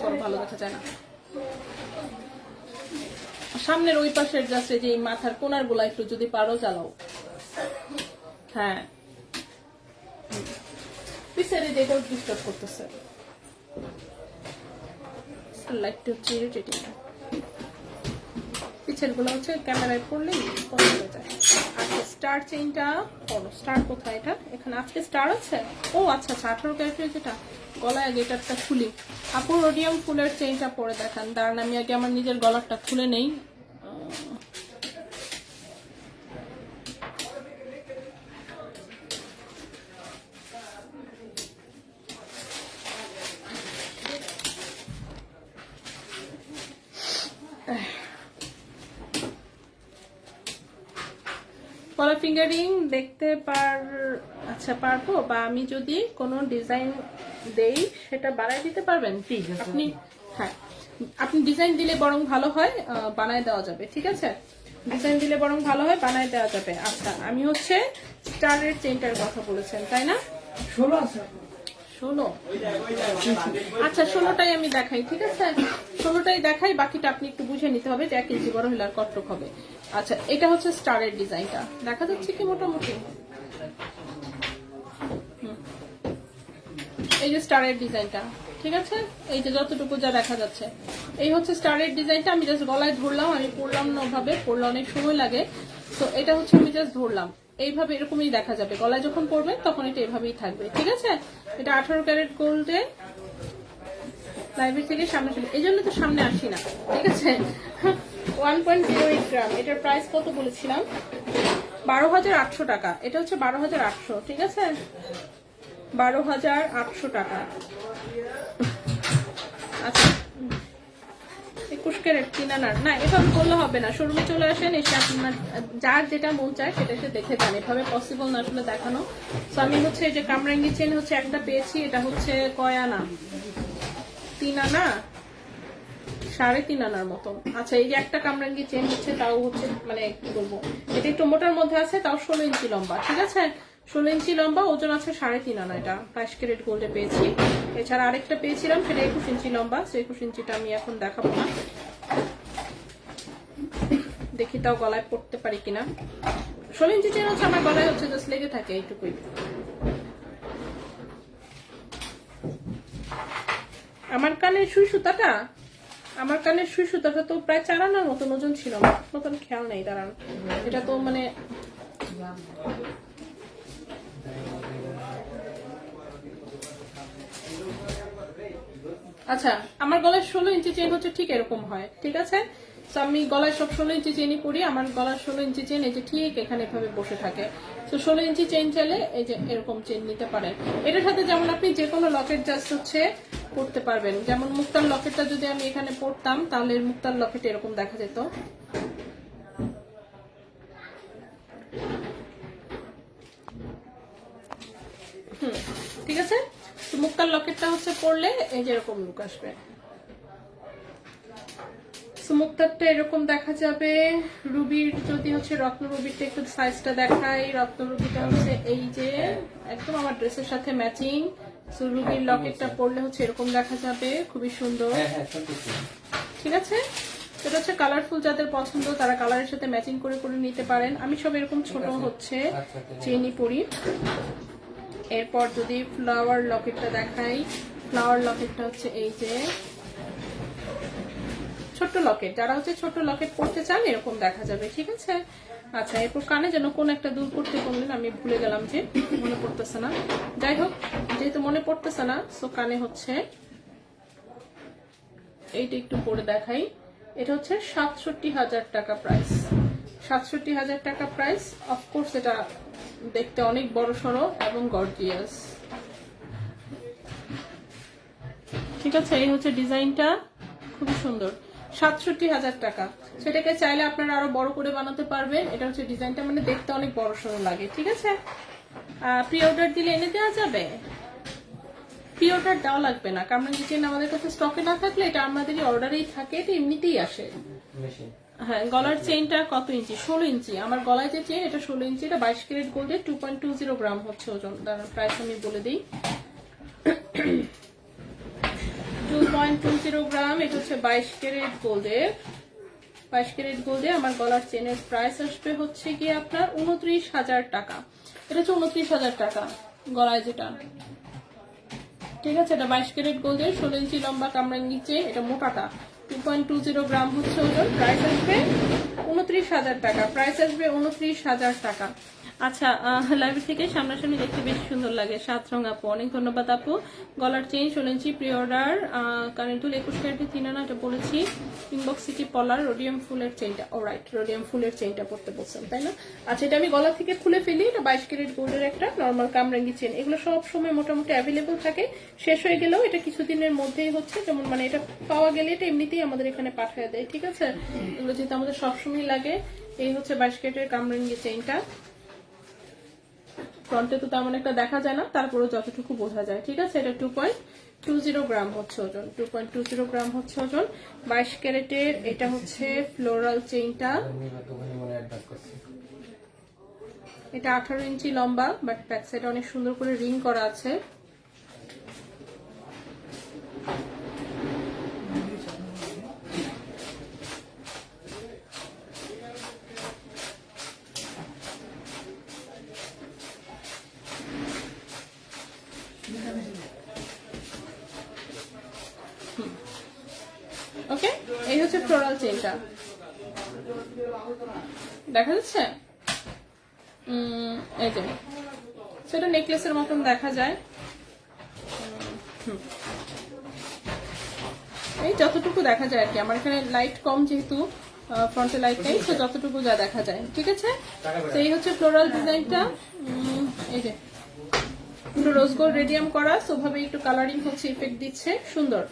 করো, ভালো দেখা যায় না। সামনের ওই পাশের যাচ্ছে যে মাথার কোনার গুলা একটু যদি পারো জ্বালাও। হ্যাঁ পিছনে যেটাও ডিস্টার্ব করতেছে, লাইটটা হচ্ছে ইরিটেটিং। পিছের গুলো হচ্ছে ক্যামেরায় পড়লেই বন্ধ হয়ে যায়। আচ্ছা স্টার চেইনটা পড়ো, স্টার কোথায় এটা? এখানে আজকে স্টার আছে। ও আচ্ছা 18 ক্যারেটের যেটা, গলায় আগে এটা খুলি। আপু রোডিয়াম ফুলের চেইনটা পরে দেখান। দাঁড়ান আমি আগে আমার নিজের গলারটা খুলে নেই। কলা ফিঙ্গারিং দেখতে আচ্ছা পারবো, বা আমি যদি কোনো ডিজাইন দেই সেটা বানাই দিতে পারবেন আপনি? হ্যাঁ আপনি ডিজাইন দিলে বরং ভালো হয়, বানায় দেওয়া যাবে, ঠিক আছে। ডিজাইন দিলে বরং ভালো হয়, বানায় দেওয়া যাবে। আচ্ছা আমি হচ্ছে স্টারের চেইনটার কথা বলেছেন তাই না? 16 আচ্ছা 16টাই আমি দেখাই, ঠিক আছে 16টাই দেখাই, বাকিটা আপনি একটু বুঝে নিতে হবে যে 1 ইঞ্চি বড় হলে আর কতটুক হবে। আচ্ছা এটা হচ্ছে স্টারের ডিজাইনটা, দেখা যাচ্ছে কি মোটামুটি? এই যে স্টারের ডিজাইনটা, ঠিক আছে, এই যে যতটুকু যা দেখা যাচ্ছে এই হচ্ছে স্টারের ডিজাইনটা। আমি জাস্ট গলায় ধরলাম, আমি পরলাম না ওভাবে, পরলে অনেক সময় লাগে, তো এটা হচ্ছে আমি জাস্ট ধরলাম এইভাবে, এরকমই দেখা যাবে। গলায় যখন পরবেন তখন এটা এভাবেই থাকবে, ঠিক আছে। এটা 18 ক্যারেট গোল্ডে লাইব্রেরি থেকে সামনে চলে, এই জন্য তো সামনে আসি না, ঠিক আছে। 1.08 গ্রাম, এটার প্রাইস কত বলেছিলাম? 12,800 টাকা। এটা হচ্ছে 12,800, ঠিক আছে 12,800 টাকা। আচ্ছা 21 ক্যারেট 3 আনার না, এভাবে বললে হবে না। শোরুমে চলে আসেন, এসে আপনার যার যেটা মন চায় সেটা এসে দেখে যান, এভাবে পসিবল না আসলে দেখানো। তো আমি হচ্ছে এই যে কামরাঙ্গি চেন হচ্ছে একটা পেয়েছি, এটা হচ্ছে কয় আনা? 3 আনা 3.5 আনার মতো। আচ্ছা এই যে একটা কামরাঙ্গি চেন হচ্ছে, তাও হচ্ছে মানে কি বলবো, এটা একটু মোটার মধ্যে আছে, তাও 16 ইঞ্চি লম্বা, ঠিক আছে 16 ইঞ্চি লম্বা, ওজন আছে 3.5 আনা। এটা 22 ক্যারেট গোল্ডে পেয়েছি। এছাড়া আরেকটা পেয়েছিলাম, সেটা 21 ইঞ্চি লম্বা, সো 21 ইঞ্চিটা আমি এখন দেখাবো না, দেখি তাও গলায় পড়তে পারি কিনা। 16 ইঞ্চি চেন হচ্ছে আমার গলায় হচ্ছে জাস্ট লেগে থাকে এইটুকুই। আমার কানের সুই সুতাটা তো প্রায় 4 আনার মতন ওজন ছিল, মতন খেয়াল নেই, দাঁড়ান এটা তো মানে আচ্ছা আমার গলায় 16 ইঞ্চি চেন হচ্ছে ঠিক এরকম হয়, ঠিক আছে। তো আমি গলায় সব 16 ইঞ্চি চেনই পরি, আমার গলার 16 ইঞ্চি চেন এই যে ঠিক এখানে এভাবে বসে থাকে। তো 16 ইঞ্চি চেন চাইলে এই যে এরকম চেন নিতে পারেন। এটার সাথে যেমন আপনি যে কোনো লকেট জাস্ট হচ্ছে পরতে পারবেন, যেমন মুক্তার লকেটটা যদি আমি এখানে পরতাম তাহলে মুক্তার লকেট এরকম দেখা যেত। ঠিক আছে, তো মুক্তার লকেটটা হচ্ছে পরলে এই যে এরকম লুক আসবে। মুক্তারটা এরকম দেখা যাবে। রুবির যদি হচ্ছে রত্ন রুবিরটা একটু সাইজটা দেখাই, রত্ন রুবিটা হচ্ছে এই যে একদম আমার ড্রেসের সাথে ম্যাচিং। সো রুবির লকেটটা পরলে হচ্ছে এরকম দেখা যাবে, খুবই সুন্দর, ঠিক আছে। এটা হচ্ছে কালারফুল, যাদের পছন্দ তারা কালারের সাথে ম্যাচিং করে করে নিতে পারেন। আমি সব এরকম ছোট হচ্ছে চেনই পরি। এরপর যদি ফ্লাওয়ার লকেটটা দেখাই, ফ্লাওয়ার লকেটটা হচ্ছে এই যে ছোট্ট লকেট, যারা হচ্ছে ছোট্ট লকেট পড়তে চান এরকম দেখা যাবে, ঠিক আছে। আচ্ছা এরপর কানে যেন কোন একটা দূর করতে বললেন, আমি ভুলে গেলাম যে মনে পড়তেছে না। যাই হোক, যেহেতু মনে পড়তেছে না, সো কানে হচ্ছে এইটা একটু পরে দেখাই। এটা হচ্ছে 67,000 টাকা প্রাইস, 67,000 টাকা প্রাইস। অফকোর্স এটা দেখতে অনেক বড় সড়ো এবং গর্জিয়াস, ঠিক আছে। এই হচ্ছে ডিজাইনটা, খুবই সুন্দর, 67,000 টাকা। সেটাকে চাইলে আপনারা আরো বড় করে বানাতে পারবেন। এটা হচ্ছে ডিজাইনটা মানে দেখতে অনেক বড় সড়ো লাগে, ঠিক আছে। প্রি অর্ডার দিলে এনে দেওয়া যাবে, প্রি অর্ডার দেওয়া লাগবে না, কারণ চেন আমাদের কাছে স্টকে না থাকলে এটা আমাদেরই অর্ডারেই থাকে, এটা এমনিতেই আসে। হ্যাঁ, গলার চেইনটা কত ইঞ্চি? 16 ইঞ্চি। আমার গলায় যে চেন এটা 16 ইঞ্চি, এটা 22 ক্যারেট গোল্ডের, 2.20 গ্রাম হচ্ছে ওজন। প্রাইস আমি বলে দিই, 2.20 গ্রাম। এটা হচ্ছে 22 ক্যারেট গোল্ডের, 22 ক্যারেট গোল্ডে আমার গলার চেনের প্রাইস আসবে হচ্ছে কি আপনার 29,000 টাকা। এটা হচ্ছে 29,000 টাকা গলায় যেটা, ঠিক আছে। এটা 22 ক্যারেট গোল্ডের, 16 ইঞ্চি লম্বা কামরাঙ্গি চেন, এটা মোটাটা 2.20 গ্রাম হচ্ছে ওজন। প্রাইস আসবে 29,000 টাকা, প্রাইস আসবে 29,000 টাকা। আচ্ছা লাইভ থেকে সামনাসামনি দেখতে বেশ সুন্দর লাগে। 7 রং আপু, অনেক ধন্যবাদ আপু। গলার চেইন 16 ইঞ্চি, প্রি অর্ডার, কারেন্ট দুল 21 ক্যারেটে 3 আনা, এটা বলেছি। ইনবক্স সিটি পলার, রোডিয়াম ফুলের চেইনটা, অলরাইট রোডিয়াম ফুলের চেইনটা পড়তে বলছেন তাই না? আচ্ছা এটা আমি গলা থেকে খুলে ফেলি। এটা 22 ক্যারেট গোল্ডের একটা নর্মাল কামরাঙ্গি চেইন। এগুলো সব সময় মোটামুটি অ্যাভেলেবল থাকে, শেষ হয়ে গেলেও এটা কিছুদিনের মধ্যেই হচ্ছে, যেমন মানে এটা পাওয়া গেলে এটা এমনিতেই আমাদের এখানে পাঠিয়ে দেয়, ঠিক আছে। এগুলো যেহেতু আমাদের সবসময় লাগে। এই হচ্ছে 22 ক্যারেটের কামরাঙ্গি চেইনটা। ফ্রন্টে তো তেমন একটা দেখা যায় না, তারপরে যতটুকু বোঝা যায়, ঠিক আছে। এটা 2.20 গ্রাম হচ্ছে ওজন, 2.20 গ্রাম হচ্ছে ওজন, 22 ক্যারেটের। এটা হচ্ছে ফ্লোরাল চেইনটা, এটা 18 ইঞ্চি লম্বা, বাট ব্যাক সাইডে অনেক সুন্দর করে রিং করা আছে। ওকে, এই হচ্ছে ফ্লোরাল চেইনটা, দেখা যাচ্ছে। এই যে সেটা নেকলেসের মতন দেখা যায়। এই যতটুকু দেখা যায় আর কি, আমার এখানে লাইট কম যেহেতু ফ্রন্টে লাইট নেই, তো যতটুকু যা দেখা যায়, ঠিক আছে। তো এই হচ্ছে ফ্লোরাল ডিজাইনটা। এই যে পুরো রোজ গোল্ড রেডিয়াম করা, ওভাবে একটু কালারিং হচ্ছে, ইফেক্ট দিচ্ছে, সুন্দর।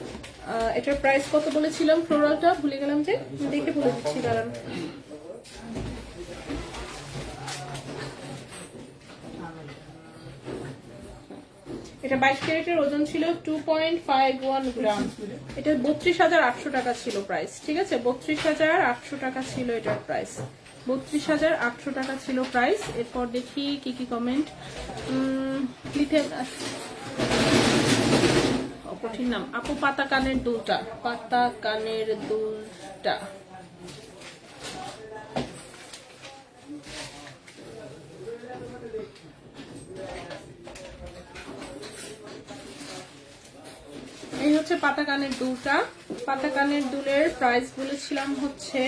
এটার প্রাইস কত বলেছিলাম? ফ্লোরালটা ভুলে গেলাম, যে দেখে বলে দিচ্ছি দাঁড়ান। এটা 22 ক্যারেটের, ওজন ছিল 2.51 গ্রাম। এটা 32,800 টাকা ছিল প্রাইস, ঠিক আছে? 32,800 টাকা ছিল এটার প্রাইস, 32,800 টাকা ছিল প্রাইস। এরপর দেখি কি কি কমেন্ট। কঠিন নাম আপু। পাতা কানের দুলটা, পাতা কানের দুলটা এই হচ্ছে পাতা কানের দুলটা। পাতা কানের দুলের প্রাইস বলেছিলাম হচ্ছে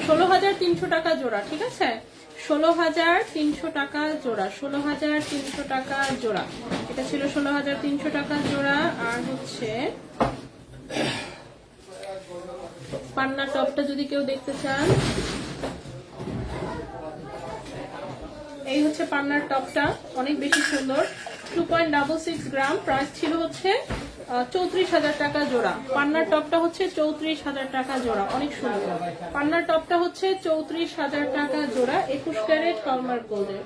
16,300 টাকা জোড়া, ঠিক আছে? 16,300 টাকা জোড়া, 16,300 টাকা জোড়া। এটা ছিল 16,300 টাকা জোড়া। আর হচ্ছে পান্না টপটা যদি কেউ দেখতে চান, এই হচ্ছে পান্নার টপটা, অনেক বেশি সুন্দর। 2.66 গ্রাম, প্রাইস ছিল হচ্ছে 34,000 টাকা জোড়া। পান্নার টপটা হচ্ছে 34,000 টাকা জোড়া, অনেক সুন্দর। পান্নার টপটা হচ্ছে 34,000 টাকা জোড়া, 21 ক্যারেট হলমার্ক গোল্ডের।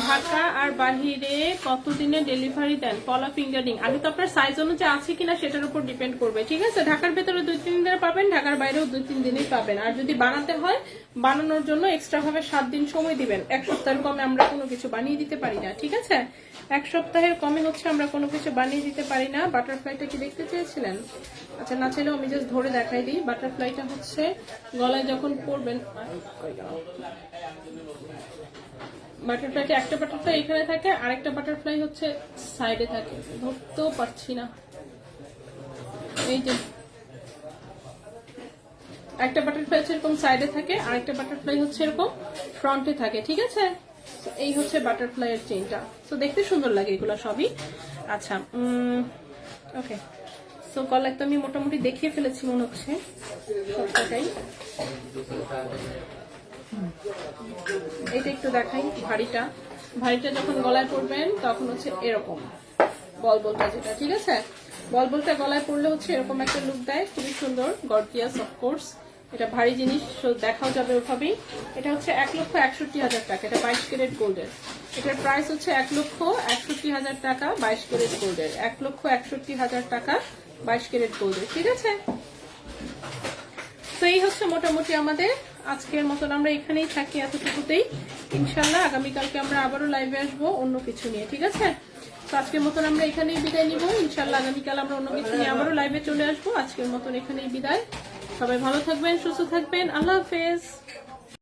ঢাকা আর বাহিরে কতদিনে ডেলিভারি দেন? পলা ফিঙ্গারিং আগে তো আপনার সাইজ অনুযায়ী আছে কিনা সেটার উপর ডিপেন্ড করবে, ঠিক আছে? ঢাকার ভেতরে 2-3 দিনে পাবেন, ঢাকার বাইরেও 2-3 দিনেই পাবেন। আর যদি বানাতে হয়, বানানোর জন্য এক্সট্রা ভাবে 7 দিন সময় দিবেন। 1 সপ্তাহের কমে আমরা কোনো কিছু বানিয়ে দিতে পারি না, ঠিক আছে? 1 সপ্তাহের কমে হচ্ছে আমরা কোনো কিছু বানিয়ে দিতে পারি না। বাটারফ্লাইটা কি দেখতে চেয়েছিলেন? আচ্ছা, না চাইলেও আমি জাস্ট ধরে দেখাই দিই। বাটারফ্লাইটা হচ্ছে গলায় যখন পরবেন, বাটারফ্লাইটা একটা বাটারফ্লাই এখানে থাকে, আরেকটা বাটারফ্লাই হচ্ছে সাইডে থাকে, ধরতেও পারছি না। এই যে একটা বাটারফ্লাই হচ্ছে এরকম সাইডে থাকে, আরেকটা বাটারফ্লাই হচ্ছে এরকম ফ্রন্টে থাকে, ঠিক আছে? এই হচ্ছে বাটারফ্লাই এর চেইনটা। তো দেখতে সুন্দর লাগে এগুলো সবই। আচ্ছা, ওকে। সো গলা তো আমি মোটামুটি দেখিয়ে ফেলেছি মনে হচ্ছে সবটাই। এটা একটু দেখাই ভারীটা। ভারীটা যখন গলায় পরবেন তখন হচ্ছে এরকম বলবলটা, যেটা, ঠিক আছে? বলবলটা গলায় পরলে হচ্ছে এরকম একটা লুক দেয়, খুবই সুন্দর, গর্জিয়াস অফকোর্স। এটা ভারী জিনিস, দেখাও যাবে ওভাবেই। এটা হচ্ছে 1,61,000 টাকা। এটা 22 ক্যারেট গোল্ডের। এটার প্রাইস হচ্ছে 1,61,000 টাকা 22 ক্যারেট গোল্ডের। 1,61,000 টাকা 22 ক্যারেট গোল্ডের, ঠিক আছে? তো এই হচ্ছে মোটামুটি আমাদের আজকের মতন। আমরা এখানেই থাকি এতটুকুতেই। ইনশাল্লাহ আগামীকালকে আমরা আবারও লাইভে আসবো অন্য কিছু নিয়ে, ঠিক আছে? তো আজকের মতন আমরা এখানেই বিদায় নিব। ইনশাল্লাহ আগামীকাল আমরা অন্য কিছু নিয়ে আবারও লাইভে চলে আসবো। আজকের মতন এখানেই বিদায়। সবাই ভালো থাকবেন, সুস্থ থাকবেন। আল্লাহ হাফেজ।